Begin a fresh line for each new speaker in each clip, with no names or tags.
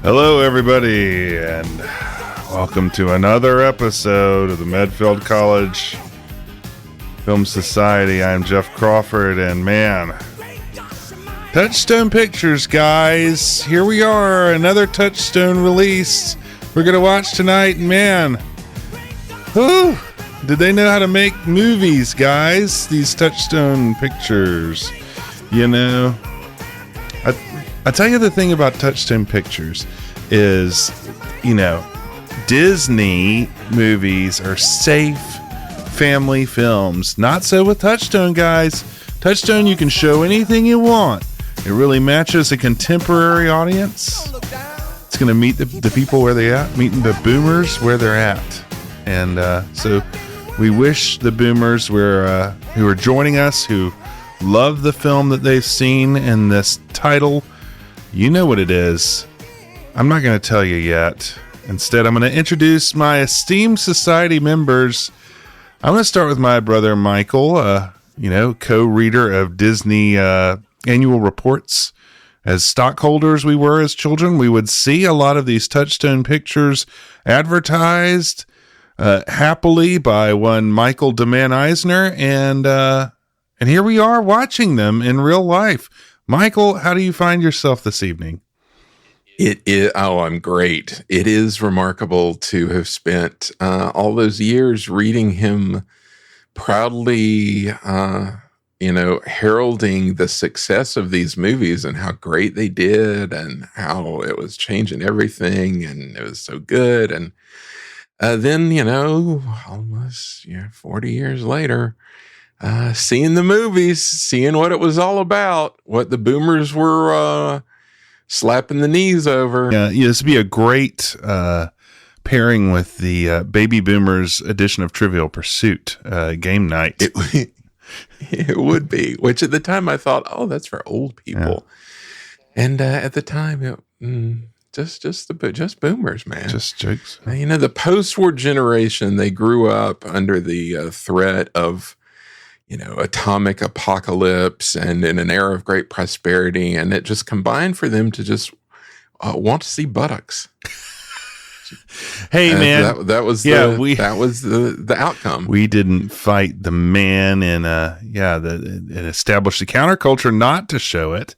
Hello, everybody, and welcome to another episode of the Medfield College Film Society. I'm Jeff Crawford, and man, Touchstone Pictures, guys. Here we are, another Touchstone release we're going to watch tonight, and man, whew, did they know how to make movies, guys? These Touchstone Pictures, you know. I tell you the thing about Touchstone Pictures is, you know, Disney movies are safe family films. Not so with Touchstone, guys. Touchstone, you can show anything you want. It really matches a contemporary audience. It's going to meet the people where they're at, meeting the boomers where they're at. And so we wish the boomers who are joining us, who love the film that they've seen in this title, you know what it is. I'm not going to tell you yet. Instead, I'm going to introduce my esteemed society members. I'm going to start with my brother, Michael, co-reader of Disney annual reports. As stockholders we were as children, we would see a lot of these Touchstone Pictures advertised happily by one Michael DeMann Eisner, and here we are watching them in real life. Michael, how do you find yourself this evening?
It is. Oh, I'm great. It is remarkable to have spent all those years reading him proudly, heralding the success of these movies and how great they did and how it was changing everything and it was so good. And then, almost 40 years later, seeing the movies, seeing what it was all about, what the boomers were slapping the knees over.
Yeah, this would be a great pairing with the Baby Boomers edition of Trivial Pursuit game night.
It would be, which at the time I thought, oh, that's for old people. Yeah. And at the time, just boomers, man.
Just jokes.
The post-war generation, they grew up under the threat of atomic apocalypse and in an era of great prosperity. And it just combined for them to just want to see buttocks.
Hey, man,
that was the outcome.
We didn't fight the man and establish the counterculture not to show it.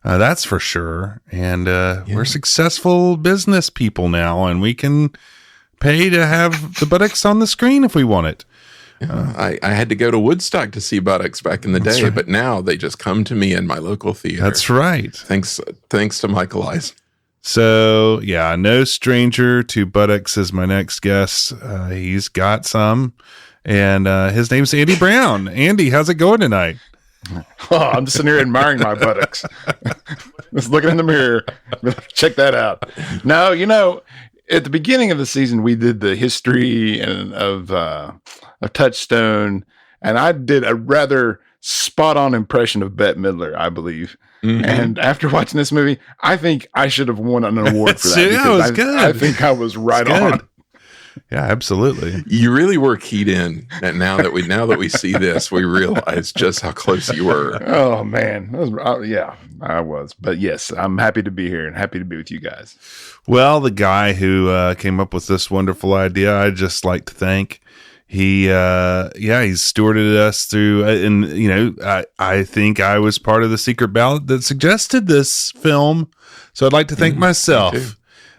That's for sure. And we're successful business people now, and we can pay to have the buttocks on the screen if we want it.
I had to go to Woodstock to see buttocks back in the day,
right.
But now they just come to me in my local theater.
That's right.
Thanks to Michael Eisner.
So, no stranger to buttocks is my next guest. He's got some, and his name's Andy Brown. Andy, how's it going tonight?
Oh, I'm just sitting here admiring my buttocks. Just looking in the mirror. Check that out. No, at the beginning of the season, we did the history of Touchstone, and I did a rather spot-on impression of Bette Midler, I believe. Mm-hmm. And after watching this movie, I think I should have won an award for that.
Yeah, it was good.
I think I was right on.
Yeah, absolutely.
You really were keyed in. And now that we see this, we realize just how close you were.
Oh man, I was. But yes, I'm happy to be here and happy to be with you guys.
Well, the guy who came up with this wonderful idea, I'd just like to thank. He's stewarded us through, and I think I was part of the secret ballot that suggested this film. So I'd like to thank myself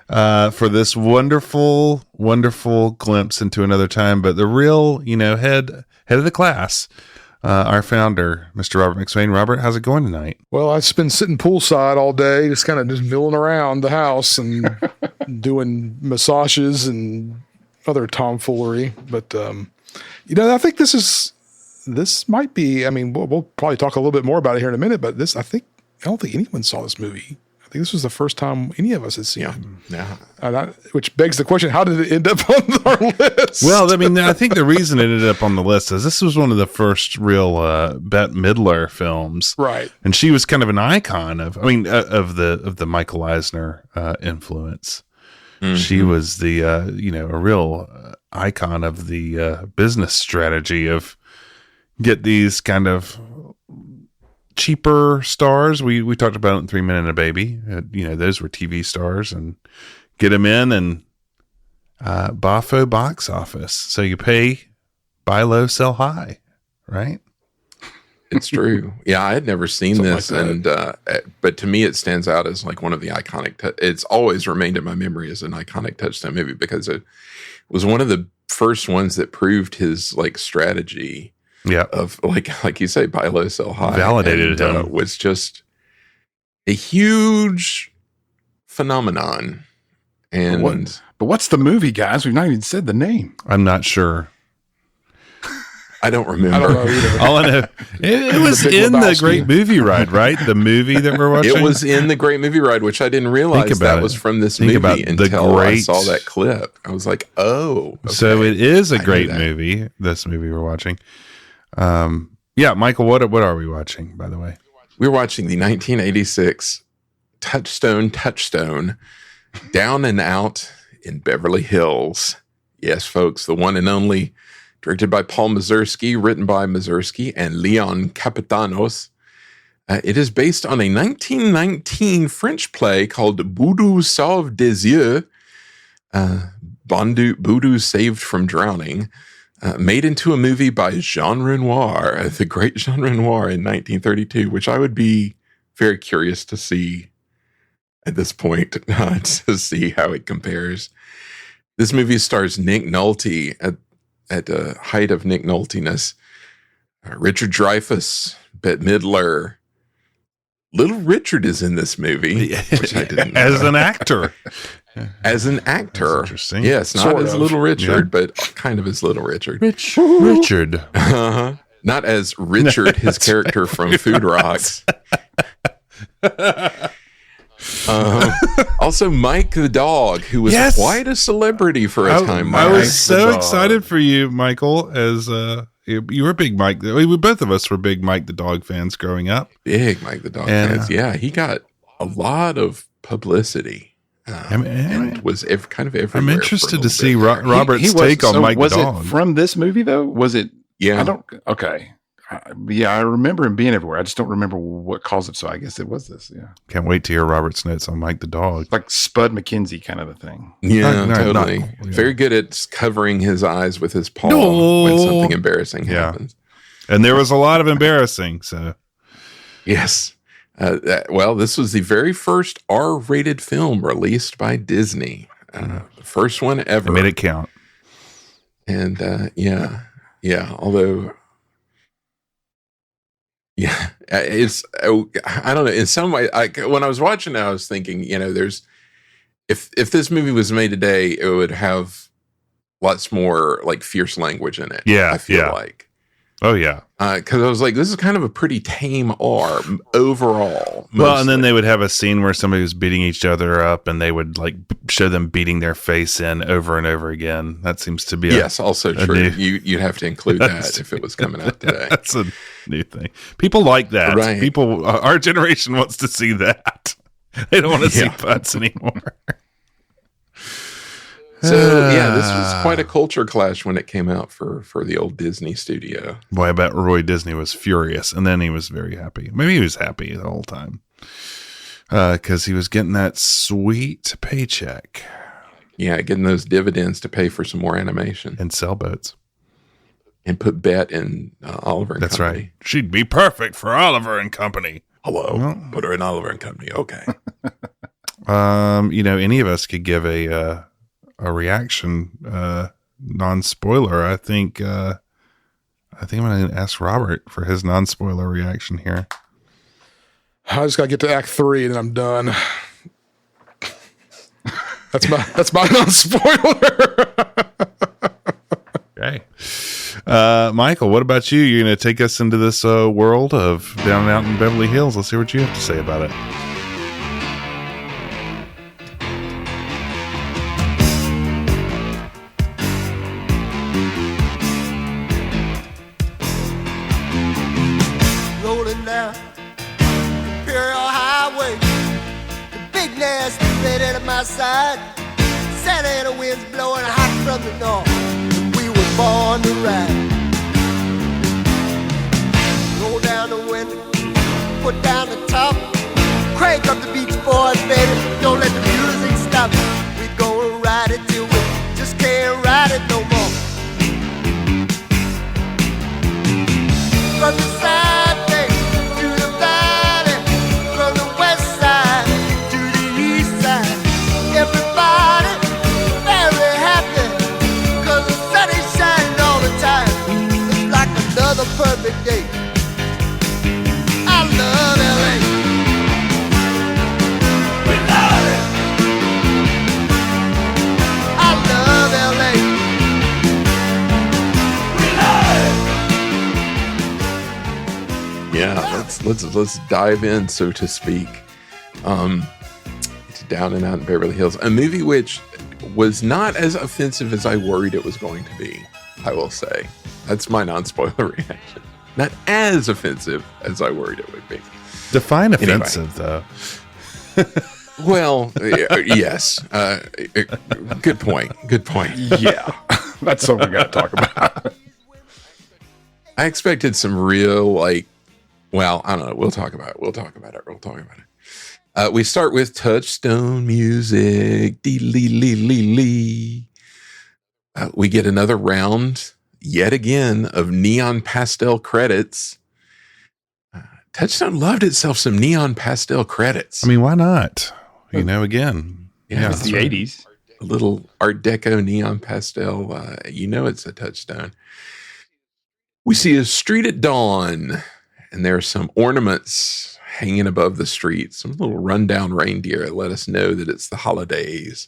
for this wonderful, wonderful glimpse into another time. But the real, head of the class, our founder, Mr. Robert McSwain. Robert, how's it going tonight?
Well, I've been sitting poolside all day, just milling around the house and doing massages and other tomfoolery. But, I think this might be, we'll probably talk a little bit more about it here in a minute, but I don't think anyone saw this movie. I think this was the first time any of us had seen it. Yeah. Which begs the question, how did it end up on our list?
Well, I think the reason it ended up on the list is this was one of the first real Bette Midler films.
Right.
And she was kind of an icon of the Michael Eisner influence. Mm-hmm. She was the, a real icon of the business strategy of get these kind of cheaper stars. We talked about it in 3 Men and a Baby. Those were TV stars, and get them in and Boffo box office. So you buy low, sell high, right?
It's true. Yeah, I had never seen
Something
this,
like
and but to me, it stands out as like one of the iconic. It's always remained in my memory as an iconic Touchstone movie because it was one of the first ones that proved his like strategy.
Yeah,
of like you say, buy low, sell high.
Validated him.
Was just a huge phenomenon. And
but what's the movie, guys? We've not even said the name.
I'm not sure.
I don't remember.
I don't know either.
All I know, it was
Big
in the
Lebowski.
Great Movie Ride, right? The movie that we're watching.
It was in the Great Movie Ride, which I didn't realize
about
that
it.
was from this
Think about
movie
the
until I
great-
saw that clip. I was like, oh. Okay.
So it is a
I knew
great
that.
movie. This movie we're watching. Yeah, Michael, what are we watching, by the way?
We're watching the 1986 Touchstone, Down and Out in Beverly Hills. Yes, folks, the one and only, directed by Paul Mazursky, written by Mazursky and Leon Capitanos. It is based on a 1919 French play called Boudou Sauve des Yeux, Boudou Saved from Drowning, made into a movie by Jean Renoir, the great Jean Renoir in 1932, which I would be very curious to see at this point, to see how it compares. This movie stars Nick Nolte at the height of Nick Noltiness, Richard Dreyfuss, Bette Midler. Little Richard is in this movie, which I didn't know.
As an actor.
As an actor.
That's interesting.
Yes, not
Sort
as
of.
Little Richard,
Yeah.
but kind of as Little Richard.
Richard.
Uh-huh. Not as Richard, his character from Food Rocks. Also, Mike the dog, who was
Yes.
quite a celebrity for a time.
I
Mike.
was so
dog.
excited for you, Michael, as you were a big Mike. Both of us were big Mike the dog fans growing up.
Big Mike the dog.
And,
fans. Yeah, he got a lot of publicity. And was kind of everywhere.
I'm
for a
interested to
little
see
bit there.
Robert's
He was-
take on
so
Mike the
was
dog.
it from this movie though? Was it?
Yeah,
I don't. Okay. Yeah, I remember him being everywhere. I just don't remember what caused it. So I guess it was this. Yeah,
Can't wait to hear Robert's notes on Mike the dog.
like Spud McKenzie kind of a thing.
Yeah,
Not-
totally.
yeah.
Very good at covering his eyes with his paw
No.
when something embarrassing
Yeah.
happens.
And there was a lot of embarrassing. So
Yes. Well, this was the very first R-rated film released by Disney. The first one
I
ever.
made it count.
And although, yeah, it's, I don't know. In some way, when I was watching it, I was thinking, if this movie was made today, it would have lots more like fierce language in it.
Yeah,
I feel
yeah.
like.
Oh, yeah.
Because I was like, this is kind of a pretty tame R overall.
Well, and then
mostly.
they would have a scene where somebody was beating each other up and they would like show them beating their face in over and over again. That seems to be
Yes, also true.
new-
You'd have to include that if it was coming out today.
That's a new thing. People like that.
Right.
People, our generation wants to see that. They don't want to see
Yeah.
butts anymore.
So yeah, this was quite a culture clash when it came out for the old Disney studio.
Boy, I bet Roy Disney was furious, and then he was very happy. Maybe he was happy the whole time because he was getting that sweet paycheck
Yeah, getting those dividends to pay for some more animation
and sailboats.
and put Bette in Oliver and
That's
Company.
right. She'd be perfect for Oliver and Company.
Hello,
Well-
put her in Oliver and Company. Okay.
Any of us could give a reaction, non-spoiler. I think I'm going to ask Robert for his non-spoiler reaction here.
I just got to get to Act 3 and I'm done. That's my non-spoiler.
Okay. Michael, what about you? You're going to take us into this world of Down and Out in Beverly Hills. Let's see what you have to say about it.
Rolling down Imperial Highway, the big nasty red at my side. Santa Ana winds blowing hot from the north. We were born to ride. Roll down the window, foot down the top. Crank up the Beach Boys, baby. Don't let the music stop. We gonna ride it till we just can't ride it no more. From the side bay to the valley, from the west side to the east side, everybody very happy, 'cause the sun is shining all the time. It's like another perfect day. I love LA. We love it. I love LA. We love it.
Yeah, let's dive in, so to speak, to Down and Out in Beverly Hills, a movie which was not as offensive as I worried it was going to be. I will say that's my non-spoiler reaction. Not as offensive as I worried it would be.
Define offensive, though.
Well, yes. Good point. Good point.
Yeah, that's something we got to talk about.
I expected some real, like, well, I don't know. We'll talk about it. We start with Touchstone music. Dee-lee-lee-lee-lee. We get another round, yet again, of neon pastel credits. Touchstone loved itself some neon pastel credits.
I mean, why not? You know, again.
Yeah,
It's the 80s.
a little Art Deco neon pastel. It's a Touchstone. We see a street at dawn, and there are some ornaments hanging above the street, some little rundown reindeer that let us know that it's the holidays.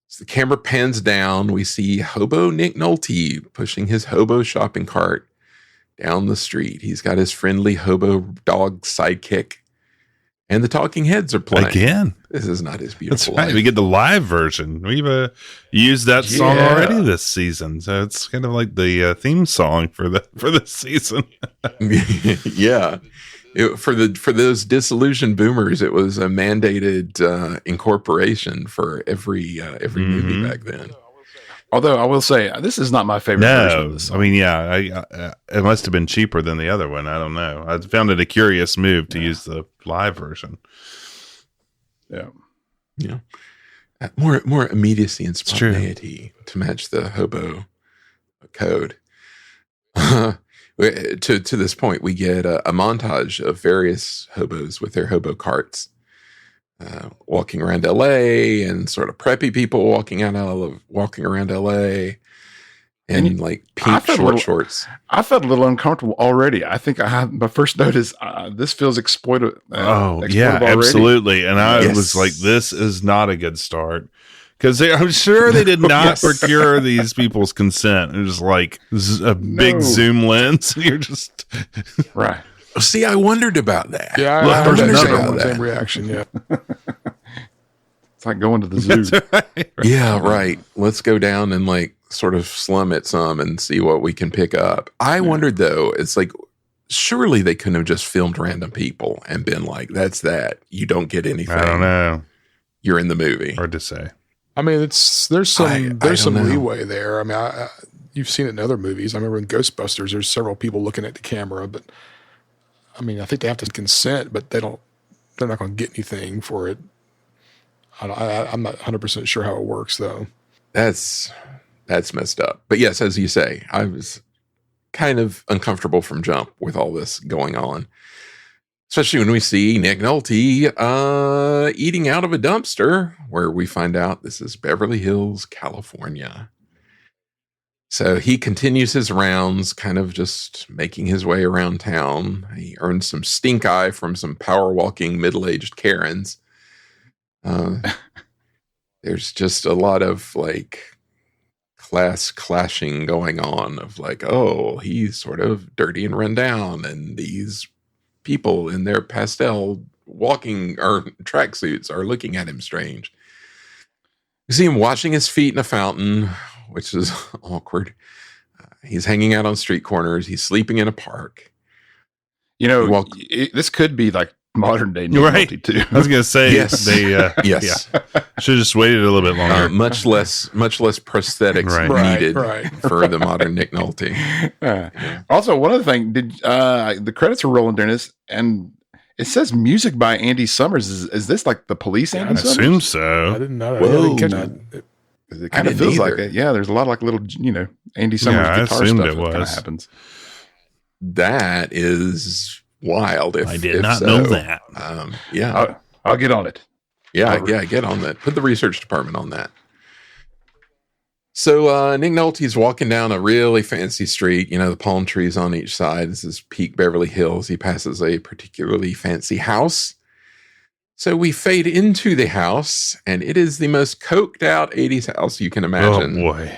As the camera pans down, we see hobo Nick Nolte pushing his hobo shopping cart down the street. He's got his friendly hobo dog sidekick, and the talking heads are playing.
Again.
This is not his
That's
beautiful
right.
life.
We get the live version. We've used that song already this season, so it's kind of like the theme song for this season.
Yeah. For those disillusioned boomers, it was a mandated incorporation for every movie back then.
Although I will say, this is not my favorite version of
No,
this
I
song.
mean, it must have been cheaper than the other one. I don't know. I found it a curious move to use the live version.
Yeah.
Yeah, more immediacy and
true.
spontaneity to match the hobo code. To this point, we get a montage of various hobos with their hobo carts, walking around LA, and sort of preppy people walking around LA, and like pink shorts.
I felt a little uncomfortable already. I think my first note is this feels exploitive.
Yeah,
already.
absolutely. And I
Yes.
was like, this is not a good start. Because I'm sure they did not
Yes.
procure these people's consent. It was like a big zoom lens. And you're just
Right.
See, I wondered about that.
Yeah,
Look,
I heard
there's
that
another
same,
one.
same reaction. Yeah,
It's like going to the zoo.
Yeah, right. Let's go down and like sort of slum it some and see what we can pick up. I wondered though, it's like, surely they couldn't have just filmed random people and been like, that's that. You don't get anything.
I don't know.
You're in the movie.
Hard to say.
I mean, there's some
don't know.
leeway there. I mean, you've seen it in other movies. I remember in Ghostbusters, there's several people looking at the camera, but I mean, I think they have to consent, but they're not going to get anything for it. I'm not 100% sure how it works though.
That's messed up. But yes, as you say, I was kind of uncomfortable from jump with all this going on. Especially when we see Nick Nolte eating out of a dumpster, where we find out this is Beverly Hills, California. So he continues his rounds, kind of just making his way around town. He earns some stink eye from some power walking middle-aged Karens. There's just a lot of like class clashing going on of like, oh, he's sort of dirty and run down, and these people in their pastel walking or tracksuits are looking at him strange. You see him washing his feet in a fountain, which is awkward. He's hanging out on street corners. He's sleeping in a park.
You know, this could be like modern day Nick
Right.
Nolte too.
I was going to say,
Yes.
they
Yes.
should have just waited a little bit longer.
Much less prosthetics
Right.
needed
Right.
for the modern Nick Nolte.
Also, one other thing, the credits are rolling during this, and It says music by Andy Summers. Is this like the Police Andy
I
Summers?
assume
I
so.
didn't know that.
Whoa.
I didn't catch that.
It kind of feels like it. Yeah, there's a lot of like little, Andy Summers
I
guitar
assumed
stuff
it
that kind of
was.
happens.
That is wild. If
I did
if
not
so.
know that.
Yeah.
I'll get on it.
Yeah, get on that. Put the research department on that. So Nick Nolte's walking down a really fancy street, the palm trees on each side. This is peak Beverly Hills. He passes a particularly fancy house. So we fade into the house, and it is the most coked out 80s house you can imagine.
Oh boy.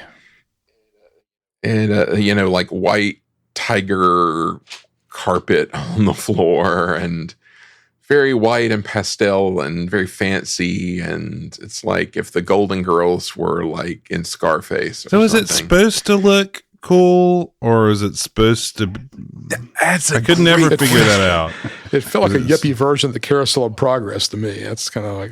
And, like white tiger carpet on the floor, and very white and pastel and very fancy. And it's like if the Golden Girls were like in Scarface.
So is it supposed to look cool, or is it supposed to? I could never figure that out.
It felt like a yuppie version of the Carousel of Progress to me. That's kind of like.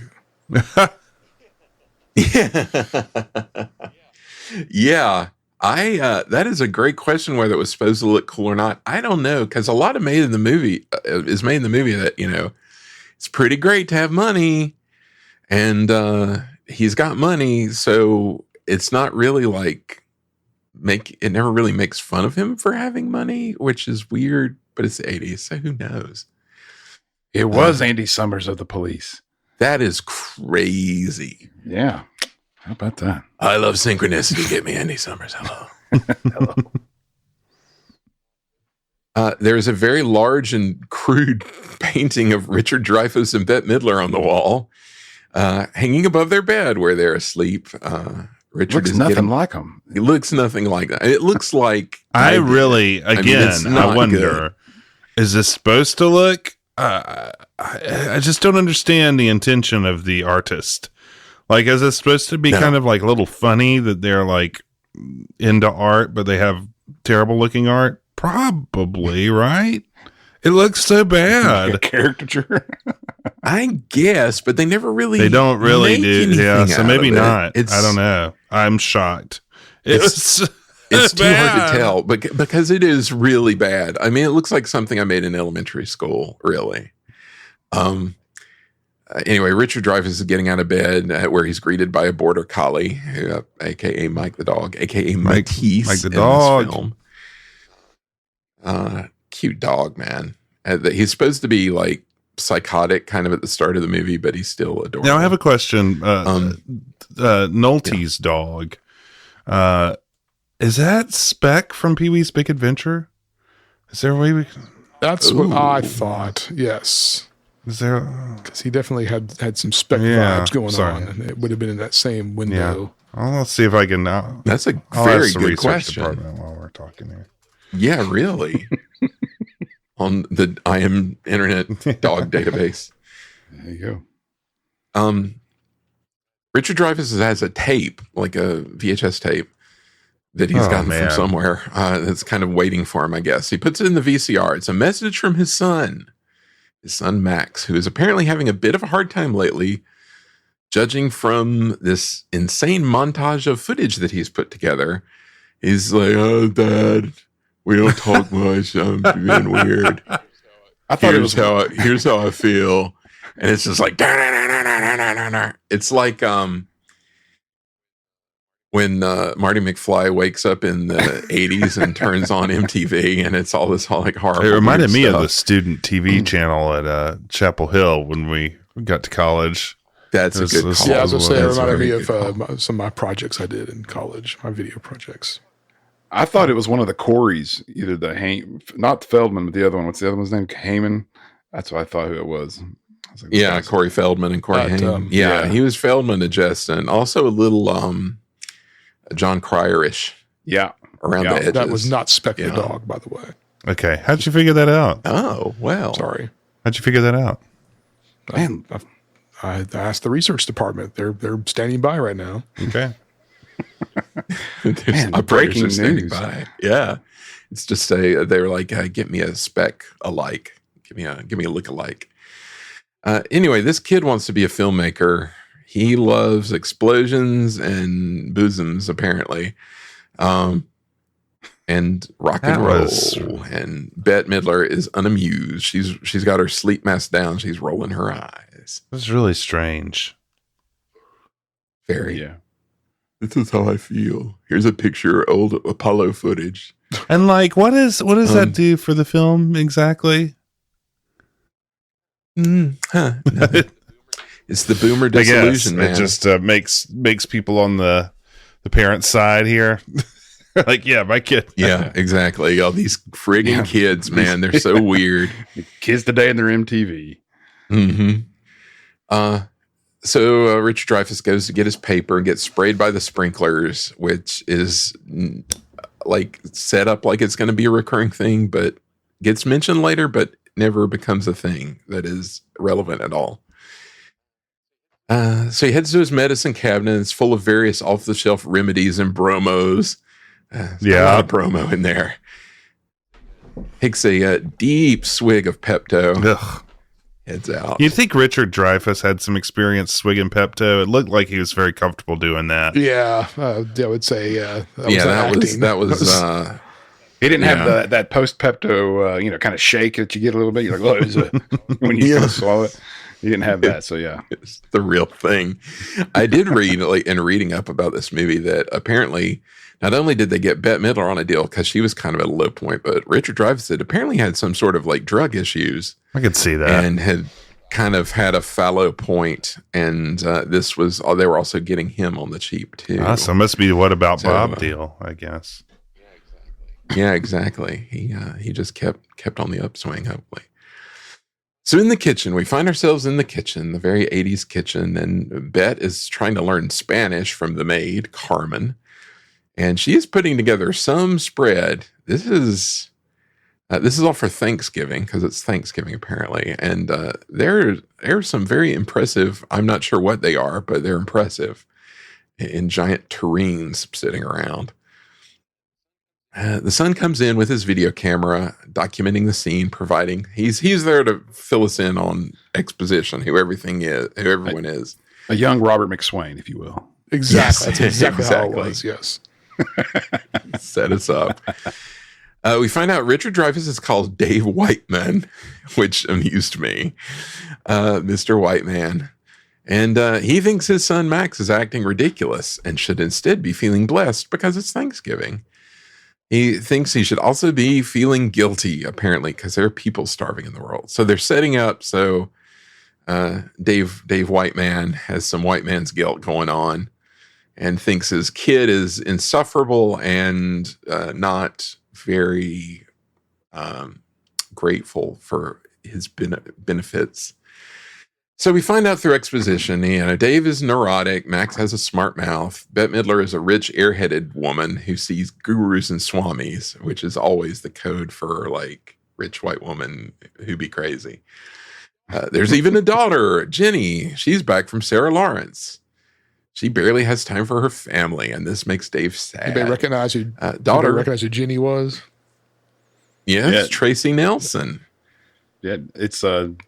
Yeah. That is a great question, whether it was supposed to look cool or not. I don't know, because a lot of made in the movie is made in the movie that, it's pretty great to have money, and he's got money, so it's not really like it never really makes fun of him for having money, which is weird, but it's the 80s, so who knows?
It was Andy Summers of the Police.
That is crazy.
Yeah. How about that?
I love synchronicity. Get me Andy Summers. Hello.
Hello.
There's a very large and crude painting of Richard Dreyfuss and Bette Midler on the wall, hanging above their bed where they're asleep. Richard
Looks nothing like him.
It looks nothing like that. It looks like
I really, again,
it's not
I wonder,
good.
is this supposed to look? I just don't understand the intention of the artist. Like, is it supposed to be kind of like a little funny that they're like into art, but they have terrible looking art? Probably, right? It looks so bad.
Caricature.
I guess, but they never really.
They don't really
make
do. Yeah,
anything
so
out
maybe
of it.
not. I don't know. I'm shocked.
It's too hard to tell, but because it is really bad. I mean, it looks like something I made in elementary school. Really. Anyway, Richard Dreyfuss is getting out of bed where he's greeted by a border collie, aka Mike the dog, aka Matisse,
Mike the
in
dog.
this film. Cute dog, man. He's supposed to be like psychotic kind of at the start of the movie, but he's still adorable.
Now I have a question. Nolte's dog. Is that Speck from Pee-wee's Big Adventure? Is there a way we can...
That's what I thought. Yes.
Is there...
Because he definitely had some Speck
Yeah,
vibes going
sorry.
on. And it would have been in that same window.
Well, let's see if I can...
That's a
I'll
very
ask the
good
research
question.
department while we're talking here.
Yeah, really. On the I Am Internet Dog Database.
There you go.
Richard Dreyfuss has a tape, like a VHS tape, that he's gotten
man.
from somewhere that's kind of waiting for him, I guess. He puts it in the VCR. It's a message from his son Max, who is apparently having a bit of a hard time lately, judging from this insane montage of footage that he's put together. He's like, "Oh, Dad, we don't talk much. I'm being weird.
I thought
here's how I feel." And it's just like, it's like when Marty McFly wakes up in the 80s and turns on MTV, and it's all this like horrible.
It reminded me
stuff.
of the student TV channel at Chapel Hill when we got to college.
That's a good call.
Yeah, I was going to say, it
That's a
reminded me
very
of
good call.
some of my projects I did in college, my video projects.
I thought it was one of the Coreys, either not the Feldman, but the other one. What's the other one's name? Heyman. That's what I thought who it was. I was like,
Yeah, Corey Feldman and Corey Haim.
yeah.
He was Feldman to Justin. Also a little John Cryer-ish
Yeah.
around the edges.
That was not Speck
Yeah.
the dog, by the way.
Okay. How'd you figure that out?
Oh, well.
Sorry.
How'd you figure that out?
Man,
I asked the research department. They're standing by right now.
Okay.
There's
Man,
operators
breaking
just standing
news.
by. Yeah. It's just they were like, get me a spec alike. Give me a look alike. Anyway, this kid wants to be a filmmaker. He loves explosions and bosoms, apparently. and rock and roll. And Bette Midler is unamused. She's got her sleep mask down. She's rolling her eyes.
It was really strange.
Very.
Yeah.
This is how I feel. Here's a picture of old Apollo footage.
And like, what does that do for the film exactly?
Nothing. It's the boomer disillusion, man.
It just makes people on the parent side here like, yeah, my kid.
Yeah, exactly. All these friggin' kids, man, they're so weird.
Kids today and their MTV.
Mm-hmm. So Richard Dreyfuss goes to get his paper and gets sprayed by the sprinklers, which is like set up like it's going to be a recurring thing, but gets mentioned later, but never becomes a thing that is relevant at all. So he heads to his medicine cabinet. It's full of various off-the-shelf remedies and bromos. A lot of bromo in there. Takes a deep swig of Pepto.
Ugh.
Heads out.
You'd think Richard Dreyfuss had some experience swigging Pepto. It looked like he was very comfortable doing that.
Yeah, I would say that
was
He didn't have that post Pepto, kind of shake that you get a little bit. You're like, what is it? When you kind of swallow it. He didn't have that, so yeah.
It's the real thing. I did read, in reading up about this movie, that apparently not only did they get Bette Midler on a deal because she was kind of at a low point, but Richard Dreyfuss had apparently had some sort of like drug issues.
I could see that.
And had kind of had a fallow point, and this was, they were also getting him on the cheap too.
So it must be What About Bob deal, I guess.
Yeah, exactly. He just kept on the upswing, hopefully. So in the kitchen, we find ourselves in the kitchen, the very 80s kitchen, and Bette is trying to learn Spanish from the maid, Carmen, and she is putting together some spread. This is all for Thanksgiving, because it's Thanksgiving apparently, and there are some very impressive, I'm not sure what they are, but they're impressive, in giant tureens sitting around. The son comes in with his video camera, documenting the scene, providing he's there to fill us in on exposition, who everyone is.
A young Robert McSwain, if you will.
Exactly.
Yes,
That's exactly how it
exactly.
was, yes.
Set us up. We find out Richard Dreyfuss is called Dave Whiteman, which amused me. Mr. Whiteman. And he thinks his son Max is acting ridiculous and should instead be feeling blessed because it's Thanksgiving. He thinks he should also be feeling guilty, apparently, because there are people starving in the world. So they're setting up so Dave Whiteman has some white man's guilt going on and thinks his kid is insufferable and not very grateful for his benefits. So we find out through exposition, Dave is neurotic, Max has a smart mouth, Bette Midler is a rich, airheaded woman who sees gurus and swamis, which is always the code for, like, rich white woman who be crazy. There's even a daughter, Jenny. She's back from Sarah Lawrence. She barely has time for her family, and this makes Dave sad.
Anybody recognize who Jenny was?
Yes,
Yeah.
Tracy Nelson.
Yeah, it's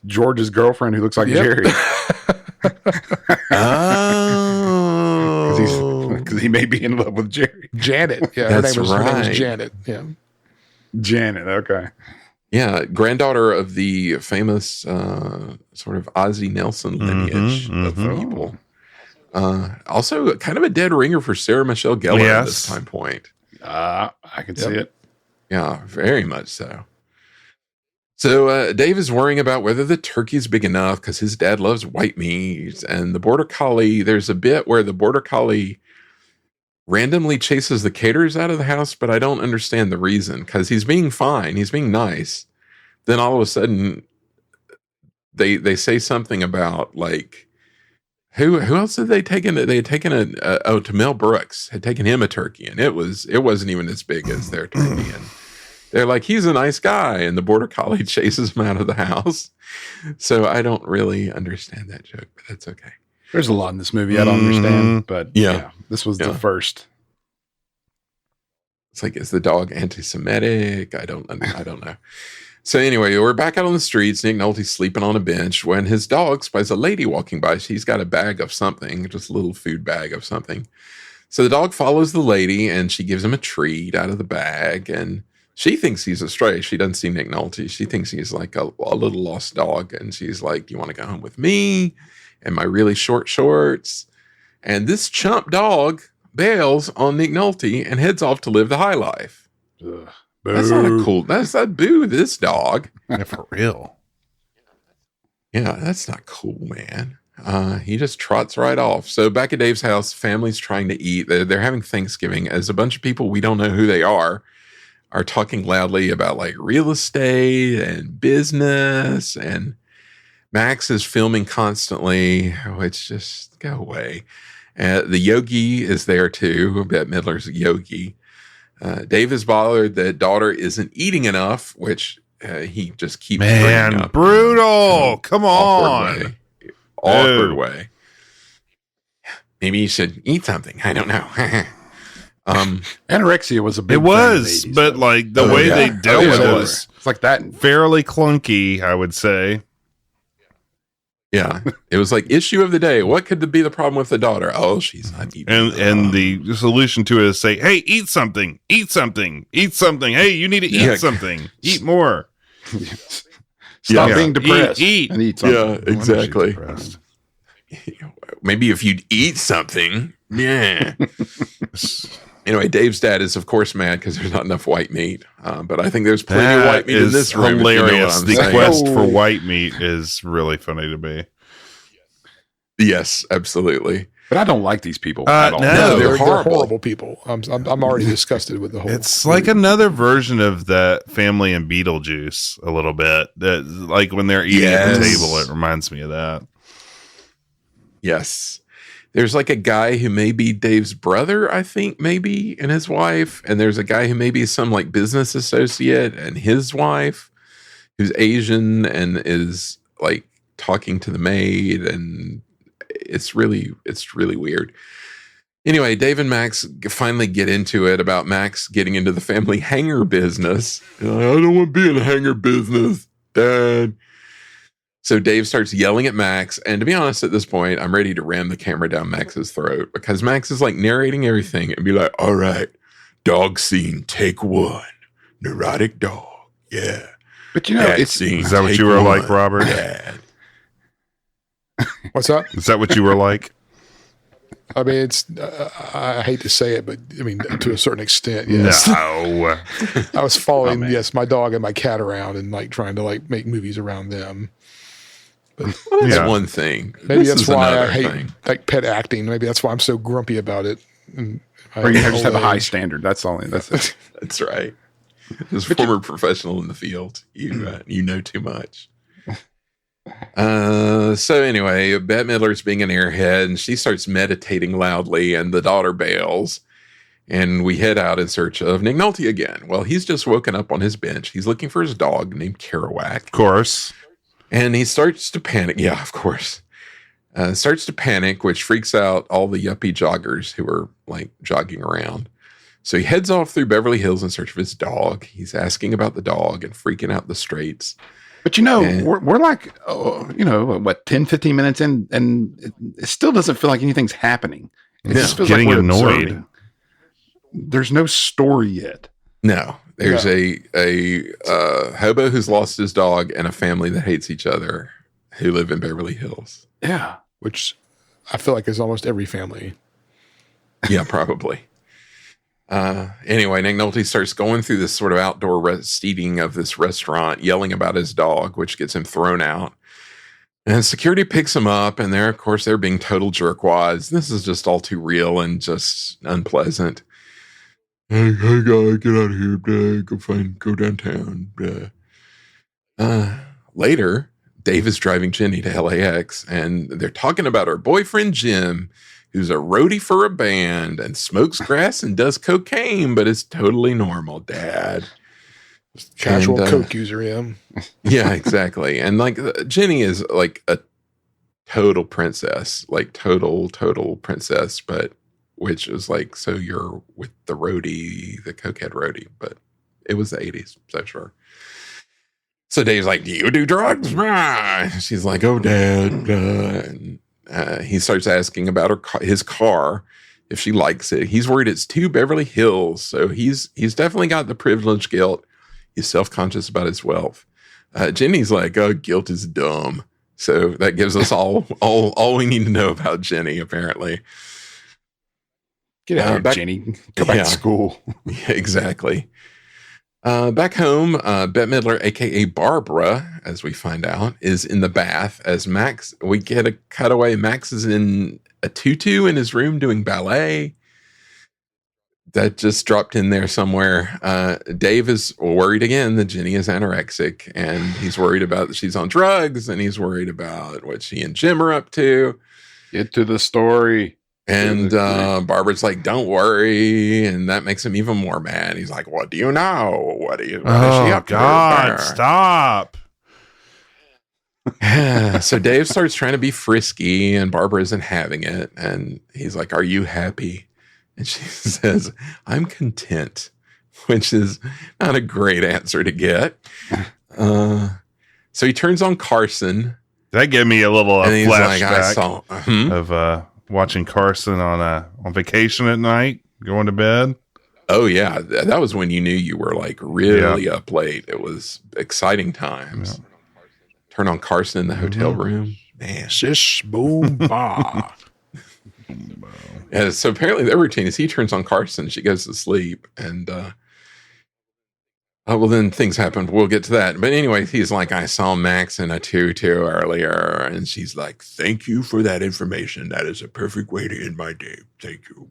George's girlfriend who looks like Jerry.
Oh.
Because he may be in love with Jerry.
Janet. Yeah, her name was Janet. Yeah.
Janet, okay.
Yeah, granddaughter of the famous sort of Ozzie Nelson lineage of people. Also, kind of a dead ringer for Sarah Michelle Gellar at this time point.
I can see it.
Yeah, very much so. So Dave is worrying about whether the turkey's big enough because his dad loves white meat. And the border collie, there's a bit where the border collie randomly chases the caterers out of the house, but I don't understand the reason because he's being fine. He's being nice. Then all of a sudden, they say something about, like, who else had they taken? They had taken to Mel Brooks had taken him a turkey, and it wasn't even as big as their turkey. And they're like, he's a nice guy, and the border collie chases him out of the house. So I don't really understand that joke, but that's okay.
There's a lot in this movie I don't understand, but yeah, this was the first.
It's like, is the dog anti-Semitic? I don't know. So anyway, we're back out on the streets. Nick Nolte's sleeping on a bench when his dog spies a lady walking by. She's got a bag of something, just a little food bag of something. So the dog follows the lady, and she gives him a treat out of the bag, and she thinks he's a stray. She doesn't see Nick Nolte. She thinks he's like a little lost dog, and she's like, "You want to go home with me and my really short shorts?" And this chump dog bails on Nick Nolte and heads off to live the high life.
Ugh.
That's not a cool. That's a boo. This dog.
Yeah, for real.
Yeah, that's not cool, man. He just trots right off. So back at Dave's house, family's trying to eat. They're having Thanksgiving as a bunch of people we don't know who they are talking loudly about like real estate and business. And Max is filming constantly, which just go away. The yogi is there too. Bette Midler's a yogi. Dave is bothered that daughter isn't eating enough, which he just keeps bringing
Man,
up
brutal. Come on.
Awkward way. Maybe you should eat something. I don't know.
Anorexia was a big
It was,
thing in the 80s,
but
though.
like the way they dealt with it was
It's like that.
fairly clunky, I would say.
Yeah. It was like issue of the day. What could be the problem with the daughter? Oh, she's not eating.
And the solution to it is say, "Hey, eat something. Eat something. Eat something. Hey, you need to eat
Yeah.
something. Eat more.
Stop
Yeah.
being depressed.
Eat.
And eat something.
Yeah,
No wonder she's
exactly.
depressed.
Maybe if you'd eat something. Yeah. Anyway, Dave's dad is, of course, mad because there's not enough white meat. But I think there's plenty of white
That
meat in
is
this room. if you know what
hilarious.
I'm
The
saying.
quest for
Oh.
white meat is really funny to me.
Yes, absolutely.
But I don't like these people.
Uh,
at all.
no.
they're
they're
horrible.
horrible people. I'm already disgusted with the whole.
It's like another version of that family in Beetlejuice a little bit. That like when they're eating at the
Yes.
table, it reminds me of that.
Yes. There's like a guy who may be Dave's brother, I think, maybe, and his wife. And there's a guy who may be some like business associate and his wife who's Asian and is like talking to the maid. And it's really weird. Anyway, Dave and Max finally get into it about Max getting into the family hanger business. Like, I don't want to be in the hanger business, Dad. So Dave starts yelling at Max. And to be honest, at this point, I'm ready to ram the camera down Max's throat because Max is like narrating everything and be like, all right, dog scene, take one. Neurotic dog. Yeah.
But you know,
Cat
it's
scene,
Is that what
take
you were
one.
like, Robert?
Dad.
What's up?
Is that what you were like?
I mean, it's. I hate to say it, but I mean, to a certain extent, yes.
No.
I was following,
man.
yes, my dog and my cat around and like trying to like make movies around them.
That's
Yeah.
one thing.
Maybe
This
that's
is
why I
another
hate
thing.
like pet acting. Maybe that's why I'm so grumpy about it. And
or you just have a high
age.
standard. That's all. That's it.
That's right. As a former professional in the field, you know too much. So anyway, Bette Midler's being an airhead, and she starts meditating loudly, and the daughter bails, and we head out in search of Nick Nolte again. Well, he's just woken up on his bench. He's looking for his dog named Kerouac,
Of course.
and he starts to panic. Yeah, of course. Starts to panic, which freaks out all the yuppie joggers who are like jogging around. So he heads off through Beverly Hills in search of his dog. He's asking about the dog and freaking out the streets.
But you know,
And-
we're like, you know, what, 10, 15 minutes in, and it still doesn't feel like anything's happening. It
No,
just feels
getting
like we're
annoyed.
observing. There's no story yet.
No, there's a hobo who's lost his dog and a family that hates each other who live in Beverly Hills.
Yeah.
Which I feel like is almost every family.
Yeah, probably. Anyway, Nick Nolte starts going through this sort of outdoor seating of this restaurant, yelling about his dog, which gets him thrown out. And security picks him up, and of course, they're being total jerkwads. This is just all too real and just unpleasant. Hey guy, get out of here, go downtown. Later, Dave is driving Jenny to LAX, and they're talking about her boyfriend, Jim, who's a roadie for a band and smokes grass and does cocaine, but it's totally normal, Dad.
Casual
And,
coke user, yeah.
Yeah, exactly. And like Jenny is like a total princess, like total princess, but which is like, so you're with the roadie, the cokehead roadie, but it was the 80s, so sure. So Dave's like, do you do drugs? She's like, oh, Dad. And he starts asking about his car. if she likes it. He's worried it's too Beverly Hills. So he's definitely got the privilege guilt. He's self-conscious about his wealth. Jenny's like, oh, guilt is dumb. So that gives us all we need to know about Jenny, apparently.
Get out of here, Jenny. Go back to school.
Yeah, exactly. Back home, Bette Midler, a.k.a. Barbara, as we find out, is in the bath as Max. We get a cutaway. Max is in a tutu in his room doing ballet. That just dropped in there somewhere. Dave is worried again that Jenny is anorexic, and he's worried about that she's on drugs, and he's worried about what she and Jim are up to.
Get to the story.
And Barbara's like, don't worry. And that makes him even more mad. He's like, what do you know? What is she up to?
God, stop.
So Dave starts trying to be frisky, and Barbara isn't having it. And he's like, are you happy? And she says, I'm content, which is not a great answer to get. So he turns on Carson.
That gave me a little flashback
like,
of watching Carson on vacation at night, going to bed.
Oh, yeah. That was when you knew you were like really up late. It was exciting times. Yeah. Turn on Carson in the hotel room. Man.
Shish, boom, bah.
Yeah, so apparently their routine is he turns on Carson, she goes to sleep, and well, then things happen. We'll get to that. But anyway, he's like, I saw Max in a tutu earlier, and she's like, thank you for that information. That is a perfect way to end my day. Thank you.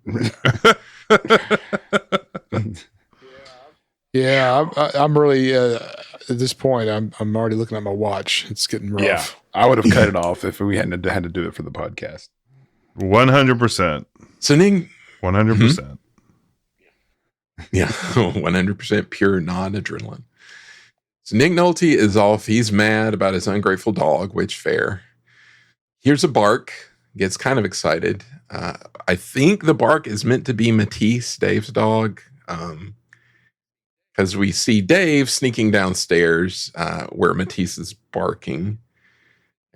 Yeah, I'm really at this point. I'm already looking at my watch. It's getting rough.
Yeah, I would have cut it off if we hadn't had to do it for the podcast.
100%.
So Ning,
100%.
Yeah, 100% pure non-adrenaline. So Nick Nolte is off. He's mad about his ungrateful dog, which fair. Here's a bark. Gets kind of excited. I think the bark is meant to be Matisse, Dave's dog, because we see Dave sneaking downstairs where Matisse is barking.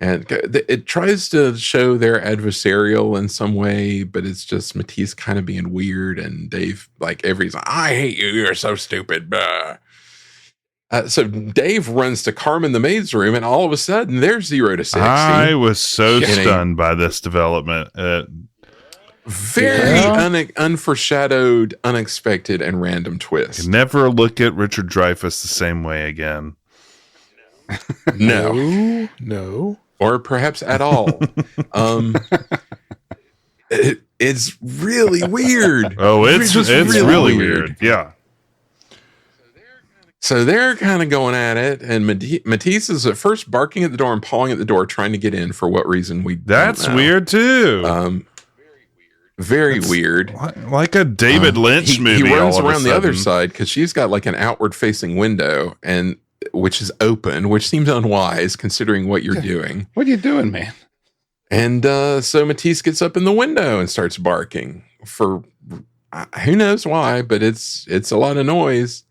And it tries to show their adversarial in some way, but it's just Matisse kind of being weird, and Dave, like, he's like, I hate you, you're so stupid. So Dave runs to Carmen the maid's room, and all of a sudden, they're 0 to 60.
I was so stunned by this development.
Very unforeshadowed, unexpected, and random twist.
Never look at Richard Dreyfuss the same way again.
No. Or perhaps at all. It's really weird.
Oh, it's really weird. Yeah.
So they're kind of going at it, and Matisse is at first barking at the door and pawing at the door, trying to get in for what reason we
That's
don't know.
Weird too.
Very weird.
Like a David Lynch movie.
He runs around the other side because she's got like an outward facing window, and which is open, which seems unwise considering what you're doing.
What are you doing, man?
And so Matisse gets up in the window and starts barking for who knows why, but it's a lot of noise.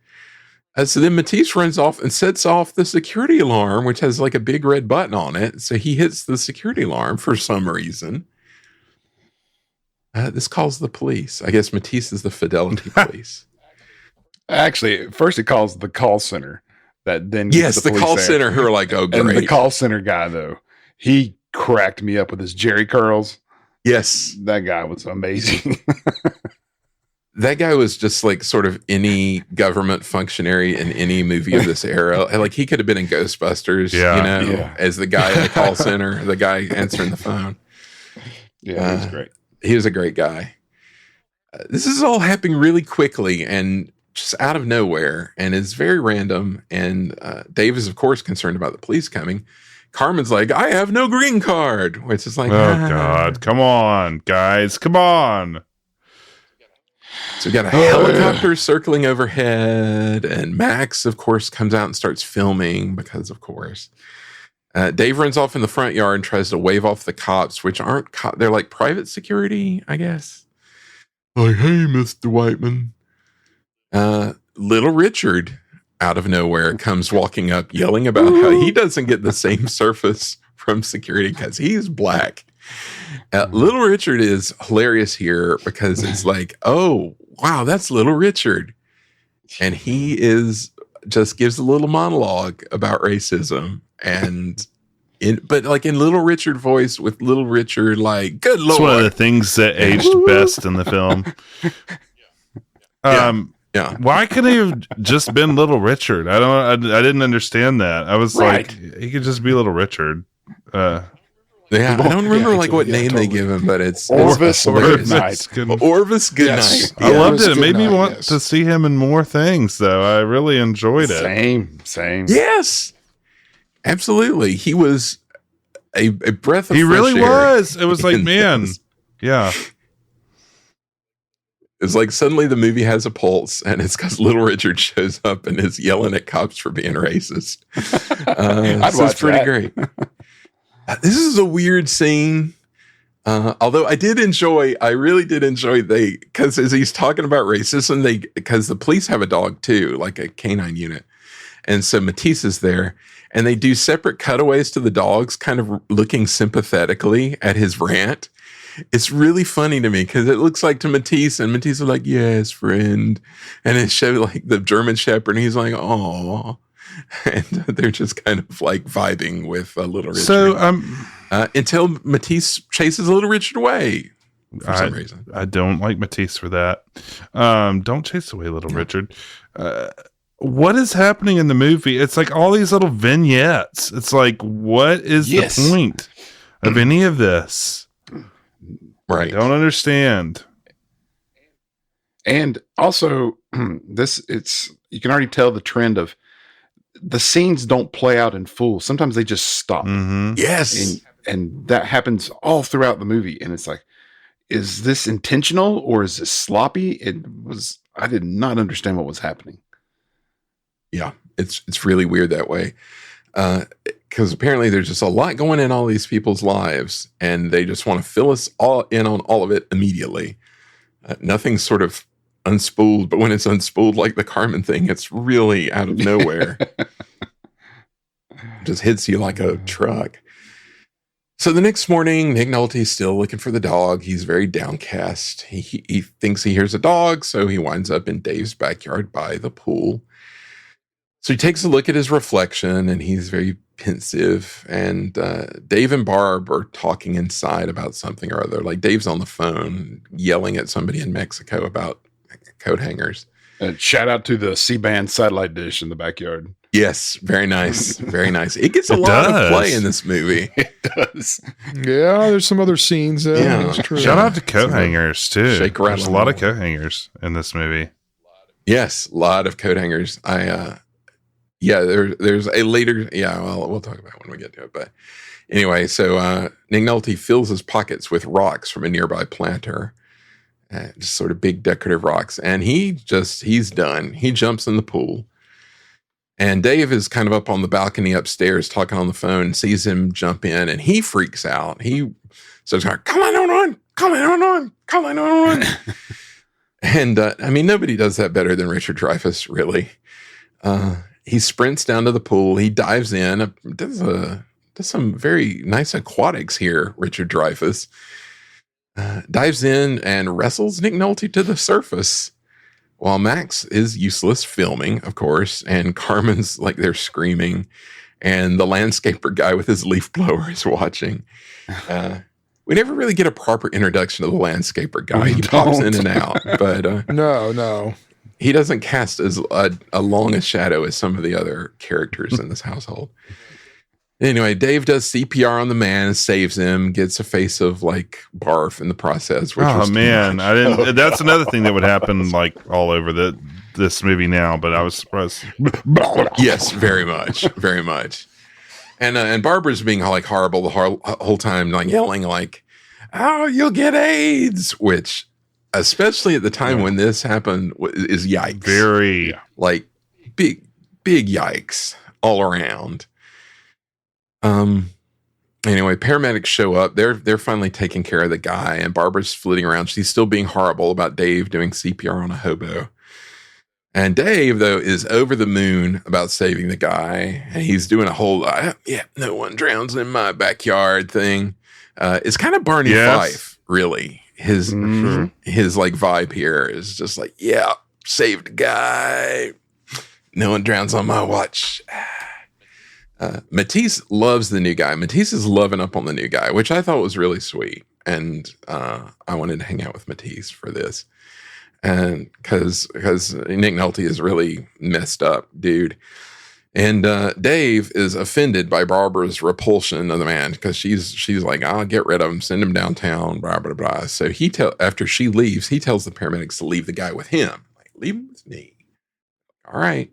So then Matisse runs off and sets off the security alarm, which has like a big red button on it. So he hits the security alarm for some reason. This calls the police. I guess Matisse is the fidelity police.
Actually, first it calls the call center. That then
the call center who are like, oh, great.
And the call center guy, though, he cracked me up with his Jerry curls.
Yes.
That guy was amazing.
That guy was just like sort of any government functionary in any movie of this era. Like he could have been in Ghostbusters, as the guy at the call center, the guy answering the phone.
Yeah, he was great.
He was a great guy. This is all happening really quickly and just out of nowhere, and it's very random. And Dave is, of course, concerned about the police coming. Carmen's like, I have no green card, which is like,
oh, God, come on, guys, come on.
So we got a helicopter circling overhead, and Max, of course, comes out and starts filming because, of course. Dave runs off in the front yard and tries to wave off the cops, which aren't they're like private security, I guess. Like, hey, Mr. Whiteman. Little Richard, out of nowhere, comes walking up, yelling about how he doesn't get the same surface from security because he's black. Little Richard is hilarious here because it's like, oh, wow, that's Little Richard. And he just gives a little monologue about racism. And but like in Little Richard voice with Little Richard, like, good Lord.
It's one of the things that aged best in the film.
Yeah.
Why couldn't he have just been Little Richard? I didn't understand that. I was like, he could just be Little Richard.
I don't remember what name they give him, but it's
Orvis
hilarious.
Goodnight.
Orvis Goodnight.
I loved it. It made me
Goodnight,
want to see him in more things, though. I really enjoyed it.
Same.
Yes, absolutely. He was a breath of
He
fresh
really
air.
was. It was like, man, yeah.
It's like suddenly the movie has a pulse, and it's because Little Richard shows up and is yelling at cops for being rracist.
I'd
so
watch
it's pretty
that.
great. This is a weird scene. Although I really did enjoy because as he's talking about racism, because the police have a dog too, like a canine unit. And so Matisse is there and they do separate cutaways to the dogs, kind of looking sympathetically at his rant. It's really funny to me because it looks like to Matisse, and Matisse is like, yes, friend. And it showed like the German Shepherd, and he's like, oh. And they're just kind of like vibing with Little Richard.
So,
until Matisse chases Little Richard away for some reason.
I don't like Matisse for that. Don't chase away Little Richard. What is happening in the movie? It's like all these little vignettes. It's like, what is the point of any of this?
Right.
I don't understand.
And also, you can already tell the trend of the scenes don't play out in full. Sometimes they just stop.
Mm-hmm.
Yes.
And that happens all throughout the movie. And it's like, is this intentional or is this sloppy? I did not understand what was happening.
Yeah, it's really weird that way. Because apparently there's just a lot going in all these people's lives, and they just want to fill us all in on all of it immediately. Nothing's sort of unspooled, but when it's unspooled, like the Carmen thing, it's really out of nowhere. Just hits you like a truck. So the next morning, Nick Nolte's still looking for the dog. He's very downcast. He thinks he hears a dog, so he winds up in Dave's backyard by the pool. So he takes a look at his reflection, and he's very pensive. And Dave and Barb are talking inside about something or other. Like Dave's on the phone yelling at somebody in Mexico about coat hangers.
Shout out to the C-band satellite dish in the backyard.
Yes, very nice. Very nice. It gets a lot of play in this movie.
It does.
Yeah, there's some other scenes there.
Yeah.
That's true.
Shout out to coat hangers, too.
Shake, rattle,
There's a lot of
roll.
coat hangers in this movie.
Yes, a lot of coat hangers. There's a later, we'll talk about it when we get to it. But anyway, so Nick Nolte fills his pockets with rocks from a nearby planter, just sort of big decorative rocks. And he's done. He jumps in the pool. And Dave is kind of up on the balcony upstairs talking on the phone, sees him jump in, and he freaks out. He says, come on. And nobody does that better than Richard Dreyfuss, really. He sprints down to the pool. He dives in. Does some very nice aquatics here, Richard Dreyfuss. Dives in and wrestles Nick Nolte to the surface while Max is useless filming, of course, and Carmen's like they're screaming, and the landscaper guy with his leaf blower is watching. We never really get a proper introduction to the landscaper guy. He pops in and out, but
No.
he doesn't cast as a long a shadow as some of the other characters in this household. Anyway, Dave does CPR on the man, saves him, gets a face of like barf in the process. Which was too
man,
much.
I didn't. That's another thing that would happen like all over this movie now. But I was surprised.
Yes, very much, very much. And Barbara's being like horrible the whole time, like yelling like, "Oh, you'll get AIDS," which, especially at the time when this happened, is yikes.
Very
Like big yikes all around. Anyway, paramedics show up. They're finally taking care of the guy, and Barbara's flitting around. She's still being horrible about Dave doing CPR on a hobo. And Dave, though, is over the moon about saving the guy. And he's doing a whole, no one drowns in my backyard thing. It's kind of Barney
Yes.
Fife, really. His like vibe here is just like, yeah, saved a guy. No one drowns on my watch. Matisse loves the new guy. Matisse is loving up on the new guy, which I thought was really sweet. And I wanted to hang out with Matisse for this. And because Nick Nolte is really messed up, dude. And Dave is offended by Barbara's repulsion of the man because she's like, I'll get rid of him, send him downtown, blah, blah, blah. So after she leaves, he tells the paramedics to leave the guy with him. Like, leave him with me. All right.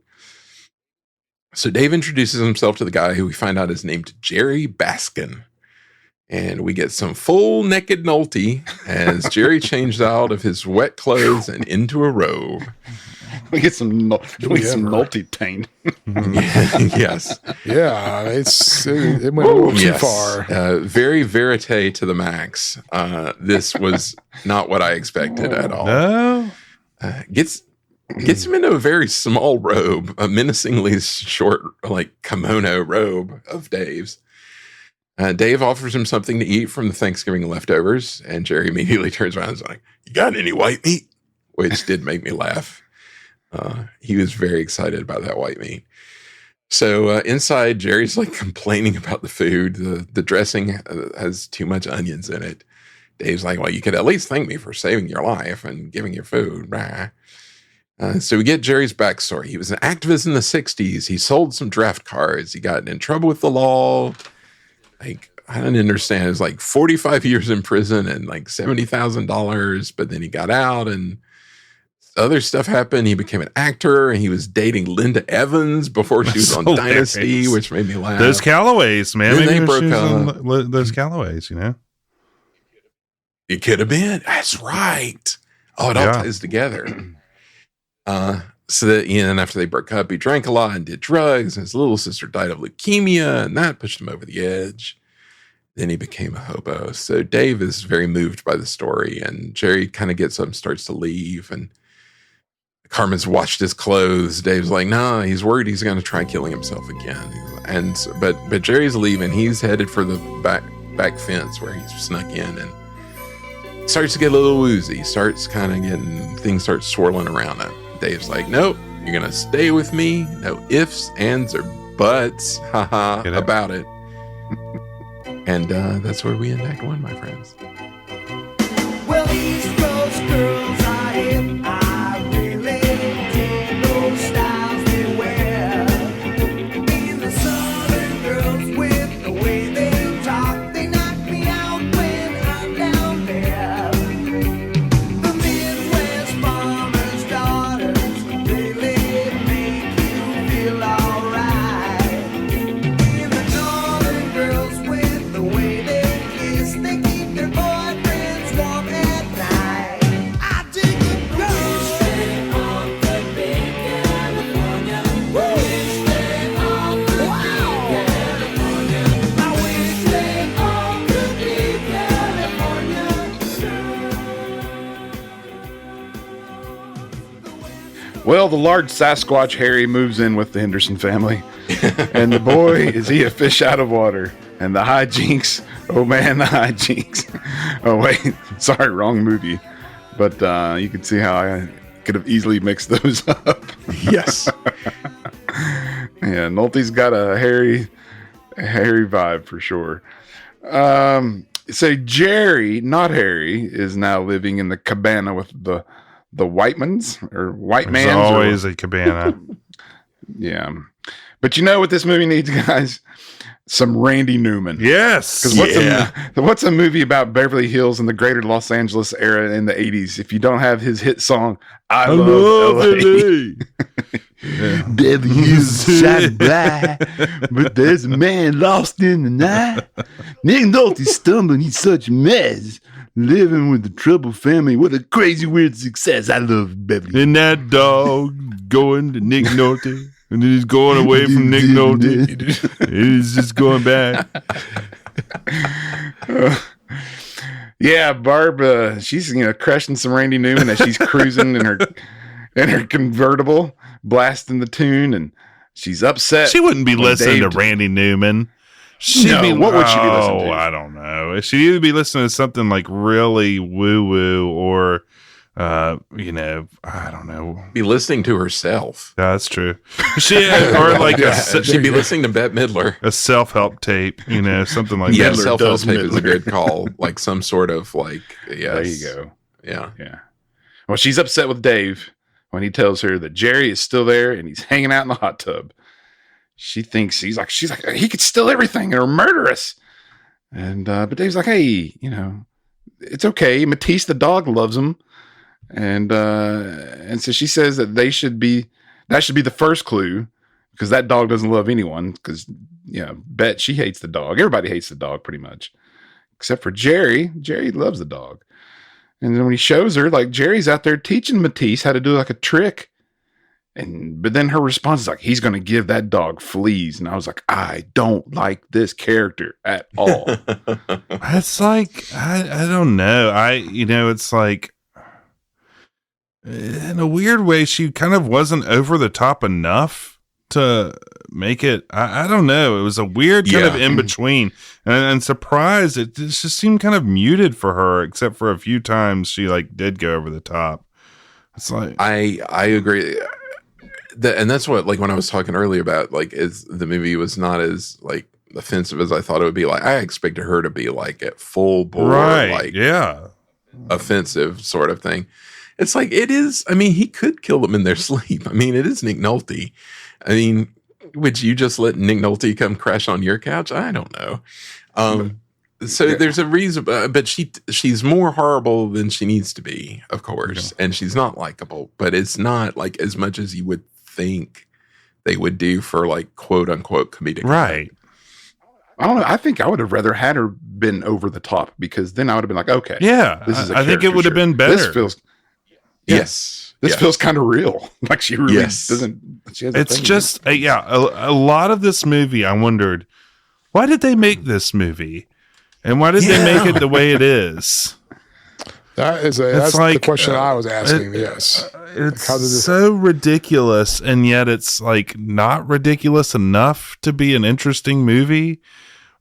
So Dave introduces himself to the guy who we find out is named Jerry Baskin. And we get some full naked Nolte as Jerry changed out of his wet clothes and into a robe.
We get some Nolte taint.
Yes.
Yeah, it went a little too far.
Very verite to the max. This was not what I expected at all.
No.
Gets him into a very small robe, a menacingly short, like kimono robe of Dave's. Dave offers him something to eat from the Thanksgiving leftovers, and Jerry immediately turns around and is like, "You got any white meat?" Which did make me laugh. He was very excited about that white meat. So inside, Jerry's like complaining about the food. The dressing has too much onions in it. Dave's like, well, you could at least thank me for saving your life and giving your food. So we get Jerry's backstory. He was an activist in the 60s. He sold some draft cards. He got in trouble with the law. Like, I don't understand. It was like 45 years in prison and like $70,000. But then he got out and other stuff happened. He became an actor and he was dating Linda Evans before she was on Dynasty, which made me laugh.
Those Callaways, man.
Then
Maybe
they broke
she was
up.
on those Callaways, you know?
It could have been. That's right. Oh, it all ties together. So that, and after they broke up, he drank a lot and did drugs, and his little sister died of leukemia, and that pushed him over the edge. Then he became a hobo. So Dave is very moved by the story, and Jerry kind of gets up and starts to leave, and Carmen's washed his clothes. Dave's like, nah, he's worried he's going to try killing himself again. And but Jerry's leaving. He's headed for the back fence where he's snuck in, and starts to get a little woozy. Things start swirling around him. Dave's like, nope, you're going to stay with me. No ifs, ands, or buts. Haha, about it. And that's where we end Act 1, my friends.
Well, East Coast girls are hip. I really dig those styles they wear. And the Southern girls with the way they talk, they knock me out when I'm down there. The Midwest farmers' daughters really make you feel alright. And the Northern girls with the way they kiss, they keep their boyfriends warm at night. I dig it, wish they all could be California. Wish they all could be California. I wish they all could be California.
Well, the large Sasquatch Harry moves in with the Henderson family. And the boy, is he a fish out of water? And the hijinks, oh man, the hijinks. Oh wait, sorry, wrong movie. But you can see how I could have easily mixed those up.
Yes.
Yeah, Nolte's got a hairy vibe for sure. So Jerry, not Harry, is now living in the cabana with the Whitemans or White
There's
Mans.
always a cabana.
Yeah. But you know what this movie needs, guys? Some Randy Newman.
Yes.
Because what's a movie about Beverly Hills and the greater Los Angeles era in the 80s if you don't have his hit song, I Love LA. Beverly Hills is shot by, but there's a man lost in the night. Nick Nolte's stumbling, he's such a mess. Living with the trouble family, what a crazy weird success. I love Beverly.
And that dog going to Nick Nolte. And he's going away from Nick Nolte. He's just going back.
Yeah, Barb, she's crushing some Randy Newman as she's cruising in her convertible, blasting the tune, and she's upset.
She wouldn't be
when
listening
Dave
to Randy Newman.
What would she be listening to?
I don't know. She'd either be listening to something like really woo-woo or, I don't know.
Be listening to herself.
Yeah, that's true. Or like
She'd be listening to Bette Midler.
a self-help tape, something like
Yeah,
that.
self-help
does
tape is a
Midler.
good call. Like some sort of like, yes.
There you go.
Yeah.
Yeah. Well, she's upset with Dave when he tells her that Jerry is still there and he's hanging out in the hot tub. She thinks she's like, he could steal everything or murder us. And, but Dave's like, hey, it's okay. Matisse, the dog, loves him. And so she says that that should be the first clue because that dog doesn't love anyone because, Bette, she hates the dog. Everybody hates the dog pretty much, except for Jerry. Jerry loves the dog. And then when he shows her, like Jerry's out there teaching Matisse how to do like a trick. But then her response is like, he's going to give that dog fleas. And I was like, I don't like this character at all.
It's like, I don't know. It's like, in a weird way, she kind of wasn't over the top enough to make it. I don't know. It was a weird kind of in between, and surprised. It just seemed kind of muted for her, except for a few times she like did go over the top. It's like
I agree, and that's what like when I was talking earlier about like is the movie was not as like offensive as I thought it would be. Like I expected her to be like at full bore, like offensive sort of thing. It's like it is. I mean, he could kill them in their sleep. I mean, it is Nick Nolte. I mean, would you just let Nick Nolte come crash on your couch? I don't know. So there's a reason, but she's more horrible than she needs to be, of course, and she's not likable. But it's not like as much as you would think they would do for like quote unquote comedic.
Right.
I don't know. I think I would have rather had her been over the top because then I would have been like, okay,
yeah,
this is.
I think it would have been better.
This feels.
Yes.
This feels kind of real. Like she really doesn't. She has
it's just, a lot of this movie, I wondered, why did they make this movie? And why did they make it the way it is?
That's
like,
the question I was asking. Yes.
It's so ridiculous, and yet it's like not ridiculous enough to be an interesting movie,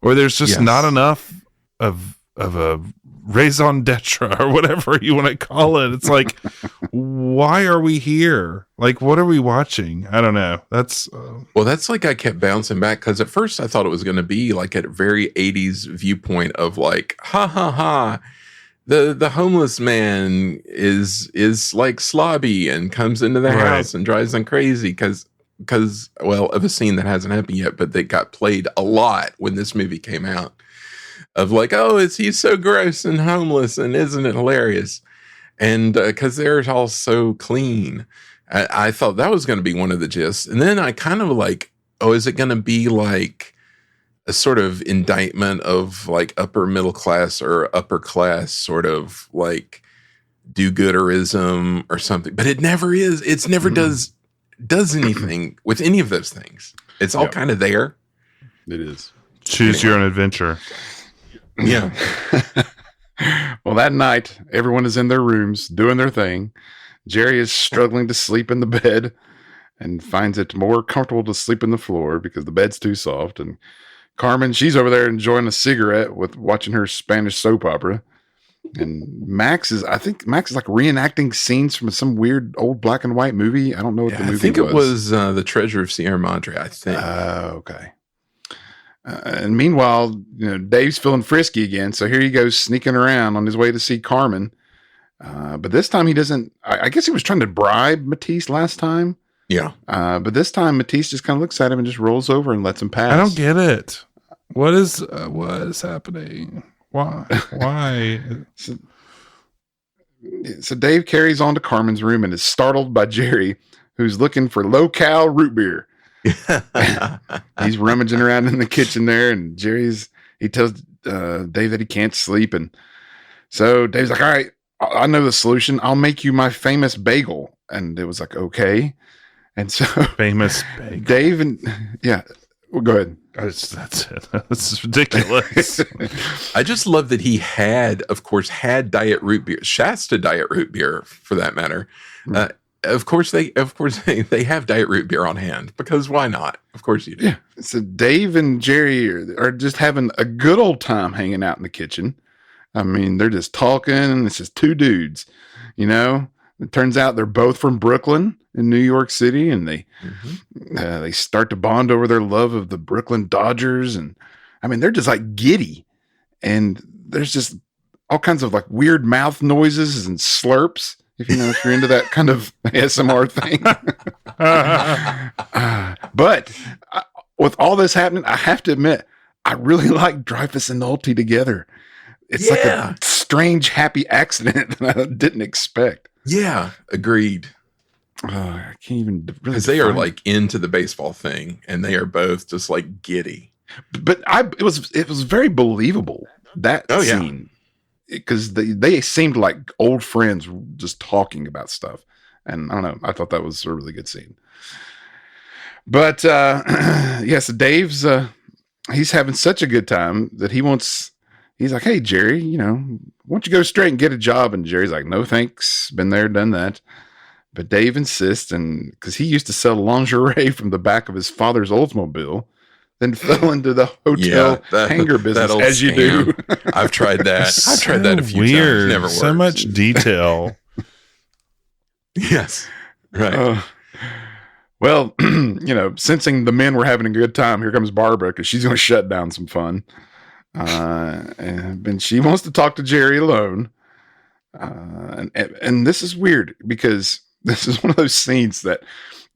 or there's just not enough of a raison d'etre or whatever you want to call it. It's like, why are we here? Like, what are we watching? I don't know. That's
that's like I kept bouncing back because at first I thought it was going to be like a very 80s viewpoint of like, ha ha ha. The homeless man is like slobby and comes into the house and drives them crazy because of a scene that hasn't happened yet, but that got played a lot when this movie came out. Of like, oh, he's so gross and homeless, and isn't it hilarious? And because they're all so clean, I thought that was going to be one of the gists. And then I kind of like, oh, is it going to be like a sort of indictment of like upper middle class or upper class sort of like do-gooderism or something? But it never is. It's never does anything with any of those things. It's all kind of there.
It is.
Choose your own adventure.
Yeah.
Well, that night, everyone is in their rooms doing their thing. Jerry is struggling to sleep in the bed and finds it more comfortable to sleep in the floor because the bed's too soft. And Carmen, she's over there enjoying a cigarette with watching her Spanish soap opera. And Max is like reenacting scenes from some weird old black and white movie. I don't know what the movie was.
I think it was The Treasure of Sierra Madre, I think.
Okay. And meanwhile, Dave's feeling frisky again. So here he goes sneaking around on his way to see Carmen. But this time he doesn't, I guess he was trying to bribe Matisse last time.
Yeah.
But this time Matisse just kind of looks at him and just rolls over and lets him pass.
I don't get it. What is happening? Why?
So Dave carries on to Carmen's room and is startled by Jerry, who's looking for low-cal root beer. He's rummaging around in the kitchen there, and he tells Dave that he can't sleep, and so Dave's like, all right, I know the solution. I'll make you my famous bagel. And it was like, okay. And so
famous bagel.
Dave well, go ahead.
That's it. That's ridiculous.
I just love that he had diet root beer, Shasta diet root beer for that matter. Of course they have diet root beer on hand, because why not? Of course you do.
Yeah. So Dave and Jerry are just having a good old time hanging out in the kitchen. I mean, they're just talking, and it's just two dudes, you know. It turns out they're both from Brooklyn in New York City, and they start to bond over their love of the Brooklyn Dodgers. And I mean, they're just like giddy, and there's just all kinds of like weird mouth noises and slurps. If you're into that kind of ASMR thing. But with all this happening, I have to admit, I really like Dreyfuss and Nolte together. It's like a strange, happy accident that I didn't expect.
Yeah, agreed.
I can't even really,
because they are like into the baseball thing, and they are both just like giddy.
But it was very believable, that scene, because they seemed like old friends just talking about stuff. And I don't know, I thought that was a really good scene. But so Dave's he's having such a good time that he's like, hey, Jerry, why don't you go straight and get a job? And Jerry's like, no, thanks. Been there, done that. But Dave insists, and because he used to sell lingerie from the back of his father's Oldsmobile, then fell into the hotel hangar business, as you do.
I've tried that. I've tried that a few
weird.
times. Never worked.
So much detail.
Yes. Right.
Well, sensing the men were having a good time, here comes Barbara, because she's going to shut down some fun. And she wants to talk to Jerry alone. And this is weird, because this is one of those scenes that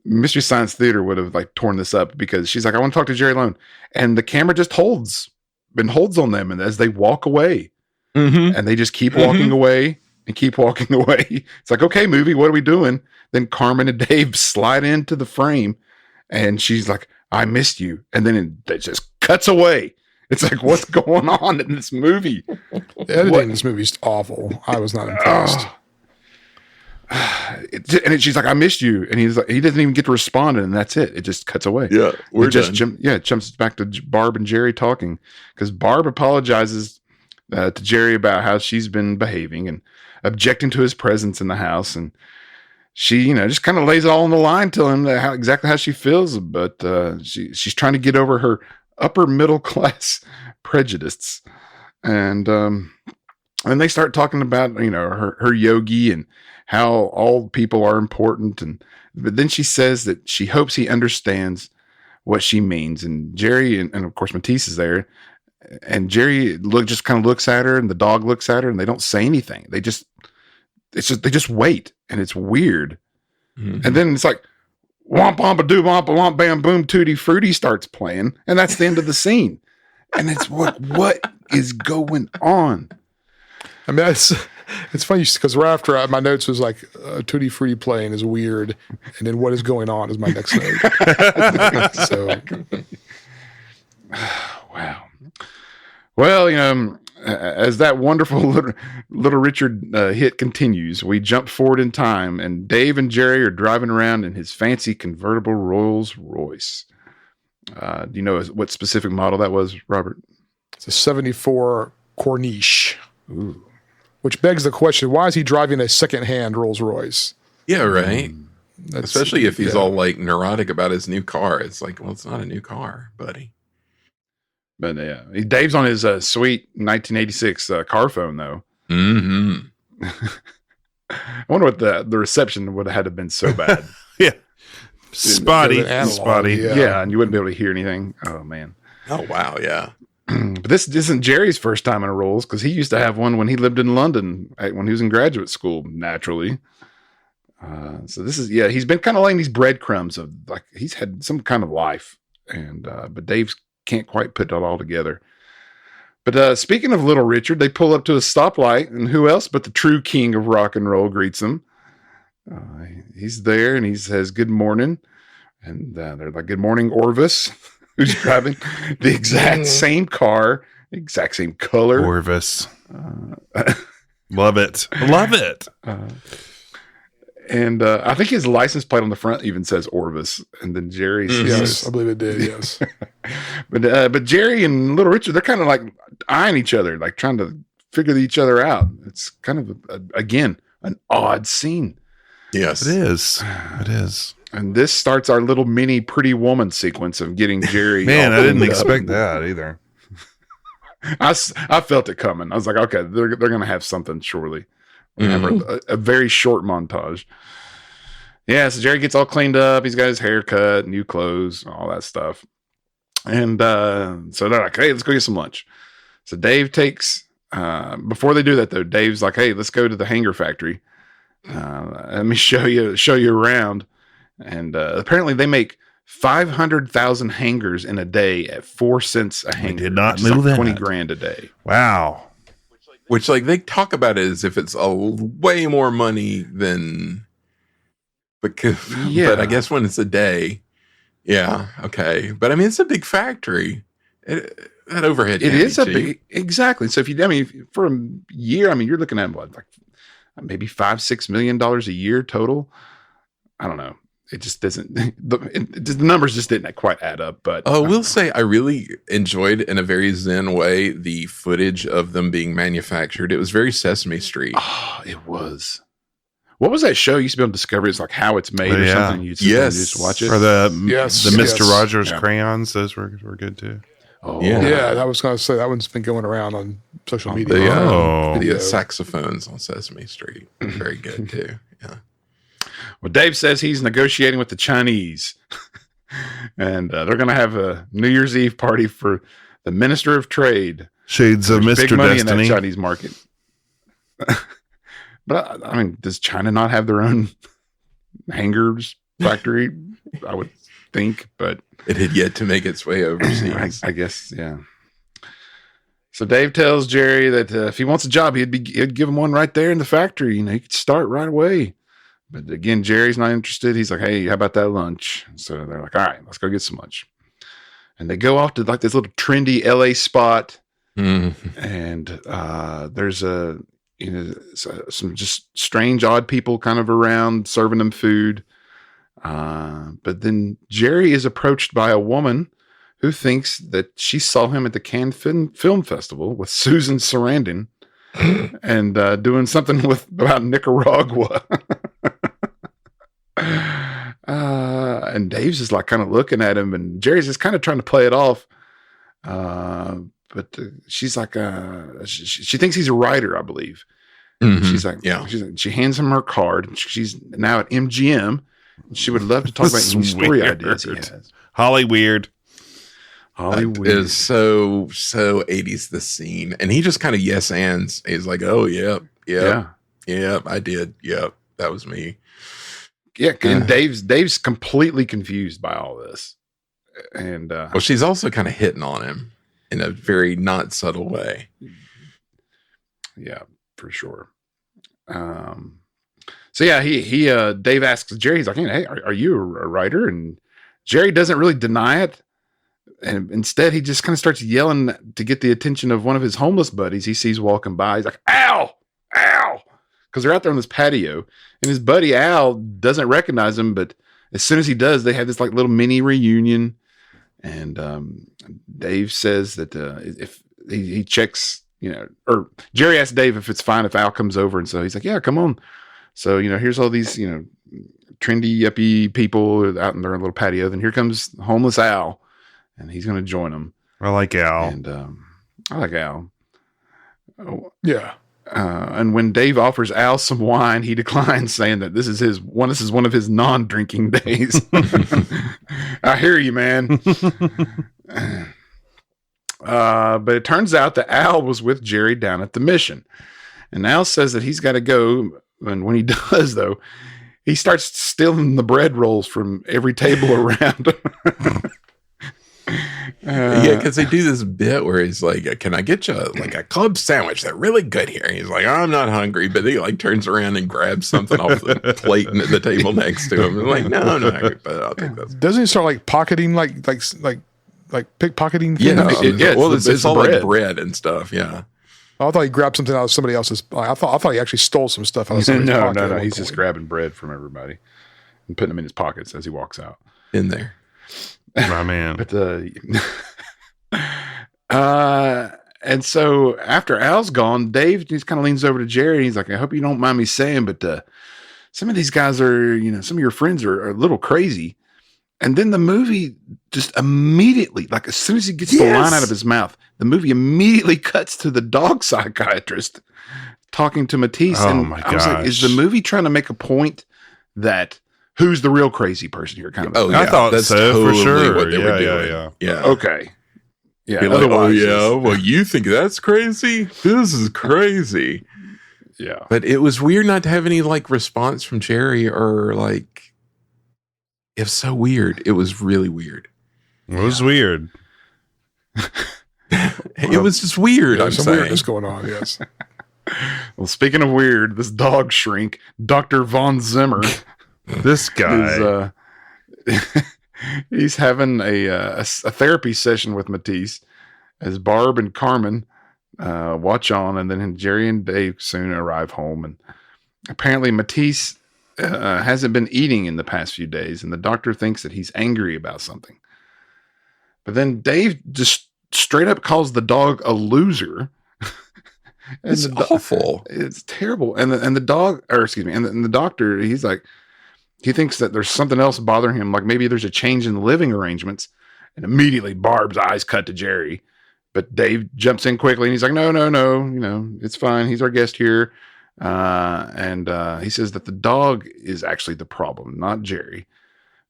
Mystery Science Theater would have like torn this up, because she's like, I want to talk to Jerry alone. And the camera just holds on them. And as they walk away, and they just keep walking away and keep walking away. It's like, okay, movie, what are we doing? Then Carmen and Dave slide into the frame, and she's like, I missed you. And then it just cuts away. It's like, what's going on in this movie?
The editing in this movie is awful. I was not impressed.
And she's like, I missed you. And he's like, he doesn't even get to respond. And that's it. It just cuts away.
Yeah.
It jumps back to Barb and Jerry talking, because Barb apologizes to Jerry about how she's been behaving and objecting to his presence in the house. And she, just kind of lays it all on the line, telling him exactly how she feels. But she's trying to get over her upper middle class prejudice. And they start talking about, her yogi and how all people are important. But then she says that she hopes he understands what she means. And Jerry and of course Matisse is there, and Jerry just kind of looks at her, and the dog looks at her, and they don't say anything. They just wait, and it's weird. And then it's like, womp womp a doo womp a womp bam boom tutti fruity starts playing, and that's the end of the scene. And it's what is going on?
I mean, it's funny because right after my notes was like, Tutti Frutti playing is weird, and then what is going on is my next note. So,
wow. Well, as that wonderful little Richard hit continues, we jump forward in time, and Dave and Jerry are driving around in his fancy convertible Rolls Royce. Do you know what specific model that was, Robert?
It's a 74 Corniche.
Ooh.
Which begs the question, why is he driving a secondhand Rolls Royce?
Yeah, right. Especially if he's all like neurotic about his new car. It's like, well, it's not a new car, buddy.
But Dave's on his sweet 1986 car phone, though.
Mm-hmm.
I wonder what the reception would have had to been so bad.
Yeah. Spotty.
Yeah, and you wouldn't be able to hear anything. Oh, man.
Oh, wow, yeah.
But this isn't Jerry's first time in a Rolls, because he used to have one when he lived in London when he was in graduate school, naturally. So this is, he's been kind of laying these breadcrumbs of like he's had some kind of life, and but Dave can't quite put it all together. But speaking of Little Richard, they pull up to a stoplight, and who else but the true king of rock and roll greets them. He's there, and he says, good morning. And they're like, good morning, Orvis. Who's driving the exact same car, exact same color.
Orvis. Love it. Love it.
And I think his license plate on the front even says Orvis. And then Jerry says,
yes, I believe it did, yes.
But Jerry and Little Richard, they're kind of like eyeing each other, like trying to figure each other out. It's kind of, again, an odd scene.
Yes.
It is. It is.
And this starts our little mini Pretty Woman sequence of getting Jerry.
Man,
all
I didn't
cleaned up.
expect that either.
I felt it coming. I was like, okay, they're going to have something surely. We're gonna have a very short montage. Yeah, so Jerry gets all cleaned up. He's got his hair cut, new clothes, all that stuff. And so they're like, hey, let's go get some lunch. So Dave takes, before they do that though, Dave's like, hey, let's go to the hanger factory. Let me show you around. And apparently they make 500,000 hangers in a day at 4 cents a hanger.
did not
which is
know
like
that.
$20,000 a day.
Wow.
Which, like, they talk about it as if it's way more money than, but I guess when it's a day, yeah, okay. But I mean, it's a big factory. That overhead.
It is a
cheap.
big, exactly. So for a year, you're looking at what, like maybe $5-6 million a year total. I don't know. It just doesn't. The numbers just didn't quite add up. But
I will say, I really enjoyed, in a very zen way, the footage of them being manufactured. It was very Sesame Street.
Oh, it was. What was that show you used to be on Discovery? It's like How It's Made or
Yeah.
something. You just watch it.
Or the
Yes,
the Mr.
yes.
Rogers
Yeah.
crayons. Those were good too.
Oh,
Yeah.
Yeah, that was going to say that one's been going around on social media.
Oh.
The
Video.
saxophones on Sesame Street. Very good, too. Yeah.
Well, Dave says he's negotiating with the Chinese, and they're going to have a New Year's Eve party for the Minister of Trade.
Shades of
There's
Mr.
big money
Destiny.
in that Chinese market. But I mean, does China not have their own hangers factory? I would think, but
It had yet to make its way overseas.
I guess, yeah. So Dave tells Jerry that if he wants a job, he'd give him one right there in the factory. You know, he could start right away. But again, Jerry's not interested. He's like, hey, how about that lunch? So they're like, all right, let's go get some lunch. And they go off to like this little trendy LA spot.
Mm.
And there's some just strange, odd people kind of around serving them food. But then Jerry is approached by a woman who thinks that she saw him at the Cannes Film Festival with Susan Sarandon and doing something about Nicaragua. And Dave's just like kind of looking at him, and Jerry's just kind of trying to play it off. But she's like, she thinks he's a writer, I believe.
Mhm.
She's like,
Yeah.
She hands him her card. She's now at MGM. She would love to talk about any story
Weird.
ideas he has.
Holly Weird.
Hollywood.
It is so 80s, the scene. And he just kind of yes ands. He's like, oh, yep, I did. Yep, that was me.
Yeah, and Dave's completely confused by all this. And
Well, she's also kind of hitting on him in a very not subtle way.
yeah, for sure. So yeah, he Dave asks Jerry, he's like, hey, are you a writer? And Jerry doesn't really deny it. And instead, he just kind of starts yelling to get the attention of one of his homeless buddies he sees walking by. He's like, ow, ow. Because they're out there on this patio. And his buddy Al doesn't recognize him. But as soon as he does, they have this like little mini reunion. And Dave says that if he checks, or Jerry asks Dave if it's fine if Al comes over. And so he's like, yeah, come on. So, here's all these, trendy, yuppie people out in their little patio. Then here comes homeless Al. And he's going to join them.
I like Al.
And I like Al.
Yeah.
And when Dave offers Al some wine, he declines, saying that this is one of his non-drinking days. I hear you, man. But it turns out that Al was with Jerry down at the mission. And Al says that he's got to go. And when he does, though, he starts stealing the bread rolls from every table around.
Yeah, because they do this bit where he's like, can I get you a club sandwich? They're really good here. And he's like, I'm not hungry. But he like turns around and grabs something off the plate and at the table next to him. And like, no, I'm not hungry, but I'll take that.
Doesn't he start like pocketing, like pickpocketing things?
Yeah, it's all
bread.
like bread and stuff. Yeah.
Oh, I thought he grabbed something out of somebody else's. I thought he actually stole some stuff out of somebody's pocket.
No.
at one
He's just
point.
grabbing bread from everybody and putting them in his pockets as he walks out.
In there.
My man.
But and so after Al's gone, Dave just kind of leans over to Jerry and he's like, I hope you don't mind me saying, but some of these guys are, some of your friends are a little crazy. And then the movie just immediately, like as soon as he gets the line out of his mouth, the movie immediately cuts to the dog psychiatrist talking to Matisse.
Oh
and
my
I was like, is the movie trying to make a point that who's the real crazy person here? Kind of.
Oh,
I thought
that's
so
totally
for sure.
what they were doing.
Yeah.
Okay. Yeah.
You're like, oh
otherwise
yeah. Well, you think that's crazy? This is crazy.
Yeah.
But it was weird not to have any like response from Jerry or like, it was so weird. It was really weird.
It was weird.
It was just weird. I'm
There's some
saying.
weirdness going on. Yes.
Well, speaking of weird, this dog shrink, Dr. Von Zimmer,
This guy.
he's having a therapy session with Matisse as Barb and Carmen watch on, and then Jerry and Dave soon arrive home. And apparently Matisse hasn't been eating in the past few days, and the doctor thinks that he's angry about something. But then Dave just straight up calls the dog a loser.
It's awful.
It's terrible. And the dog, or excuse me, and the doctor, he's like, he thinks that there's something else bothering him, like maybe there's a change in the living arrangements. And immediately Barb's eyes cut to Jerry. But Dave jumps in quickly and he's like, no, it's fine. He's our guest here. And he says that the dog is actually the problem, not Jerry.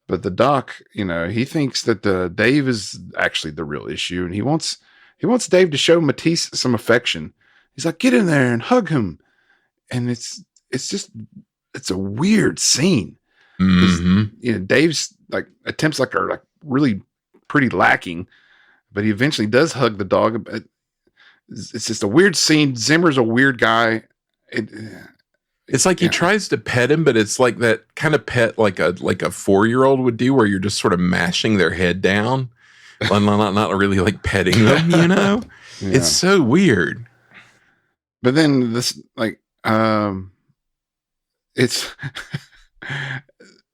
But the doc, he thinks that Dave is actually the real issue. And he wants Dave to show Matisse some affection. He's like, get in there and hug him. And it's a weird scene.
Mm-hmm.
Dave's like attempts are like really pretty lacking, but he eventually does hug the dog. It's just a weird scene. Zimmer's a weird guy.
It's like he tries to pet him, but it's like that kind of pet like a 4-year-old would do, where you're just sort of mashing their head down, not really like petting them.
Yeah.
It's so weird.
But then this it's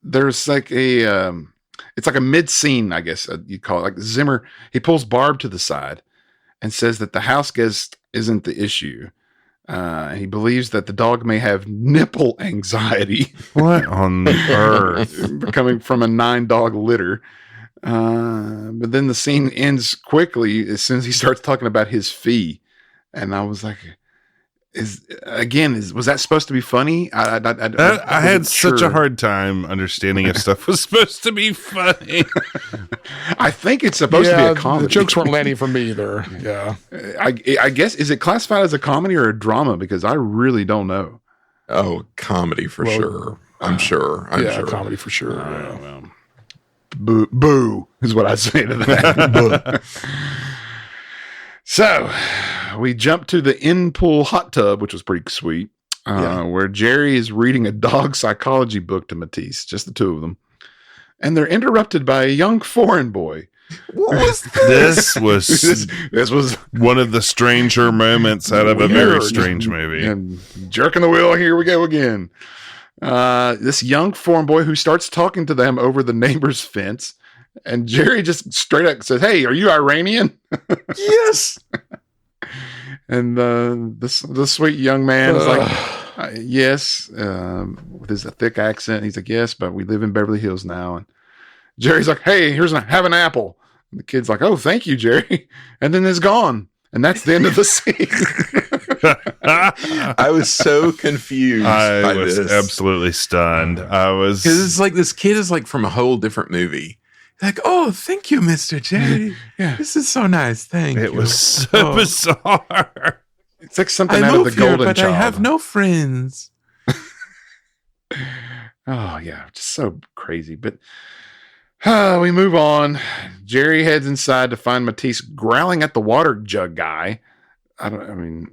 there's like it's like a mid scene, I guess you'd call it. Like Zimmer, he pulls Barb to the side and says that the house guest isn't the issue. He believes that the dog may have nipple anxiety.
What on earth?
Coming from a 9-dog litter. But then the scene ends quickly as soon as he starts talking about his fee. And I was like, was that supposed to be funny?
I had such a hard time understanding if stuff was supposed to be funny.
I think it's supposed to be a comedy.
The jokes weren't landing for me either. Yeah.
I guess, is it classified as a comedy or a drama? Because I really don't know.
Oh, comedy for sure. I'm sure.
Comedy for sure.
Boo is what I say to that. So we jump to the in-pool hot tub, which was pretty sweet, where Jerry is reading a dog psychology book to Matisse, just the two of them. And they're interrupted by a young foreign boy.
What was this?
This was one of the stranger moments out of a very strange movie.
And jerking the wheel, here we go again. This young foreign boy who starts talking to them over the neighbor's fence. And Jerry just straight up says, "Hey, are you Iranian?"
Yes.
And the sweet young man is like, "Yes," with his thick accent. He's like, "Yes, but we live in Beverly Hills now." And Jerry's like, "Hey, have an apple." And the kid's like, "Oh, thank you, Jerry." And then it's gone. And that's the end of the scene.
I was so confused.
I was absolutely stunned.
Because it's like this kid is like from a whole different movie. Like, oh, thank you, Mr. Jerry.
Yeah.
This is so nice. Thank you.
It was so bizarre.
It's like something out of the Golden
but
Child.
I have no friends.
Oh, yeah. Just so crazy. But we move on. Jerry heads inside to find Matisse growling at the water jug guy. Don't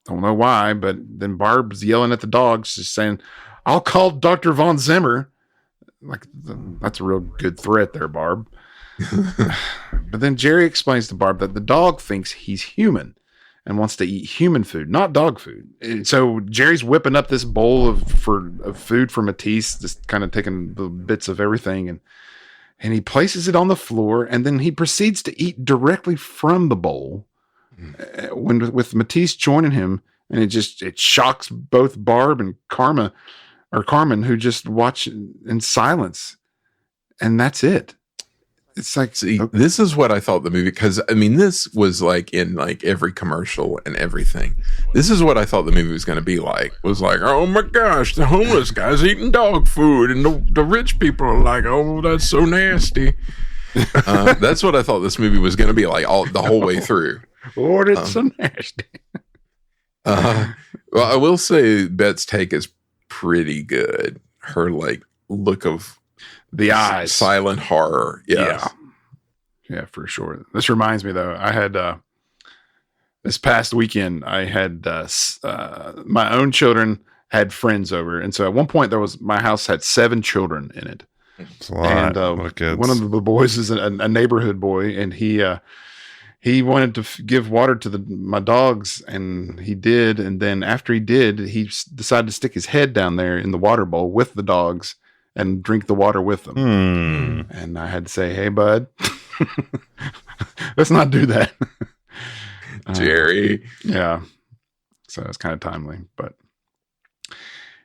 know why, but then Barb's yelling at the dogs, just saying, "I'll call Dr. Von Zimmer." Like, that's a real good threat there, Barb. But then Jerry explains to Barb that the dog thinks he's human and wants to eat human food, not dog food. And so Jerry's whipping up this bowl of food for Matisse, just kind of taking the bits of everything, and he places it on the floor, and then he proceeds to eat directly from the bowl. With Matisse joining him, and it shocks both Barb and Karma. or Carmen who just watch in silence, and that's it. It's like,
see, this is what I thought the movie, because I mean, this was like in like every commercial and everything. This is what I thought the movie was going to be like. Was like, oh my gosh, the homeless guy's eating dog food, and the rich people are like, oh, that's so nasty. That's what I thought this movie was going to be like the whole way through.
Lord, it's so nasty.
Well, I will say Bette's take is pretty good. Her like look of
The eyes.
silent horror. Yes.
Yeah, for sure. This reminds me though, I had this past weekend, I had my own children had friends over, and so at one point my house had 7 children in it.
It's a lot.
And one of the boys is a neighborhood boy, and he wanted to give water to my dogs, and he did. And then after he did, he decided to stick his head down there in the water bowl with the dogs and drink the water with them. And I had to say, hey, bud, let's not do that.
Jerry.
Yeah. So it's kind of timely. But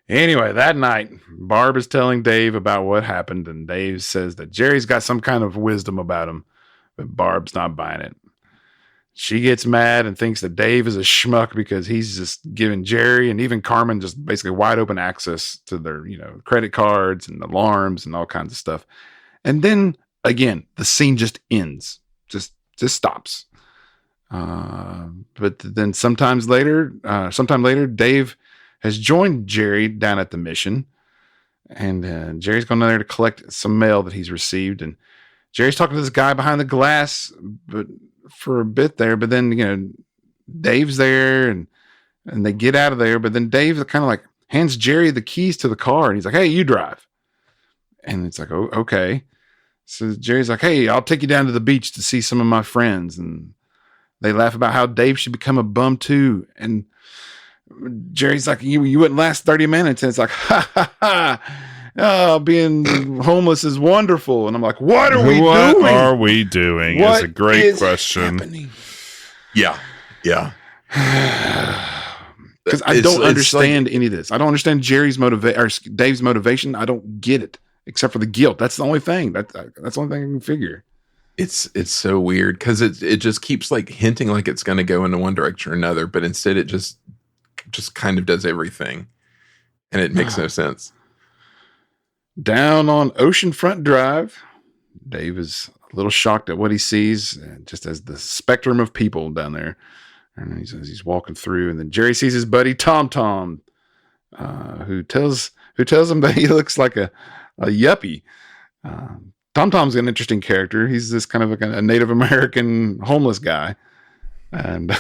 anyway, that night, Barb is telling Dave about what happened, and Dave says that Jerry's got some kind of wisdom about him, but Barb's not buying it. She gets mad and thinks that Dave is a schmuck because he's just giving Jerry and even Carmen just basically wide open access to their, credit cards and alarms and all kinds of stuff. And then again, the scene just ends, just stops. But then sometime later, Dave has joined Jerry down at the mission, and Jerry's going down there to collect some mail that he's received. And Jerry's talking to this guy behind the glass, but for a bit there, but then Dave's there, and they get out of there, but then Dave kind of like hands Jerry the keys to the car, and he's like, hey, you drive. And it's like, oh, okay. So Jerry's like, hey, I'll take you down to the beach to see some of my friends. And they laugh about how Dave should become a bum too. And Jerry's like, you wouldn't last 30 minutes. And it's like, ha ha ha. Oh, being homeless is wonderful. And I'm like, what are we doing?
What are we doing? Is a great question.
Happening?
Yeah.
Because I don't understand any of this. I don't understand Jerry's Dave's motivation. I don't get it, except for the guilt. That's the only thing. That's the only thing I can figure.
It's so weird because it just keeps like hinting like it's going to go into one direction or another, but instead it just kind of does everything, and it makes no sense.
Down on Oceanfront Drive, Dave is a little shocked at what he sees, just as the spectrum of people down there. And he's walking through, and then Jerry sees his buddy Tom, who tells him that he looks like a yuppie. Tom's an interesting character. He's this kind of a Native American homeless guy, and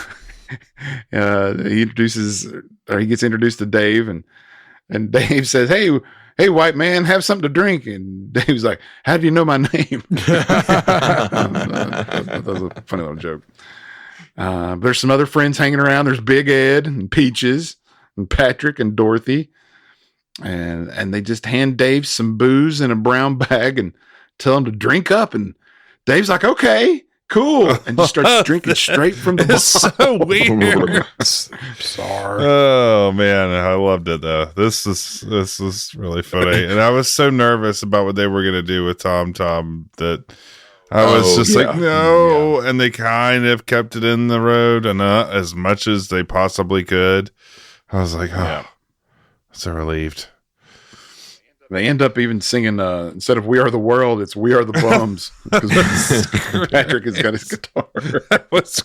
he gets introduced to Dave, and Dave says, Hey, white man, have something to drink. And Dave's like, how do you know my name? That was a funny little joke. There's some other friends hanging around. There's Big Ed and Peaches and Patrick and Dorothy. And they just hand Dave some booze in a brown bag and tell him to drink up. And Dave's like, okay, cool. And just starts drinking straight from the bottle.
So weird.
Sorry.
Oh man, I loved it though. This was really funny, and I was so nervous about what they were gonna do with Tom that I was just like, no. Yeah. And they kind of kept it in the road and as much as they possibly could. I was like, so relieved.
They end up even singing, instead of "We Are the World," it's "We Are the Bums," because Patrick has got his guitar.
I was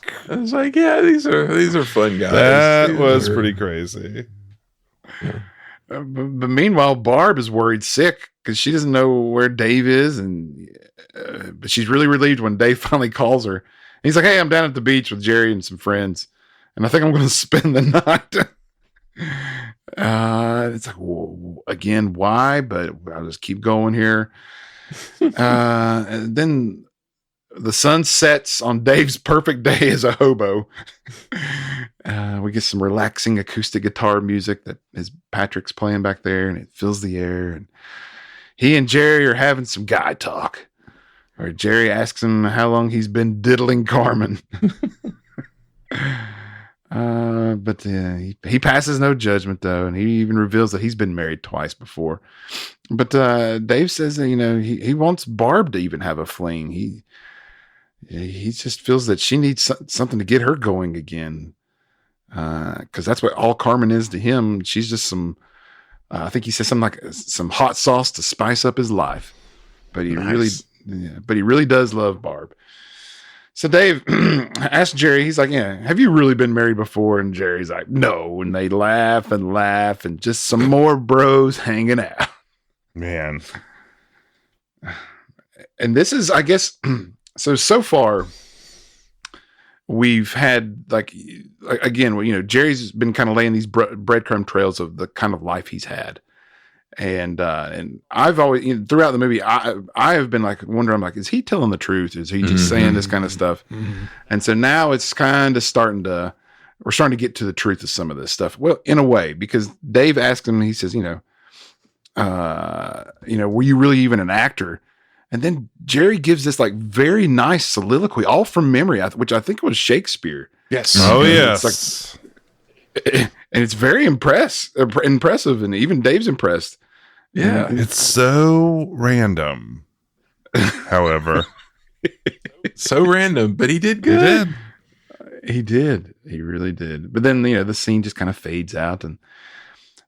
like, yeah, these are fun guys.
That was pretty crazy.
Yeah. But meanwhile, Barb is worried sick because she doesn't know where Dave is, and but she's really relieved when Dave finally calls her. And he's like, hey, I'm down at the beach with Jerry and some friends, and I think I'm going to spend the night. It's like, whoa, again, why? But I'll just keep going here. And then the sun sets on Dave's perfect day as a hobo. We get some relaxing acoustic guitar music that Patrick's playing back there, and it fills the air. And he and Jerry are having some guy talk. Or Jerry asks him how long he's been diddling Carmen. But he passes no judgment, though, and he even reveals that he's been married twice before. But Dave says that, he wants Barb to even have a fling. He just feels that she needs something to get her going again, because that's what all Carmen is to him. She's just I think he says something like some hot sauce to spice up his life. But he really does love Barb. So Dave asked Jerry, he's like, yeah, have you really been married before? And Jerry's like, no. And they laugh and just some more bros hanging out.
Man.
And this is, I guess, so far we've had again, Jerry's been kind of laying these breadcrumb trails of the kind of life he's had. And I've always, throughout the movie, I have been wondering, I'm like, is he telling the truth? Is he just saying this kind of stuff? Mm-hmm. And so now it's kind of we're starting to get to the truth of some of this stuff. Well, in a way, because Dave asked him, he says, were you really even an actor? And then Jerry gives this very nice soliloquy, all from memory, which I think was Shakespeare.
Yes.
Oh, yes.
And it's very impressive, and even Dave's impressed.
Yeah, it's so random. However,
so random, but he did good.
He did. He really did. But then the scene just kind of fades out, and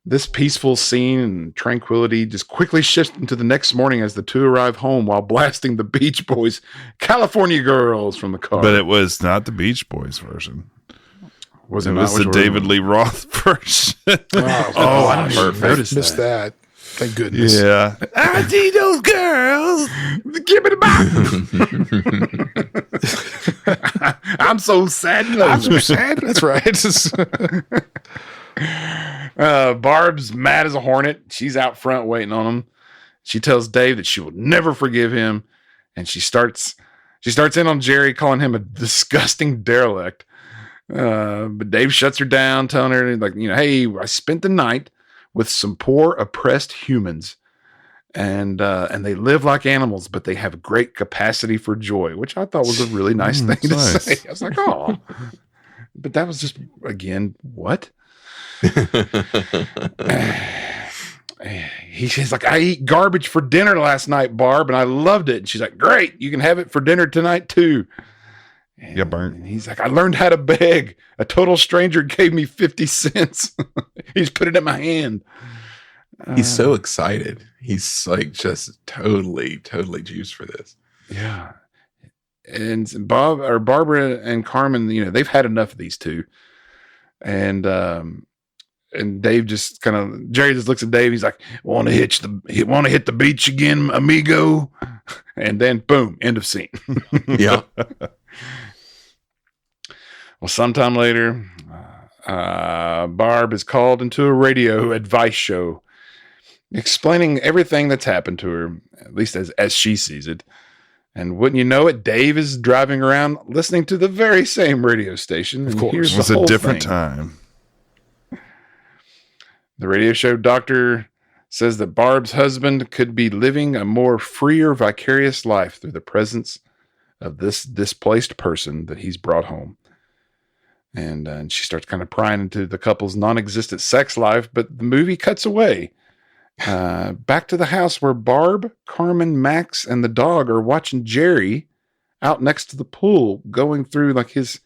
this peaceful scene and tranquility just quickly shifts into the next morning as the two arrive home while blasting the Beach Boys' "California Girls" from the car.
But it was not the Beach Boys version.
Was
it was the David Lee Roth version.
I
missed that. Thank goodness.
Yeah. I see those girls.
Give me the Bible. I'm so sad.
I'm so sad. That's right.
Barb's mad as a hornet. She's out front waiting on him. She tells Dave that she will never forgive him. And she starts in on Jerry, calling him a disgusting derelict. But Dave shuts her down, telling her hey, I spent the night with some poor oppressed humans, and they live like animals, but they have great capacity for joy, which I thought was a really nice thing to say. I was like, oh, but that was just, again, what? She's like, I eat garbage for dinner last night, Barb, and I loved it. And she's like, great, you can have it for dinner tonight too. And he's like, I learned how to beg. A total stranger gave me 50 cents. He's put it in my hand.
He's so excited. He's just totally juiced for this.
Yeah. And Barbara and Carmen, they've had enough of these two. And Dave just Jerry just looks at Dave. He's like, want to hit the beach again, amigo? And then boom, end of scene.
Yeah.
Well, sometime later, Barb is called into a radio advice show, explaining everything that's happened to her, at least as she sees it. And wouldn't you know it, Dave is driving around listening to the very same radio station.
Of course, it was a different time.
The radio show doctor says that Barb's husband could be living a more freer, vicarious life through the presence of this displaced person that he's brought home. And she starts kind of prying into the couple's non-existent sex life, but the movie cuts away. Back to the house where Barb, Carmen, Max, and the dog are watching Jerry out next to the pool, going through his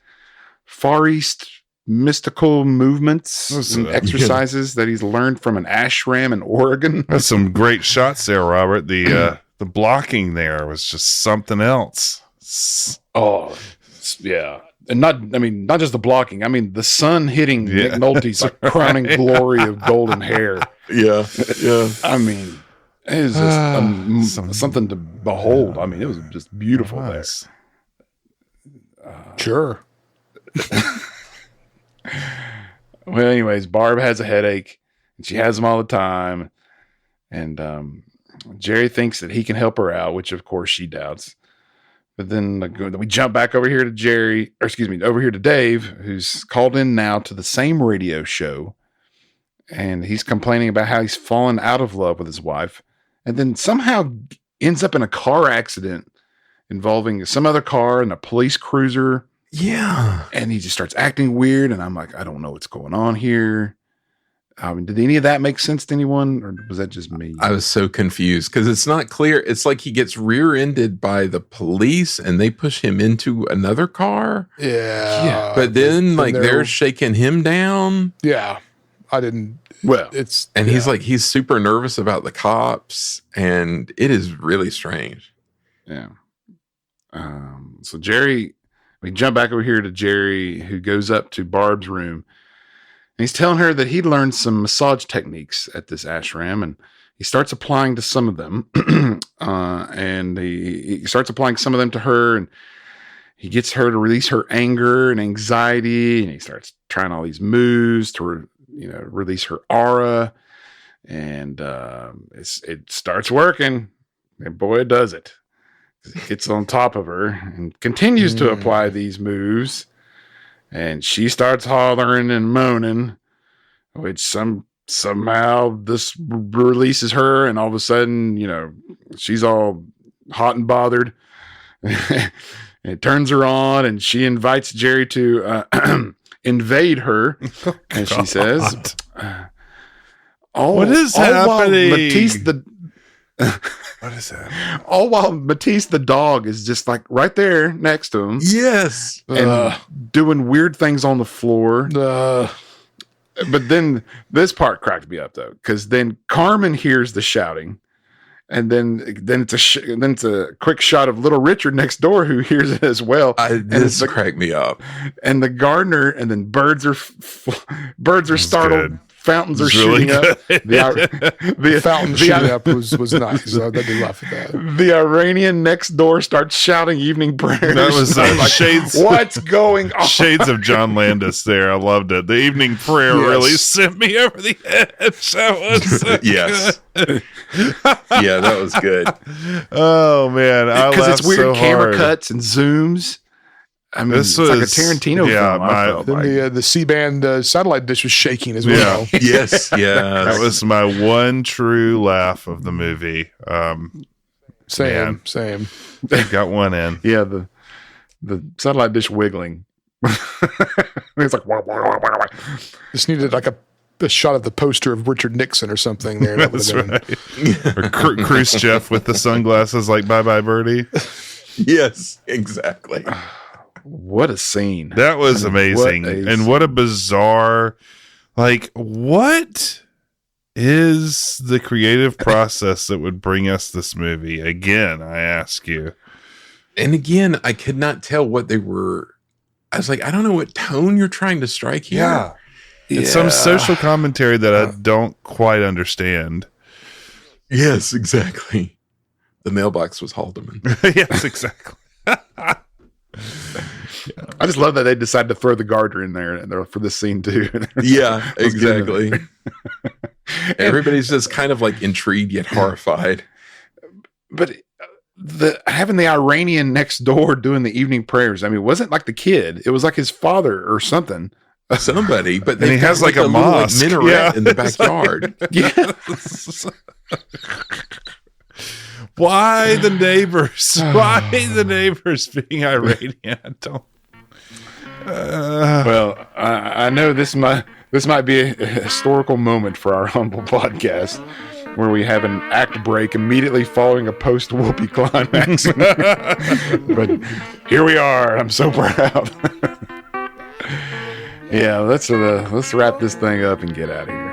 Far East mystical movements and exercises that he's learned from an ashram in Oregon.
That's some great shots there, Robert. The blocking there was just something else.
Oh, yeah. And not just the blocking. I mean, the sun hitting Nick Nolte's crowning glory of golden hair.
Yeah. Yeah.
I mean, it was just something to behold. I mean, it was just beautiful there.
Sure.
Well, anyways, Barb has a headache, and she has them all the time. And Jerry thinks that he can help her out, which of course she doubts. But then we jump back over here to over here to Dave, who's called in now to the same radio show. And he's complaining about how he's fallen out of love with his wife. And then somehow ends up in a car accident involving some other car and a police cruiser.
Yeah.
And he just starts acting weird. And I'm like, I don't know what's going on here. Did any of that make sense to anyone, or was that just me?
I was so confused because it's not clear. It's like he gets rear-ended by the police and they push him into another car.
Yeah.
But then like they're shaking him down.
Yeah. I didn't.
Well,
And he's super nervous about the cops, and it is really strange.
Yeah. So Jerry, we jump back over here to Jerry, who goes up to Barb's room. And he's telling her that he learned some massage techniques at this ashram, and he starts applying to some of them. And he starts applying some of them to her, and he gets her to release her anger and anxiety, and he starts trying all these moves to release her aura, and it starts working. And boy, it does it. It gets on top of her and continues to apply these moves. And she starts hollering and moaning, which somehow this releases her. And all of a sudden, she's all hot and bothered. It turns her on, and she invites Jerry to invade her. And she says,
what is happening?
What is that? All while Matisse the dog is just like right there next to him.
Yes.
And doing weird things on the floor. But then this part cracked me up though, because then Carmen hears the shouting, and then it's a quick shot of little Richard next door who hears it as well.
This cracked me up.
And the gardener, and then birds are startled.
Good.
Fountains are
Really
shooting up.
The fountain shooting up was nice. I did laugh at that.
The Iranian next door starts shouting evening prayers.
That was shades.
What's going on?
Shades of John Landis there. I loved it. The evening prayer really sent me over the edge. That was so
Yes. Yeah, that was good.
Oh man,
because it's weird
so
camera
hard.
cuts and zooms. I mean,
This
it's like a
was-
Tarantino
yeah,
film. I felt
Then
like.
the C-band satellite dish was shaking as well.
Yes.
That was my one true laugh of the movie.
Same.
Got one in.
Yeah, the satellite dish wiggling. It's like wah, wah, wah, wah, wah.
Just needed like a shot of the poster of Richard Nixon or something there. That
That's
would have been
right. Or Khrushchev with the sunglasses, like "Bye Bye Birdie."
Yes, exactly.
What a scene!
That was amazing, and what a bizarre. Like, what is the creative process that would bring us this movie? Again, I ask you.
And again, I could not tell what they were. I was like, I don't know what tone you're trying to strike here.
It's some social commentary that I don't quite understand.
Yes, exactly. The mailbox was Haldeman.
Yes, exactly.
I just love that they decided to throw the gardener in there for this scene too.
Yeah, exactly. Everybody's just kind of like intrigued yet horrified.
But having the Iranian next door doing the evening prayers, I mean, it wasn't like the kid. It was like his father or something.
Somebody, but
And he has like a
little,
mosque.
minaret in the backyard.
Yeah.
Why the neighbors? Why the neighbors being Iranian? I don't.
Well, I know this might be a historical moment for our humble podcast, where we have an act break immediately following a post-whoopee climax. But here we are. I'm so proud. Yeah, let's wrap this thing up and get out of here.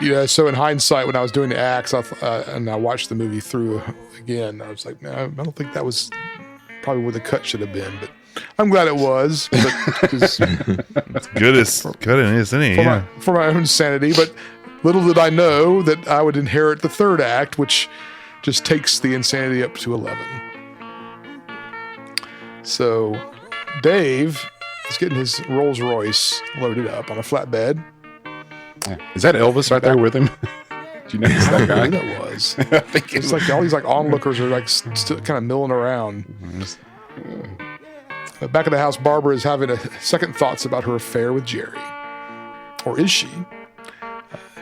Yeah, so in hindsight, when I was doing the acts, and I watched the movie through again, I was like, man, I don't think that was probably where the cut should have been, but I'm glad it was. But just
Good as any. Yeah.
for my own sanity. But little did I know that I would inherit the third act, which just takes the insanity up to 11. So Dave is getting his Rolls Royce loaded up on a flatbed.
Is that Elvis right there with him? Do you notice that guy?
Who that was?
I think
It's like all these like onlookers are like still kind of milling around. Back at the house, Barbara is having second thoughts about her affair with Jerry. Or is she?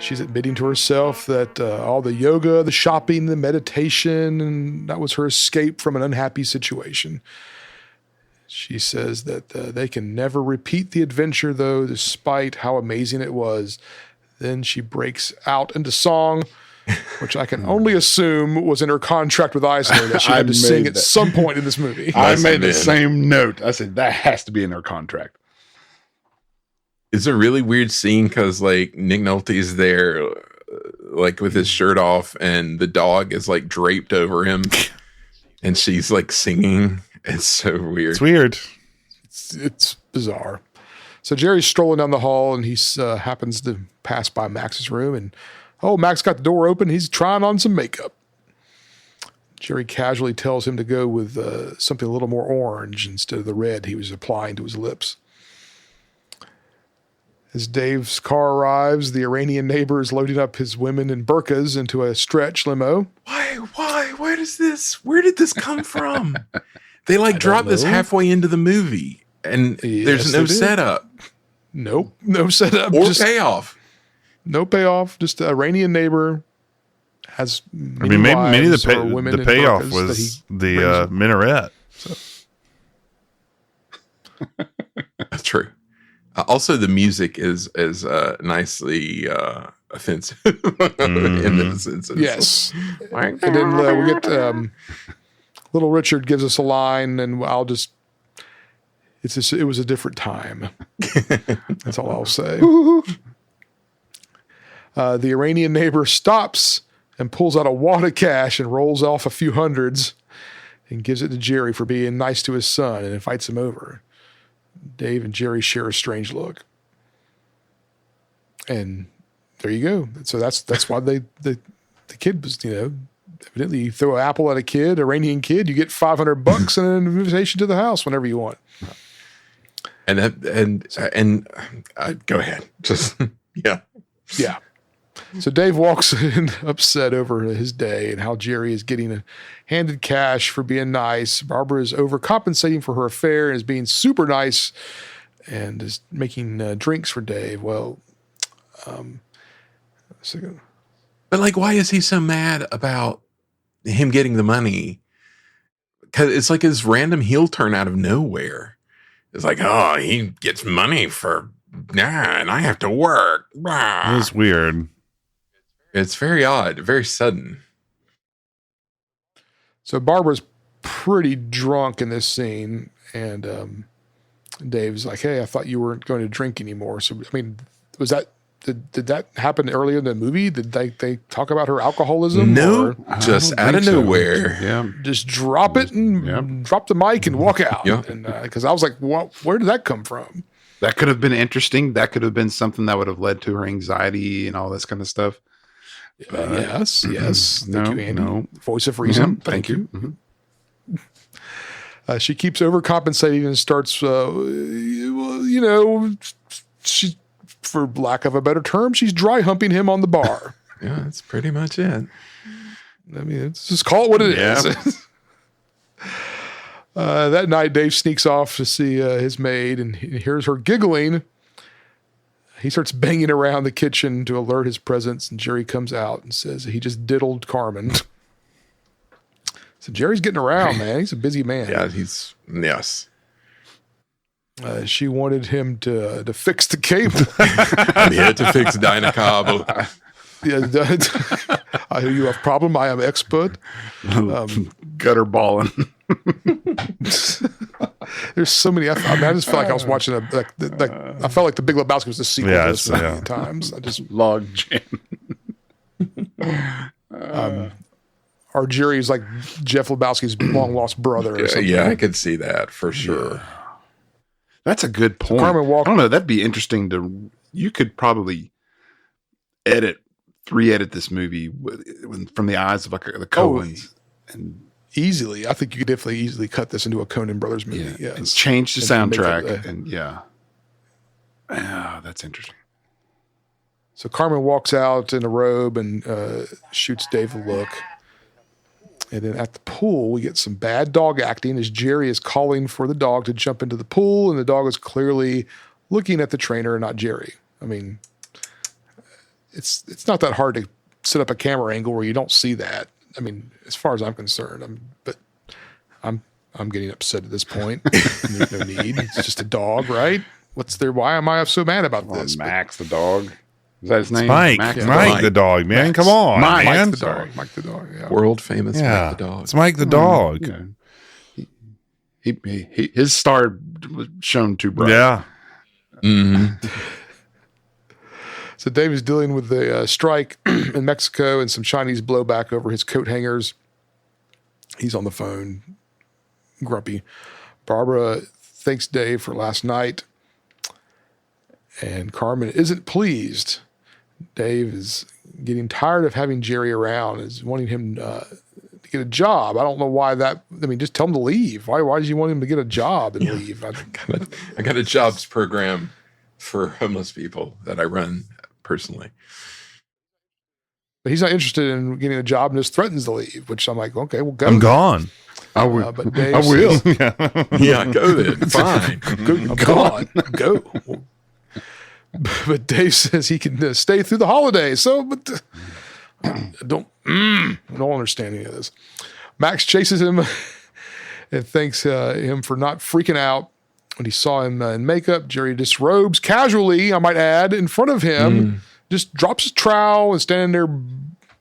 She's admitting to herself that all the yoga, the shopping, the meditation, and that was her escape from an unhappy situation. She says that they can never repeat the adventure, though, despite how amazing it was. Then she breaks out into song, which I can only assume was in her contract with Eisner that she had to sing at some point in this movie.
I made the same note. I said, that has to be in her contract.
It's a really weird scene because like Nick Nolte is there, like with his shirt off, and the dog is like draped over him, and she's like singing. It's so weird.
It's weird.
It's bizarre. So Jerry's strolling down the hall, and he happens to pass by Max's room, and Max got the door open. He's trying on some makeup. Jerry casually tells him to go with something a little more orange instead of the red he was applying to his lips. As Dave's car arrives, the Iranian neighbor is loading up his women in burqas into a stretch limo.
Why? Where did this come from? They like dropped this halfway into the movie, and there's no setup.
Nope, no setup
or payoff.
No payoff. Just the Iranian neighbor has.
Maybe the payoff was the minaret. So.
That's true. Also, the music is nicely offensive in this instance.
Yes, and then we get little Richard gives us a line, and I'll just. It was a different time. That's all I'll say. The Iranian neighbor stops and pulls out a wad of cash and rolls off a few hundreds and gives it to Jerry for being nice to his son and invites him over. Dave and Jerry share a strange look. And there you go. So that's why the kid was, evidently you throw an apple at a kid, Iranian kid, you get $500 and an invitation to the house whenever you want.
And go ahead. Just, yeah.
Yeah. So Dave walks in upset over his day and how Jerry is getting handed cash for being nice. Barbara is overcompensating for her affair and is being super nice and is making drinks for Dave. Well,
but like, why is he so mad about him getting the money? Because it's like his random heel turn out of nowhere. It's like, he gets money and I have to work.
It was weird.
It's very odd, very sudden.
So Barbara's pretty drunk in this scene, and Dave's like, "Hey, I thought you weren't going to drink anymore." So, I mean, was that did that happen earlier in the movie? Did they talk about her alcoholism?
No, just out of nowhere.
So. Yeah,
just drop it and drop the mic and walk out.
Yeah,
and because I was like, where did that come from?
That could have been interesting. That could have been something that would have led to her anxiety and all this kind of stuff.
Yes.
No,
Thank you, Andy.
no.
Voice of reason. Thank you.
Mm-hmm.
She keeps overcompensating and starts, she, for lack of a better term, she's dry humping him on the bar.
Yeah, that's pretty much it.
I mean, let's just call it what it is. That night, Dave sneaks off to see his maid and he hears her giggling. He starts banging around the kitchen to alert his presence, and Jerry comes out and says he just diddled Carmen. So Jerry's getting around, man. He's a busy man.
Yeah, yes.
She wanted him to fix the cable.
I'm here to fix Dynacable.
You have problem? I am expert.
Gutter balling.
There's so many. I just felt like I was watching I felt like The Big Lebowski was the sequel to this many times. I just
log jam.
Our Jerry's like Jeff Lebowski's long lost brother or something.
Yeah, I could see that for sure.
Yeah. That's a good point.
Carmen walked.
I don't know. That'd be interesting you could probably 3-edit this movie from the eyes of like the Coens. And
easily. I think you could definitely easily cut this into a Coen Brothers movie.
Yeah.
Yes.
And change the
And make
soundtrack.
it,
And yeah. Ah, that's interesting.
So Carmen walks out in a robe and shoots Dave a look. And then at the pool, we get some bad dog acting as Jerry is calling for the dog to jump into the pool, and the dog is clearly looking at the trainer and not Jerry. I mean, it's not that hard to set up a camera angle where you don't see that. I mean, as far as I'm concerned, but I'm getting upset at this point. There's no need. It's just a dog, right? Why am I so mad about this?
Max the dog. Is that his name?
Mike.
Max
Mike the dog, man.
Max.
Come on,
Mike.
man.
Mike the dog.
Mike the dog. Yeah.
World famous
Yeah.
Mike the dog.
It's Mike the dog.
You know, he his star was shown too bright.
Yeah.
Mhm.
So Dave is dealing with the strike in Mexico and some Chinese blowback over his coat hangers. He's on the phone, grumpy. Barbara thanks Dave for last night, and Carmen isn't pleased. Dave is getting tired of having Jerry around, is wanting him to get a job. I don't know why that. I mean, just tell him to leave. Why does he want him to get a job and leave?
I got a jobs program for homeless people that I run personally.
But he's not interested in getting a job and just threatens to leave, which I'm like, okay, well, go.
I'm gone.
I will.
But Dave
I will.
says,
Yeah, go then. Fine.
I'm gone. Go. But Dave says he can stay through the holidays. So, but I don't understand any of this. Max chases him and thanks him for not freaking out when he saw him in makeup. Jerry disrobes casually, I might add, in front of him, just drops his trowel and standing there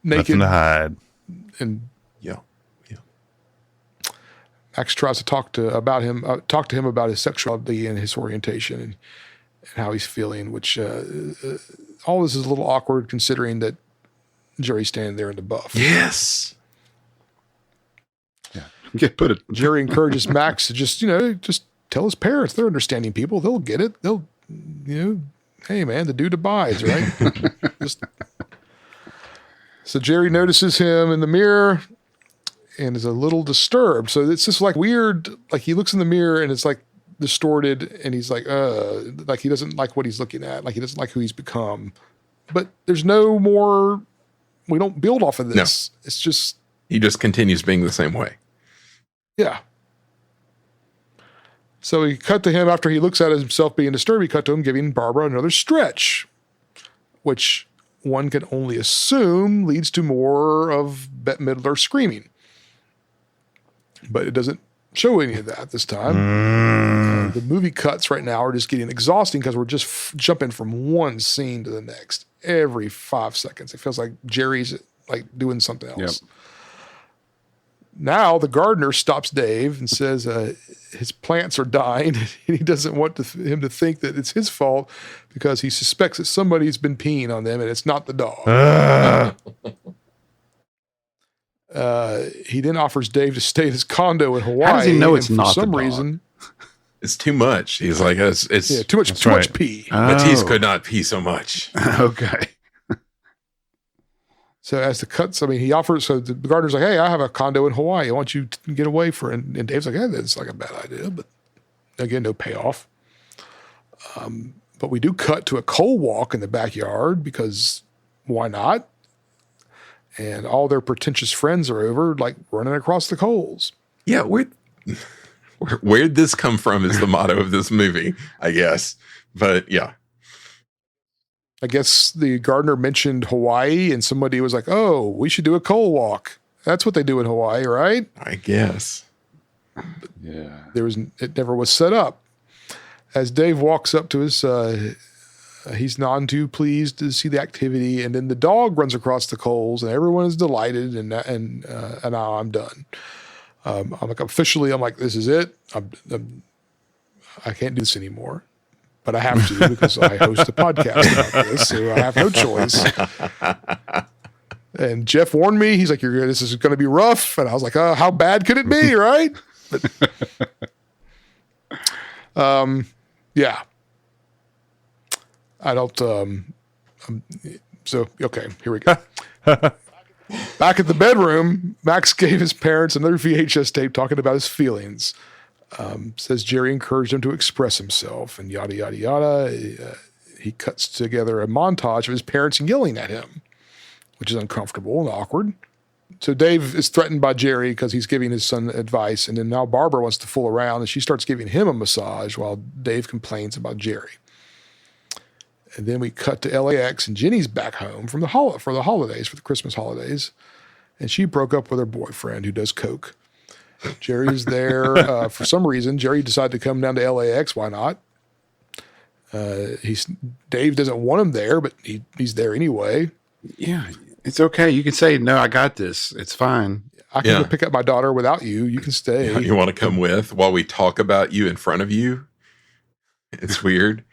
naked.
Nothing to hide.
And
Yeah.
Max tries to talk to him about his sexuality and his orientation and how he's feeling, which all this is a little awkward considering that Jerry's standing there in the buff.
Yes.
Put it.
Jerry encourages Max to just tell his parents. They're understanding people. They'll get it. They'll, hey man, the dude abides, right? So Jerry notices him in the mirror and is a little disturbed. So it's just like weird, like he looks in the mirror and it's like distorted and he's like he doesn't like what he's looking at. Like he doesn't like who he's become. But there's no more, we don't build off of this. No. It's just.
He just continues being the same way.
Yeah. So he cut to him after he looks at himself being disturbed. He cut to him giving Barbara another stretch, which one can only assume leads to more of Bette Midler screaming. But it doesn't show any of that this time. The movie cuts right now are just getting exhausting because we're just jumping from one scene to the next every 5 seconds. It feels like Jerry's like doing something else. Yep. Now the gardener stops Dave and says his plants are dying. And he doesn't want him to think that it's his fault because he suspects that somebody's been peeing on them and it's not the dog. He then offers Dave to stay at his condo in Hawaii.
How does he know it's not
for some
the dog?
reason?
It's too much. He's like, it's
too much pee.
Matisse could not pee so much.
Okay.
So as the cuts, he offers, so the gardener's like, hey, I have a condo in Hawaii. I want you to get away for it. And Dave's like, yeah, that's like a bad idea. But again, no payoff. But we do cut to a coal walk in the backyard because why not? And all their pretentious friends are over, like running across the coals.
Yeah, where'd this come from is the motto of this movie, I guess. But yeah.
I guess the gardener mentioned Hawaii and somebody was like, oh, we should do a coal walk. That's what they do in Hawaii, right?
I guess.
Yeah.
It never was set up. As Dave walks up to his, he's none too pleased to see the activity. And then the dog runs across the coals and everyone is delighted. And now I'm done. I'm like, this is it. I can't do this anymore. But I have to because I host a podcast about this, so I have no choice. And Jeff warned me. He's like, this is going to be rough. And I was like, how bad could it be, right? But, yeah. I don't, so, okay, here we go. Back at the bedroom, Max gave his parents another VHS tape talking about his feelings. Says Jerry encouraged him to express himself and yada, yada, yada. He cuts together a montage of his parents yelling at him, which is uncomfortable and awkward. So Dave is threatened by Jerry because he's giving his son advice. And then now Barbara wants to fool around and she starts giving him a massage while Dave complains about Jerry. And then we cut to LAX and Jenny's back home for the holidays, for the Christmas holidays. And she broke up with her boyfriend who does coke. Jerry's there for some reason. Jerry decided to come down to LAX. Why not? Dave doesn't want him there, but he's there anyway.
Yeah, it's okay. You can say, no, I got this. It's fine.
I can go pick up my daughter without you. You can stay.
You want to come with while we talk about you in front of you? It's weird.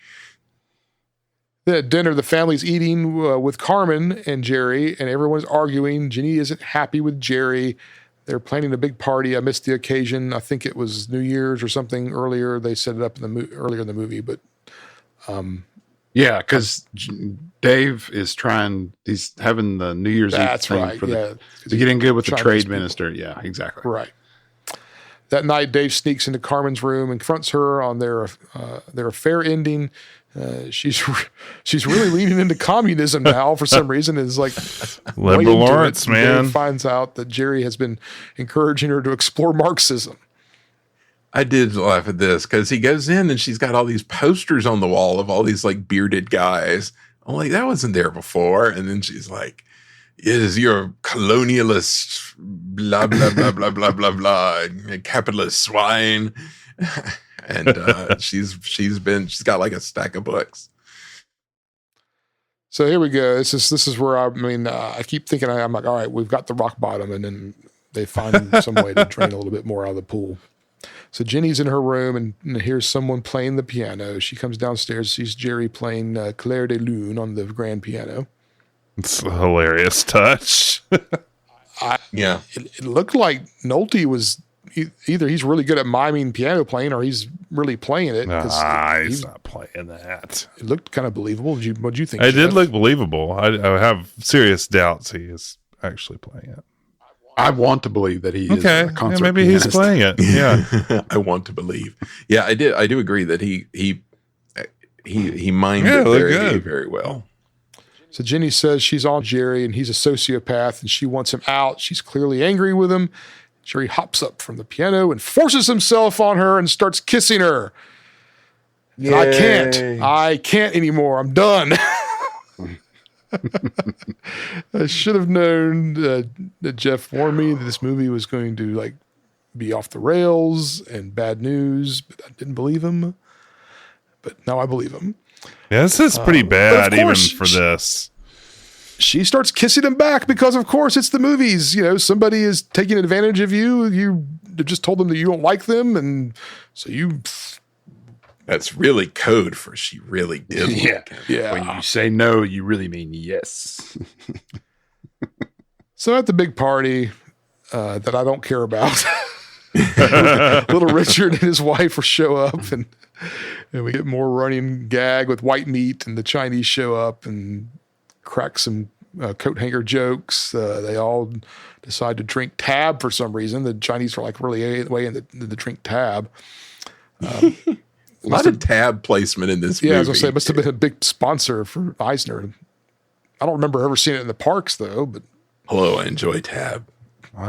At dinner, the family's eating with Carmen and Jerry, and everyone's arguing. Jenny isn't happy with Jerry. They're planning a big party. I missed the occasion. I think it was New Year's or something earlier. They set it up earlier in the movie, but
yeah, because Dave is he's having the New Year's Eve thing
right.
to get in good with the trade minister. Yeah, exactly.
Right. That night, Dave sneaks into Carmen's room and confronts her on their affair ending. She's really leaning into communism now for some reason. Is like
liberal arts, man.
Dave finds out that Jerry has been encouraging her to explore Marxism.
I did laugh at this because he goes in and she's got all these posters on the wall of all these like bearded guys. I'm like, that wasn't there before. And then she's like, yes, you're a colonialist, blah, blah, blah, blah, blah, blah, blah, capitalist swine. And she's got like a stack of books.
So here we go. This is where I keep thinking I'm like, all right, we've got the rock bottom, and then they find some way to drain a little bit more out of the pool. So Jenny's in her room and hears someone playing the piano. She comes downstairs, sees Jerry playing Clair de Lune on the grand piano.
It's a hilarious touch.
Yeah.
It looked like Nolte was either he's really good at miming piano playing or he's really playing it.
He's not playing that.
It looked kind of believable. What'd you think?
It did look believable. I have serious doubts he is actually playing it.
I want to believe that he is a concert
maybe
pianist.
he's playing it. Yeah.
I want to believe. Yeah, I do agree that he mimed it very, very well.
So Jenny says she's on Jerry and he's a sociopath and she wants him out. She's clearly angry with him. Jerry hops up from the piano and forces himself on her and starts kissing her. And I can't anymore. I'm done. I should have known that Jeff warned me that this movie was going to be off the rails and bad news, but I didn't believe him. But now I believe him.
Yeah, this is pretty bad even
course,
for this.
She starts kissing him back because, of course, it's the movies. You know, somebody is taking advantage of you. You just told them that you don't like them, and so you...
That's really code for she really did like him.
Yeah. When you say no, you really mean yes.
So at the big party that I don't care about, little Richard and his wife show up, and we get more running gag with white meat, and the Chinese show up and crack some coat hanger jokes. They all decide to drink Tab for some reason. The Chinese are like really way in the drink Tab.
A lot of Tab placement in this movie.
Yeah, I was going to say, it must have been a big sponsor for Eisner. I don't remember ever seeing it in the parks, though. But
hello, I enjoy Tab.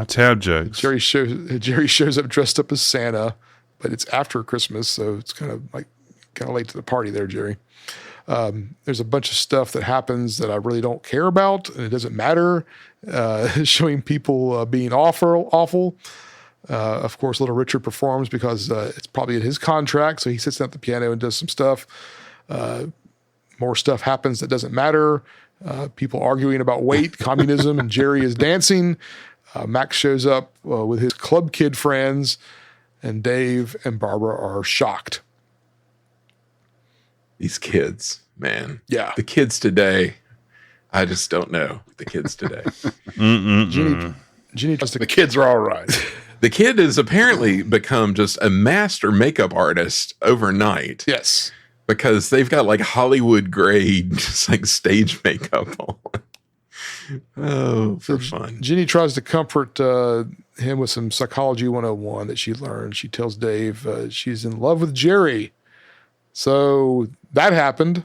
Tab jokes.
Jerry shows up dressed up as Santa, but it's after Christmas, so it's kind of late to the party there, Jerry. There's a bunch of stuff that happens that I really don't care about, and it doesn't matter. Showing people being awful. Of course, little Richard performs because it's probably in his contract. So he sits down at the piano and does some stuff. More stuff happens that doesn't matter. People arguing about weight, communism, and Jerry is dancing. Max shows up with his club kid friends, and Dave and Barbara are shocked.
These kids, man.
Yeah.
The kids today, I just don't know. The kids today.
Jenny does
the kids are all right.
The kid has apparently become just a master makeup artist overnight.
Yes.
Because they've got like Hollywood grade, just like stage makeup on. Oh, for fun.
Ginny tries to comfort him with some psychology 101 that she learned. She tells Dave she's in love with Jerry. So that happened.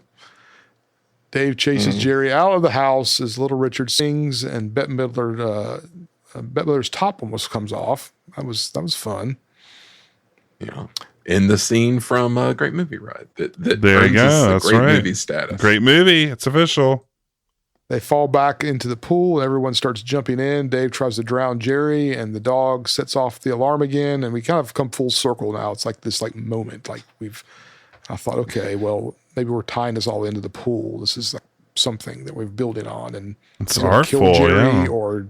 Dave chases Jerry out of the house as little Richard sings, and Bette Midler's top almost comes off. That was fun.
Yeah. In the scene from Great Movie Ride. That
There you
brings us
go.
the
That's
great
right.
movie status.
Great movie. It's official.
They fall back into the pool, and everyone starts jumping in. Dave tries to drown Jerry, and the dog sets off the alarm again, and we kind of come full circle now. It's like this moment. I thought, okay, well, maybe we're tying this all into the pool. This is like something that we're building on, and
It's
gonna
artful,
kill Jerry,
yeah.
or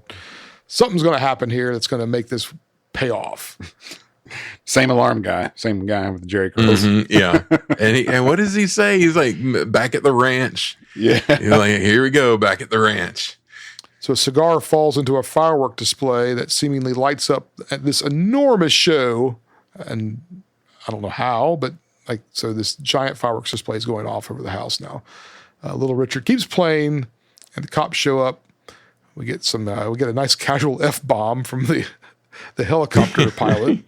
something's going to happen here that's going to make this pay off.
Same alarm guy, same guy with the Jerry curls.
Yeah. And what does he say? He's like, back at the ranch.
Yeah.
He's like, here we go, back at the ranch.
So a cigar falls into a firework display that seemingly lights up at this enormous show, and I don't know how, but so this giant fireworks display is going off over the house now. Little Richard keeps playing, and the cops show up. We get a nice casual F-bomb from the helicopter pilot.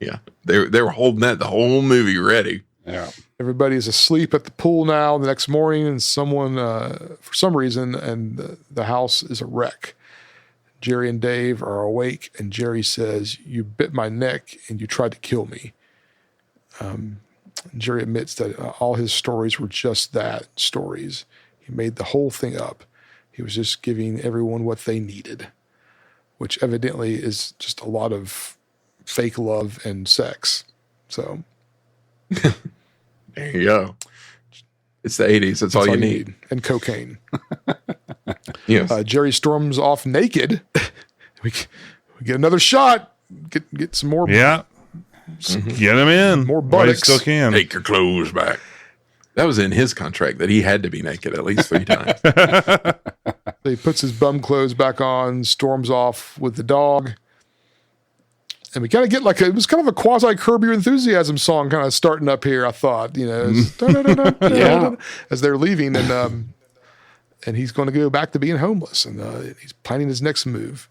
Yeah. They were holding that the whole movie ready.
Yeah.
Everybody is asleep at the pool now the next morning, and someone, for some reason, and the house is a wreck. Jerry and Dave are awake, and Jerry says, "You bit my neck, and you tried to kill me." Jerry admits that all his stories were just that, stories. He made the whole thing up. He was just giving everyone what they needed, which evidently is just a lot of fake love and sex. So
There you go. It's the 80s. That's all you need.
And cocaine.
Yes.
Jerry storms off naked. we get another shot. Get some more.
Yeah. Get him in.
More
while you
buttocks.
still can.
Take your clothes back. That was in his contract that he had to be naked at least 3 times.
He puts his bum clothes back on, storms off with the dog. And we kind of get it was kind of a quasi Curb Your Enthusiasm song kind of starting up here, I thought,
Yeah.
as they're leaving. And he's going to go back to being homeless. And he's planning his next move.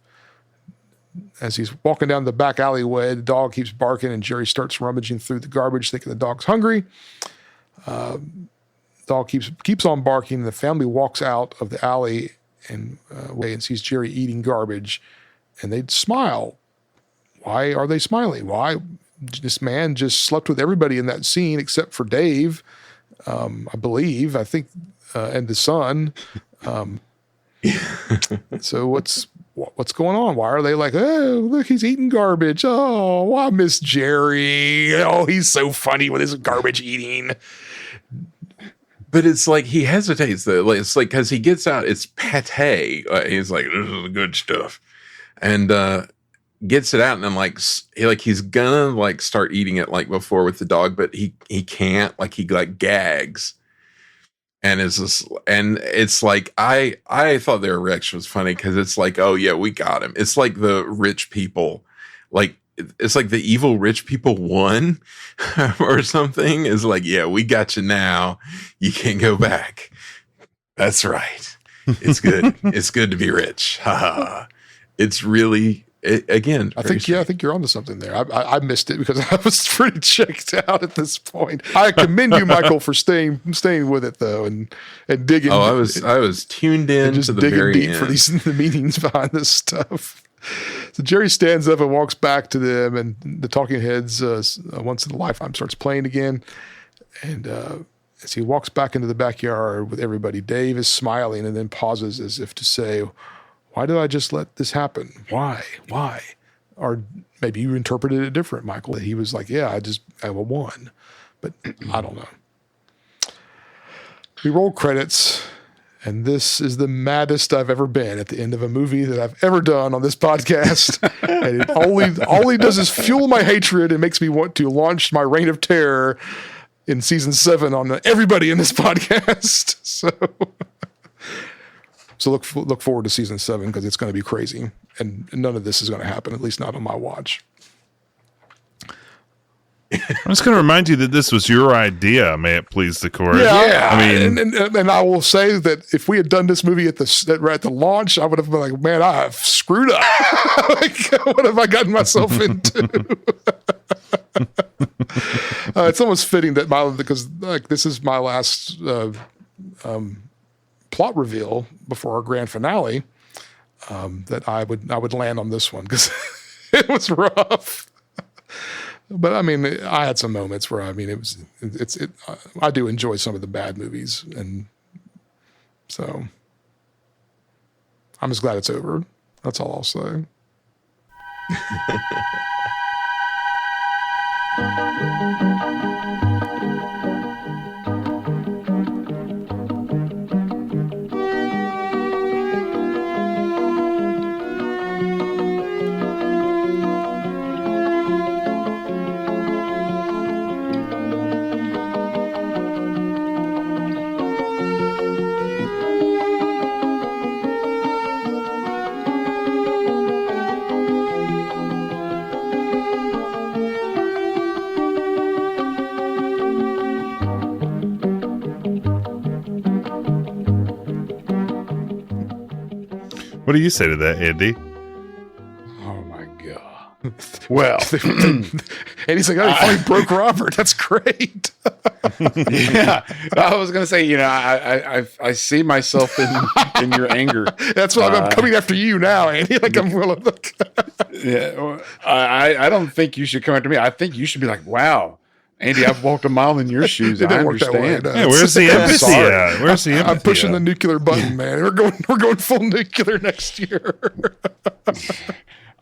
As he's walking down the back alleyway, the dog keeps barking, and Jerry starts rummaging through the garbage, thinking the dog's hungry. Dog keeps on barking. The family walks out of the alley and sees Jerry eating garbage, and they smile. Why are they smiling? Why? This man just slept with everybody in that scene except for Dave, I believe. I think, and the son. So what's going on? Why are they like, oh, look, he's eating garbage. Oh, I miss Jerry. Oh, he's so funny with his garbage eating.
But it's like he hesitates though. It's like because he gets out, it's pate. He's like, "This is the good stuff," and gets it out, and I'm he's gonna start eating it like before with the dog, but he can't. He gags, and it's like I thought their reaction was funny because it's like, oh yeah, we got him. It's like the rich people, it's like the evil rich people won or something. Is like, yeah, we got you now. You can't go back. That's right. It's good. It's good to be rich. It's really, again,
I think you're onto something there. I missed it because I was pretty checked out at this point. I commend you, Michael, for staying with it though, and digging.
Oh, I was tuned in
just
to the
digging
very
deep
end.
for the meanings behind this stuff. So Jerry stands up and walks back to them, and the Talking Heads Once in a Lifetime starts playing again. And as he walks back into the backyard with everybody, Dave is smiling and then pauses as if to say, why did I just let this happen? Why? Or maybe you interpreted it different, Michael. He was like, yeah, I won. But I don't know. We roll credits. And this is the maddest I've ever been at the end of a movie that I've ever done on this podcast. And it only does is fuel my hatred and makes me want to launch my reign of terror in season 7 on everybody in this podcast. So look forward to season 7 because it's going to be crazy. And none of this is going to happen, at least not on my watch.
I'm just going to remind you that this was your idea. May it please the court.
Yeah,
I mean,
and I will say that if we had done this movie at the launch, I would have been like, man, I have screwed up. Like, what have I gotten myself into? It's almost fitting that because like this is my last plot reveal before our grand finale, that I would land on this one because it was rough. But I mean, I had some moments where I do enjoy some of the bad movies, and so I'm just glad it's over. That's all I'll say.
what do you say to that, Andy?
Oh my god! Well,
And he's like, oh, you finally broke Robert. That's great.
yeah, I was gonna say, I see myself in your anger.
That's why I'm coming after you now, Andy. Like I'm willing.
Yeah, well, I don't think you should come after me. I think you should be like, wow, Andy, I've walked a mile in your shoes.
It
I
didn't work that way,
understand.
no.
Yeah, where's the empathy at? Where's the empathy
I'm pushing
at?
the nuclear button, man. We're going full nuclear next year.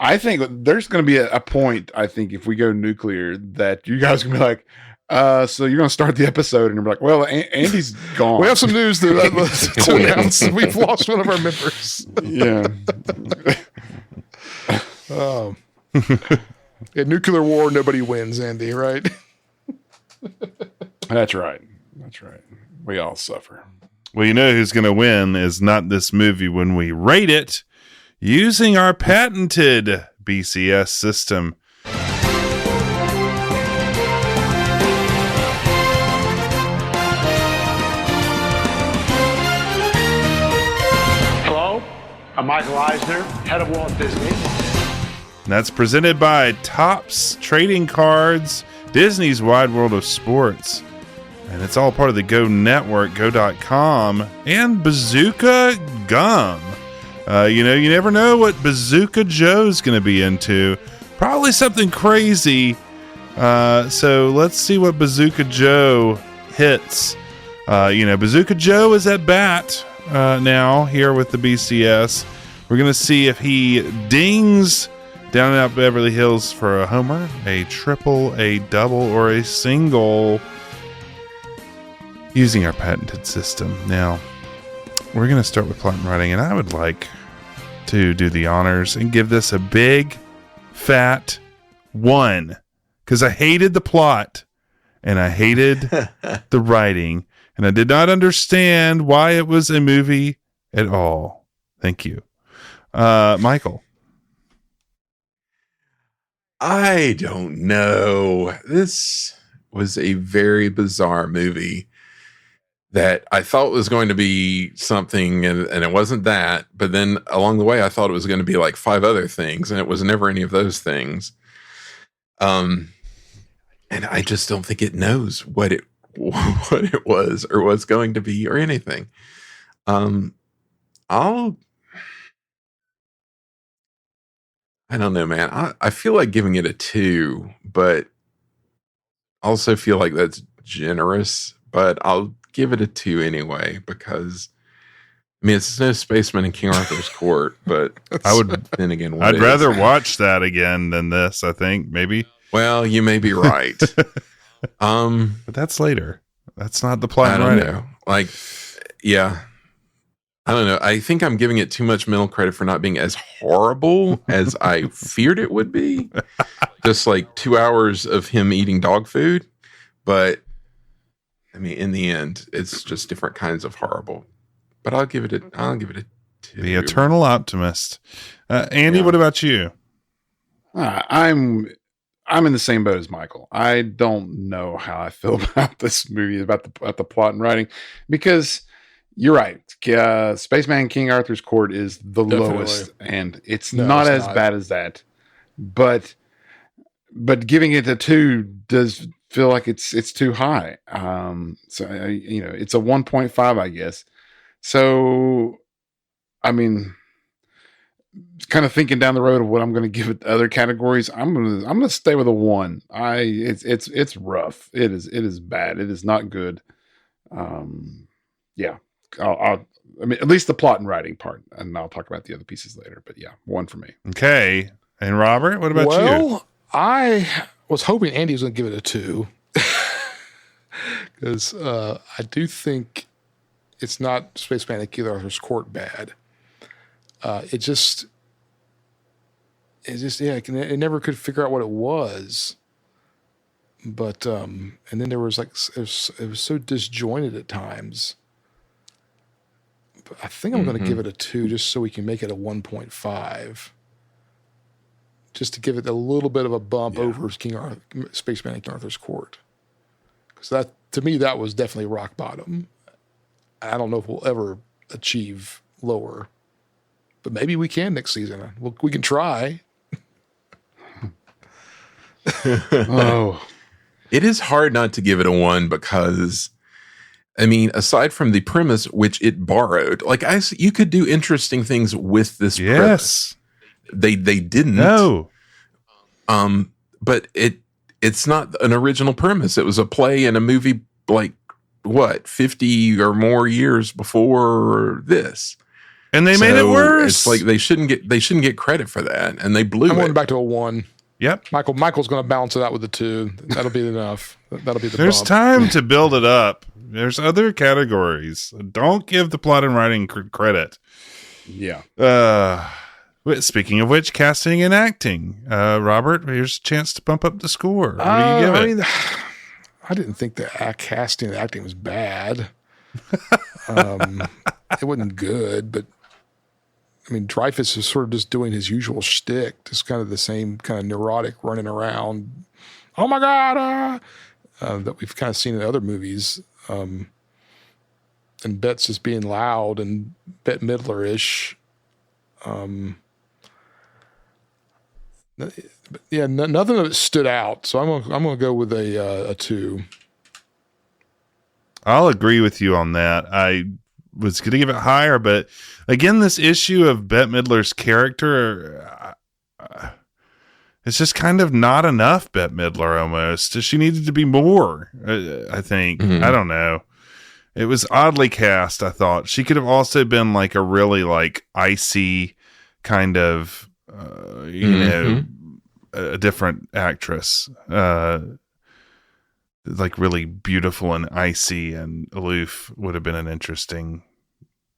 I think there's going to be a point, I think, if we go nuclear, that you guys can be like, so you're going to start the episode, and you're like, well, Andy's gone.
We have some news to announce. We've lost one of our members.
Yeah.
In nuclear war, nobody wins, Andy, right?
That's right. That's right. We all suffer.
Well, you know who's going to win is not this movie when we rate it using our patented BCS system.
Hello, I'm Michael Eisner, head of Walt Disney.
And that's presented by Topps Trading Cards, Disney's Wide World of Sports. And it's all part of the Go Network, go.com, and Bazooka Gum. You never know what Bazooka Joe's going to be into. Probably something crazy. So let's see what Bazooka Joe hits. Bazooka Joe is at bat now here with the BCS. We're going to see if he dings down and out Beverly Hills for a homer, a triple, a double, or a single using our patented system. Now, we're going to start with plot and writing, and I would like to do the honors and give this a big, fat 1, because I hated the plot, and I hated the writing, and I did not understand why it was a movie at all. Thank you. Michael.
I don't know. This was a very bizarre movie that I thought was going to be something, and it wasn't that. But then along the way, I thought it was going to be like 5 other things, and it was never any of those things. And I just don't think it knows what it was or was going to be or anything. I don't know, man. I feel like giving it a 2, but I also feel like that's generous, but I'll give it a 2 anyway, because I mean, it's no Spaceman in King Arthur's Court, but
I would
then again,
I'd rather watch that again than this, I think, maybe.
Well, you may be right.
But that's later. That's not the plot.
I don't know. Like, yeah. I don't know. I think I'm giving it too much mental credit for not being as horrible as I feared it would be. Just like 2 hours of him eating dog food. But I mean, in the end, it's just different kinds of horrible. But I'll give it a 2.
The eternal optimist. Andy,
Yeah.
what about you?
I I'm in the same boat as Michael. I don't know how I feel about this movie, about the plot and writing, because you're right. Spaceman King Arthur's Court is the
Definitely.
lowest, and it's not as bad as that. But giving it a 2 does feel like it's too high. So it's a 1.5, I guess. So, I mean, kind of thinking down the road of what I'm going to give it other categories, I'm gonna stay with a 1. It's rough. It is bad. It is not good. Yeah. I mean, at least the plot and writing part, and I'll talk about the other pieces later. But yeah, 1 for me.
Okay. And Robert, what about you?
Well, I was hoping Andy was going to give it a 2 because I do think it's not Spaceman and King Arthur's Court bad. It never could figure out what it was. But and then there was it was so disjointed at times. But I think I'm going to give it a 2 just so we can make it a 1.5. Just to give it a little bit of a bump over Spaceman and King Arthur's Court. Because that, to me, that was definitely rock bottom. I don't know if we'll ever achieve lower. But maybe we can next season. We can try.
Oh.
It is hard not to give it a 1 because, I mean, aside from the premise, which it borrowed, you could do interesting things with this premise. They didn't.
No.
But it's not an original premise. It was a play and a movie 50 or more years before this.
And they made it worse.
It's like they shouldn't get credit for that, and they blew
I'm
it.
going back to a 1.
Yep.
Michael's going to balance it out with a 2. That'll be enough. That'll be the
There's
bump.
time to build it up. There's other categories. Don't give the plot and writing credit.
Yeah.
Speaking of which, casting and acting. Robert, here's a chance to bump up the score. What do you give it?
I mean, I didn't think the casting and acting was bad. It wasn't good, but I mean, Dreyfuss is sort of just doing his usual shtick, just kind of the same kind of neurotic running around. Oh my God! That we've kind of seen in other movies. And Bette's just being loud and Bette Midler-ish. Yeah, nothing of it stood out, so I'm gonna go with a 2.
I'll agree with you on that. I was going to give it higher, but again, this issue of Bette Midler's character, it's just kind of not enough Bette Midler almost. She needed to be more, I think.
Mm-hmm.
I don't know. It was oddly cast, I thought. She could have also been like a really icy kind of, a different actress. Really beautiful and icy and aloof would have been an interesting.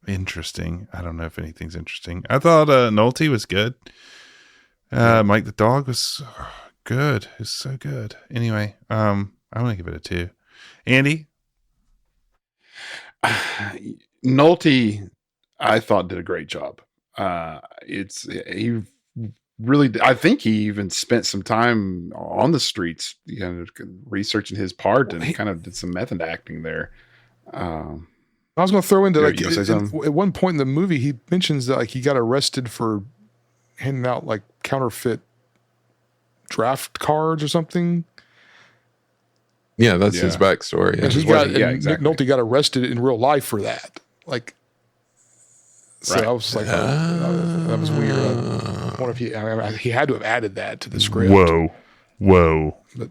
I don't know if anything's interesting. I thought Nolte was good. Mike the dog was good. It's so good. Anyway, I'm gonna give it a 2. Andy?
Nolte, I thought, did a great job. He really, I think he even spent some time on the streets, researching his part and kind of did some method acting there.
I was going to throw into
you gonna say something?
at one point in the movie, he mentions that he got arrested for handing out counterfeit draft cards or something.
Yeah, that's his backstory.
And
exactly.
Nolte got arrested in real life for that. So
Right.
I was like, that was weird. I wonder if he had to have added that to the script.
Whoa.
But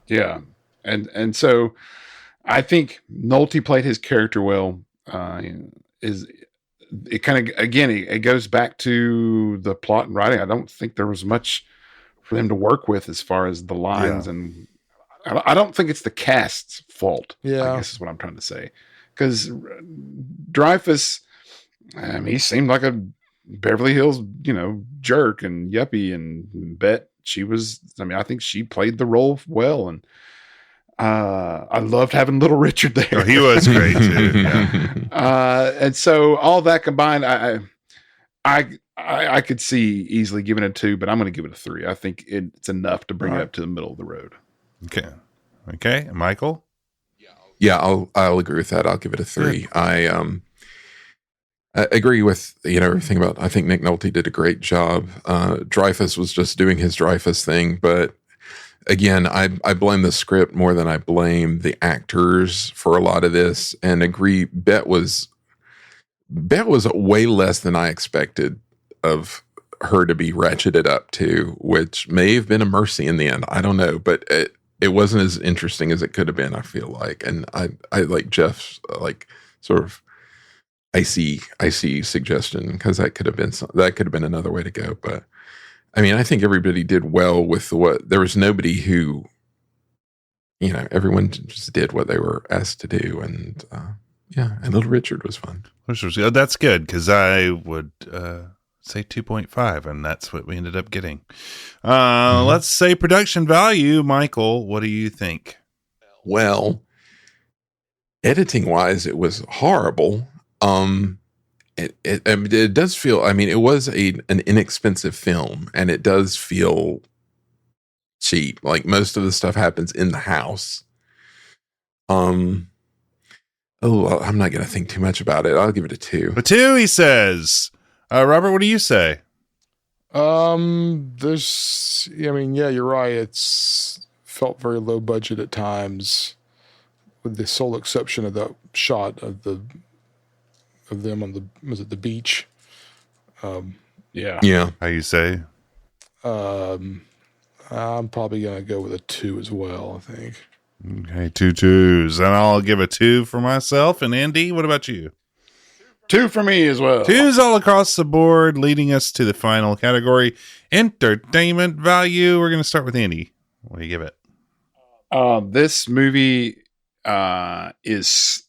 Yeah. And so I think Nolte played his character well. It kind of, again, it goes back to the plot and writing. I don't think there was much for them to work with as far as the lines.
Yeah.
And I don't think it's the cast's fault.
Yeah.
I guess is what I'm trying to say. Because Dreyfuss, he seemed like a Beverly Hills, jerk and yuppie, and Bette, I think she played the role well. And I loved having little Richard there.
Oh, he was great too. Yeah.
And so all that combined, I I could see easily giving it a 2, but I'm going to give it a 3. I think it's enough to bring it up to the middle of the road.
Okay, Michael.
Yeah, I'll agree with that. I'll give it a 3. I agree with everything about. I think Nick Nolte did a great job. Dreyfuss was just doing his Dreyfuss thing, but again, I blame the script more than I blame the actors for a lot of this. And agree, Bette was way less than I expected of her to be ratcheted up to, which may have been a mercy in the end. I don't know, but it wasn't as interesting as it could have been, I feel like. And I like Jeff's sort of icy suggestion, because that could have been another way to go. But I mean, I think everybody did well with there was nobody who, everyone just did what they were asked to do. And and Little Richard was fun.
That's good, because I would say 2.5, and that's what we ended up getting. Let's say production value. Michael, what do you think?
Well, editing wise, it was horrible. It does feel, it was an inexpensive film, and it does feel cheap. Like most of the stuff happens in the house. I'm not going to think too much about it. I'll give it a 2.
A 2, he says. Robert, what do you say?
You're right. It's felt very low budget at times, with the sole exception of the shot of them on the beach.
Yeah.
How you say?
I'm probably going to go with a 2 as well, I think.
Okay, 2 2s. And I'll give a 2 for myself. And Andy, what about you?
2 for me as well.
2s all across the board, leading us to the final category, entertainment value. We're going to start with Andy. What do you give it?
This movie is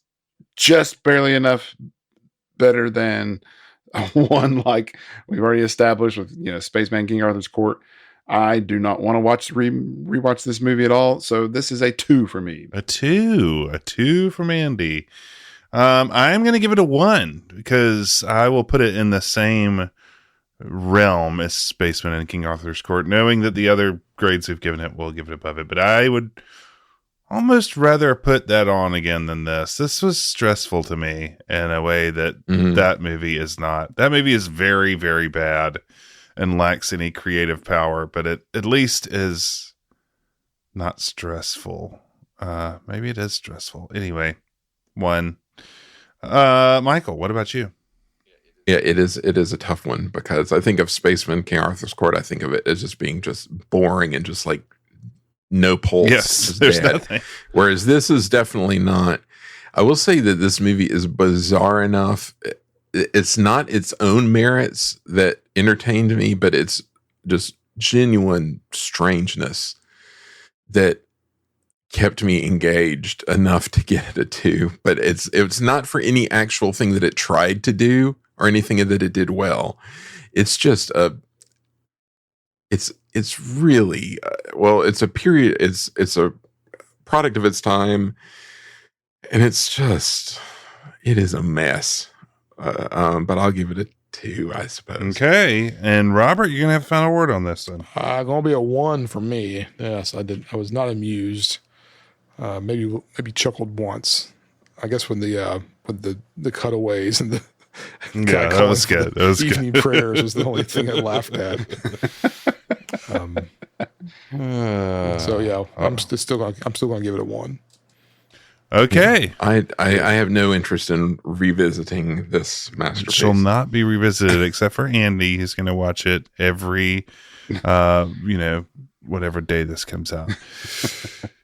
just barely enough better than one like we've already established with Spaceman King Arthur's Court. I do not want to rewatch this movie at all, so this is a 2 for me.
A 2 from Andy. I'm going to give it a 1, because I will put it in the same realm as Spaceman and King Arthur's Court, knowing that the other grades we've given it will give it above it. But I would almost rather put that on again than this. This was stressful to me in a way that that movie is not. That movie is very, very bad and lacks any creative power, but it at least is not stressful. Maybe it is stressful. Anyway, 1. Michael, what about you?
Yeah, it is a tough one, because I think of Spaceman King Arthur's Court, I think of it as just being just boring and just like no pulse.
Yes, there's nothing.
Whereas this is definitely not. I will say that this movie is bizarre enough. It's not its own merits that entertained me, but it's just genuine strangeness that kept me engaged enough to get it a 2. But it's not for any actual thing that it tried to do or anything that it did well. It's just it's really it's a period. It's a product of its time, and it is a mess. But I'll give it a 2, I suppose.
Okay, and Robert, you're gonna have a final word on this then.
Gonna be a 1 for me. Yes, I was not amused. Maybe chuckled once. I guess when the cutaways and the
that was good. That was
evening
good.
prayers was the only thing I laughed at. I'm still gonna give it a 1.
Okay.
I have no interest in revisiting this masterpiece.
Shall not be revisited except for Andy, who's going to watch it every, whatever day this comes out.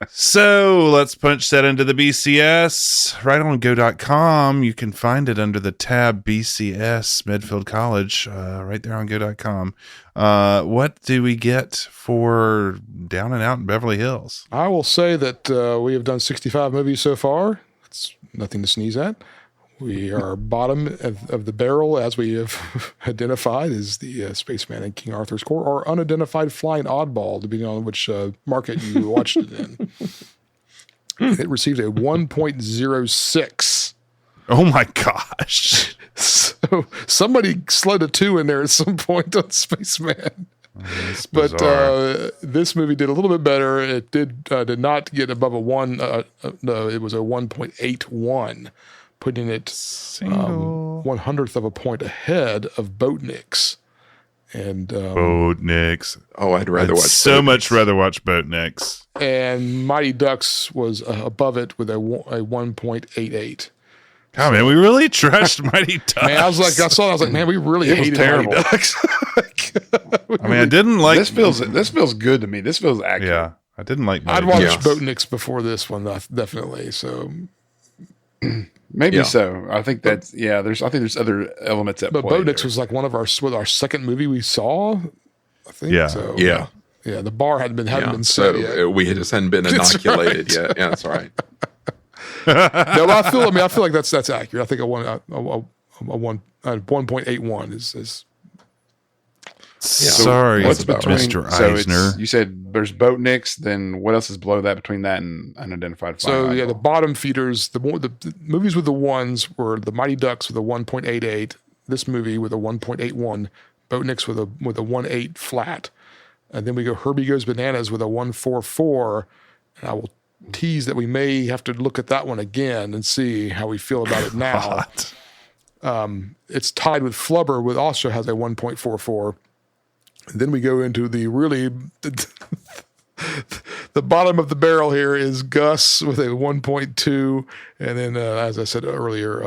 So let's punch that into the BCS. Right on go.com. You can find it under the tab BCS Medfield College, right there on go.com. What do we get for Down and Out in Beverly Hills?
I will say that we have done 65 movies so far. It's nothing to sneeze at. We are bottom of the barrel, as we have identified, is the Spaceman and King Arthur's Court, or unidentified flying oddball, depending on which market you watched it in. It received a 1.06
Oh my gosh.
So somebody slid a 2 in there at some point on Spaceman.
That's
But
bizarre.
this movie did a little bit better. It did not get above a 1. No, it was a 1.81, putting it
Single.
1/100th of a point ahead of Boatniks. And
Boatniks.
Oh, I'd rather watch
so
Boatniks.
much rather watch Boatniks.
and Mighty Ducks was above it with a 1.88.
Oh man, we really trashed Mighty Ducks.
Man, I was like, man, we really
It was
hated
terrible.
Mighty Ducks.
I mean, I didn't like
This feels good to me. This feels accurate.
Yeah, I didn't like.
I'd
Mighty
watched
Ducks.
Boatniks before this one, definitely. So,
Maybe
Yeah.
so. I think that's I think there's other elements at
but
play.
Boatniks
there.
was like one of our second movie we saw. I think.
Yeah.
So,
Yeah.
yeah. The bar hadn't been
Yeah,
set
so
yet.
we just hadn't been
That's
inoculated
right.
yet. Yeah, that's right.
No, but I feel like that's accurate. I think a 1.81 is
Sorry,
What's between
Mr.
So
Eisner.
you said there's Boatniks. Then what else is below that between that and unidentified?
so.
Flying
Yeah, the
Eyeball?
bottom feeders, the movies with the ones were the Mighty Ducks with a 1.88. This movie with a 1.81. Boatniks with a 1.8 flat, and then we go Herbie Goes Bananas with a 1.44. And I will tease that we may have to look at that one again and see how we feel about it now. It's tied with Flubber, with also has a 1.44. And then we go into the really the bottom of the barrel here is Gus with a 1.2, and then as I said earlier,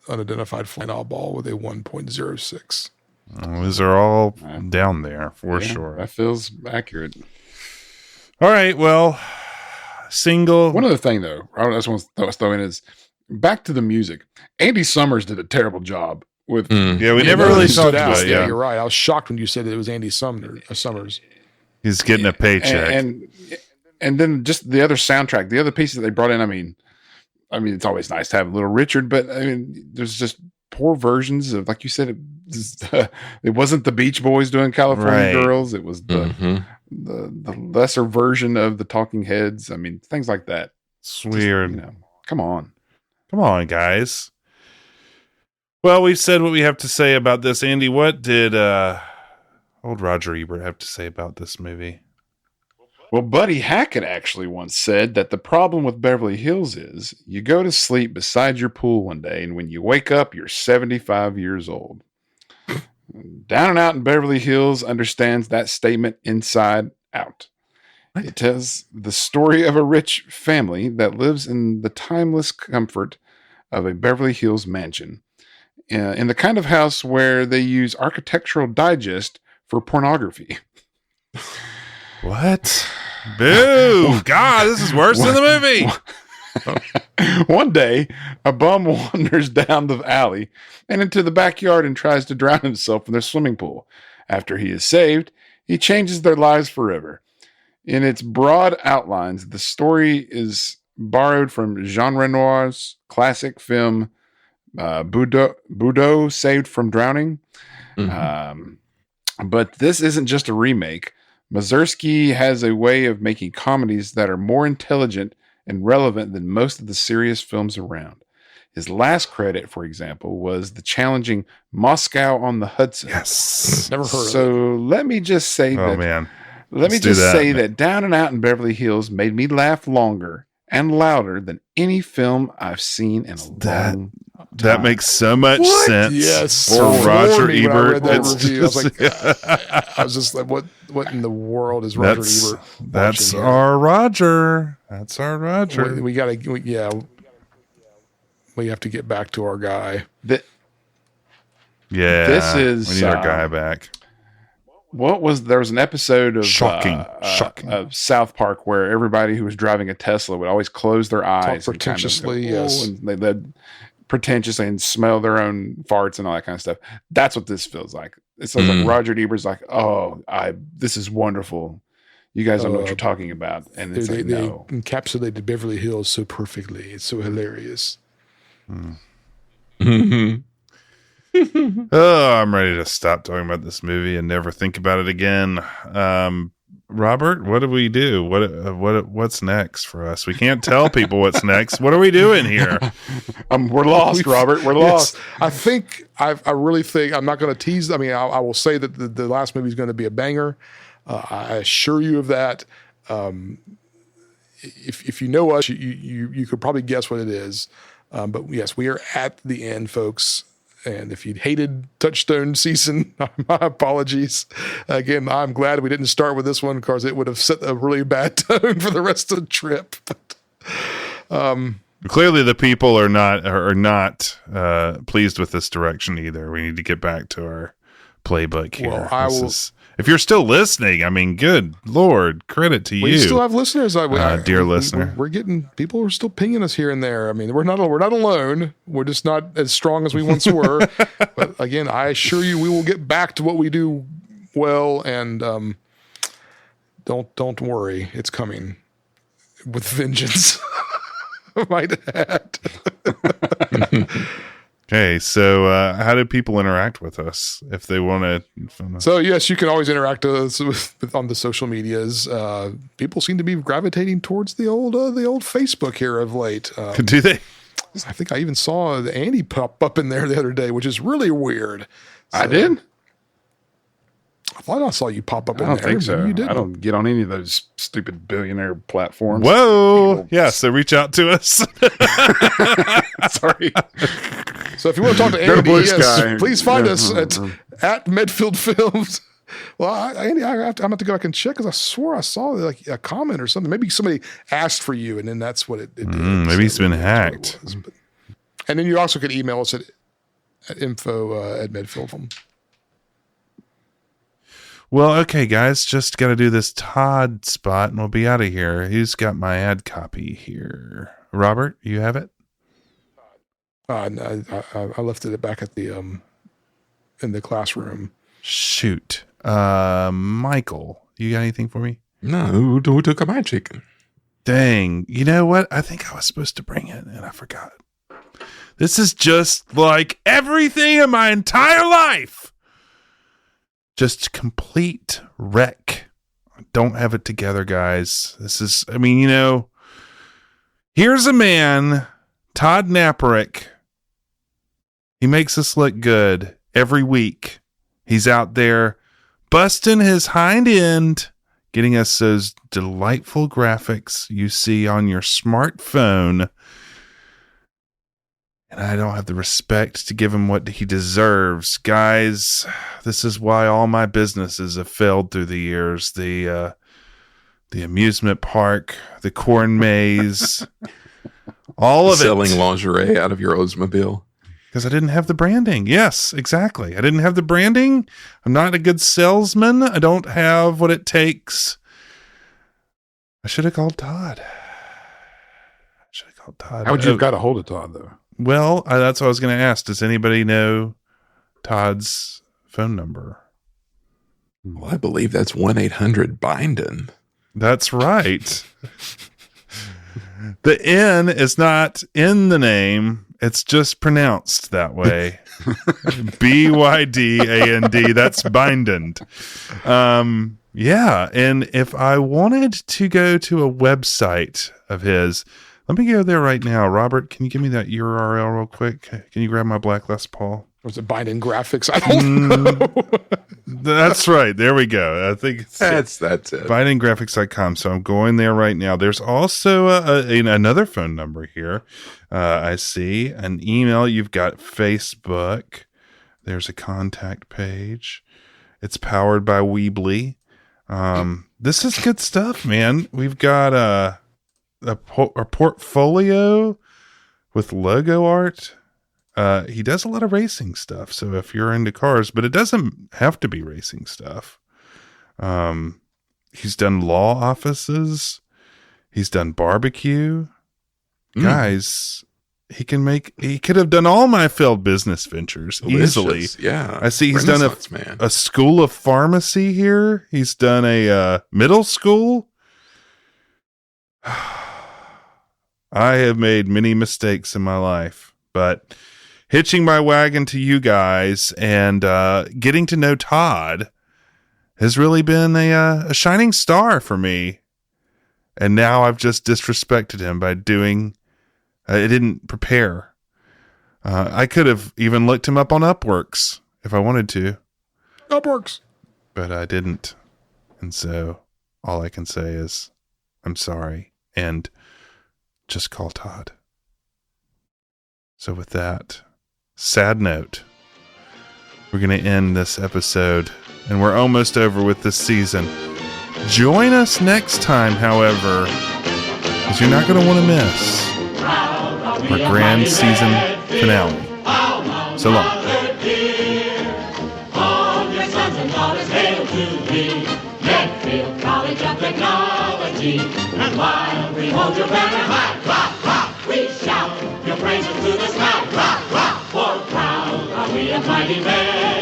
Unidentified Flying Oddball with a 1.06.
Those are all down there for
Yeah,
sure.
That feels accurate.
All right, well, single.
One other thing, though, I just want to throw in is back to the music. Andy Summers did a terrible job with.
Yeah, we never
It
really
stood
talked
out.
about it. Yeah,
You're right. I was shocked when you said that it was Andy Summers.
he's getting a paycheck.
And then just the other soundtrack, the other pieces they brought in. I mean, it's always nice to have Little Richard, but I mean, there's just poor versions of, like you said, it wasn't the Beach Boys doing California
Right.
Girls. It was the lesser version of the Talking Heads. I mean, things like that.
It's weird.
Come on.
Come on, guys. Well, we've said what we have to say about this. Andy, what did old Roger Ebert have to say about this movie?
Well, Buddy Hackett actually once said that the problem with Beverly Hills is you go to sleep beside your pool one day, and when you wake up, you're 75 years old. Down and Out in Beverly Hills understands that statement inside out. It tells the story of a rich family that lives in the timeless comfort of a Beverly Hills mansion, in the kind of house where they use Architectural Digest for pornography.
What? Boo! God, this is worse than the movie.
One day, a bum wanders down the alley and into the backyard and tries to drown himself in their swimming pool. After he is saved, he changes their lives forever. In its broad outlines, the story is borrowed from Jean Renoir's classic film Boudreaux Saved from Drowning. But this isn't just a remake. Mazursky has a way of making comedies that are more intelligent and relevant than most of the serious films around. His last credit, for example, was the challenging Moscow on the Hudson.
Yes.
Never heard of it.
So let me just say
Oh
that.
man.
Let me
Let's do
just
that.
say that Down and Out in Beverly Hills made me laugh longer and louder than any film I've seen in a long
That makes so much sense.
Yes.
For
So
Roger
horny when I
Ebert.
read that
It's
review. I was
just-
like, I was just like, what in the world is Roger Ebert?
That's
watching here?
our Roger. That's our Roger.
We got to, we have to get back to our guy.
That
Yeah.
This is,
we need our guy back.
there was an episode of
Shocking.
of South Park where everybody who was driving a Tesla would always close their eyes and kind of go,
pretentiously,
"Oh,"
yes.
and they'd pretentiously and smell their own farts and all that kind of stuff. That's what this feels like. It sounds like Roger Ebert's like, this is wonderful. You guys don't know what you're talking about. And it's
They
like, no.
encapsulated Beverly Hills so perfectly. It's so hilarious.
Oh, I'm ready to stop talking about this movie and never think about it again. Robert, what do we do? What's next for us? We can't tell people what's next. What are we doing here?
We're lost, Robert. We're lost.
Yes, I really think I'm not going to tease. I mean, I will say that the last movie is going to be a banger. I assure you of that. If you know us, you could probably guess what it is. But yes, we are at the end, folks. And if you hated Touchstone season, my apologies. Again, I'm glad we didn't start with this one because it would have set a really bad tone for the rest of the trip.
Clearly, the people are not pleased with this direction either. We need to get back to our playbook here.
Well,
if you're still listening, I mean, good Lord, credit to you.
We still have listeners,
dear listener.
We're getting people are still pinging us here and there. I mean, we're not alone. We're just not as strong as we once were. But again, I assure you, we will get back to what we do well. And don't worry, it's coming with vengeance. I might add.
Okay, so how do people interact with us if they want to?
So yes, you can always interact with us on the social medias. People seem to be gravitating towards the old Facebook here of late.
Do they?
I think I even saw Andy pop up in there the other day, which is really weird. So,
I did?
I thought I saw you pop up in there.
I don't think so.
You didn't.
I don't get on any of those stupid billionaire platforms.
Whoa! Yeah, so reach out to us.
Sorry.
So if you want to talk to
Go to
Andy,
Blue
yes,
Sky.
please find us at Medfield Films. Well, Andy, I'm going to have to go back and check because I swore I saw like a comment or something. Maybe somebody asked for you, and then that's what it did.
Maybe it's been hacked.
And then you also could email us at info at Medfield.
Well, okay, guys, just got to do this Todd spot, and we'll be out of here. Who's got my ad copy here? Robert, you have it?
No, I left it back at the in the classroom.
Shoot, Michael, you got anything for me?
No, who took my chicken?
Dang, you know what? I think I was supposed to bring it, and I forgot. This is just like everything in my entire life. Just complete wreck. Don't have it together, guys. This is, I mean, here's a man, Todd Naperick. He makes us look good every week. He's out there busting his hind end, getting us those delightful graphics you see on your smartphone. And I don't have the respect to give him what he deserves. Guys, this is why all my businesses have failed through the years. The amusement park, the corn maze, all of
Selling
it.
lingerie out of your Oldsmobile.
Because I didn't have the branding. Yes, exactly. I didn't have the branding. I'm not a good salesman. I don't have what it takes. I should have called Todd.
How would you have got a hold of Todd, though?
Well, that's what I was going to ask. Does anybody know Todd's phone number?
Well, I believe that's 1-800-BINDEN.
That's right. The N is not in the name. It's just pronounced that way. BYDAND. That's Bindend. Yeah. And if I wanted to go to a website of his, let me go there right now. Robert, can you give me that URL real quick? Can you grab my black Les Paul?
Was it Biden Graphics? I don't know.
That's right. There we go. I think
That's it.
BidenGraphics.com. So I'm going there right now. There's also another phone number here. I see an email. You've got Facebook. There's a contact page. It's powered by Weebly. This is good stuff, man. We've got a portfolio with logo art. He does a lot of racing stuff. So if you're into cars, but it doesn't have to be racing stuff. He's done law offices. He's done barbecue. Guys, he could have done all my failed business ventures easily.
Yeah.
I see he's done a school of pharmacy here. He's done a middle school. I have made many mistakes in my life, but hitching my wagon to you guys and getting to know Todd has really been a shining star for me. And now I've just disrespected him by doing, I didn't prepare. I could have even looked him up on Upworks if I wanted to.
Upworks.
But I didn't. And so all I can say is I'm sorry and just call Todd. So with that sad note, we're going to end this episode, and we're almost over with this season. Join us next time, however, because you're not going to want to miss our grand season finale. So long.
Medfield College of Technology. And while we hold your banner high, rock, rock, we shout your praises to the sky, rock, rock, for proud are we of mighty men.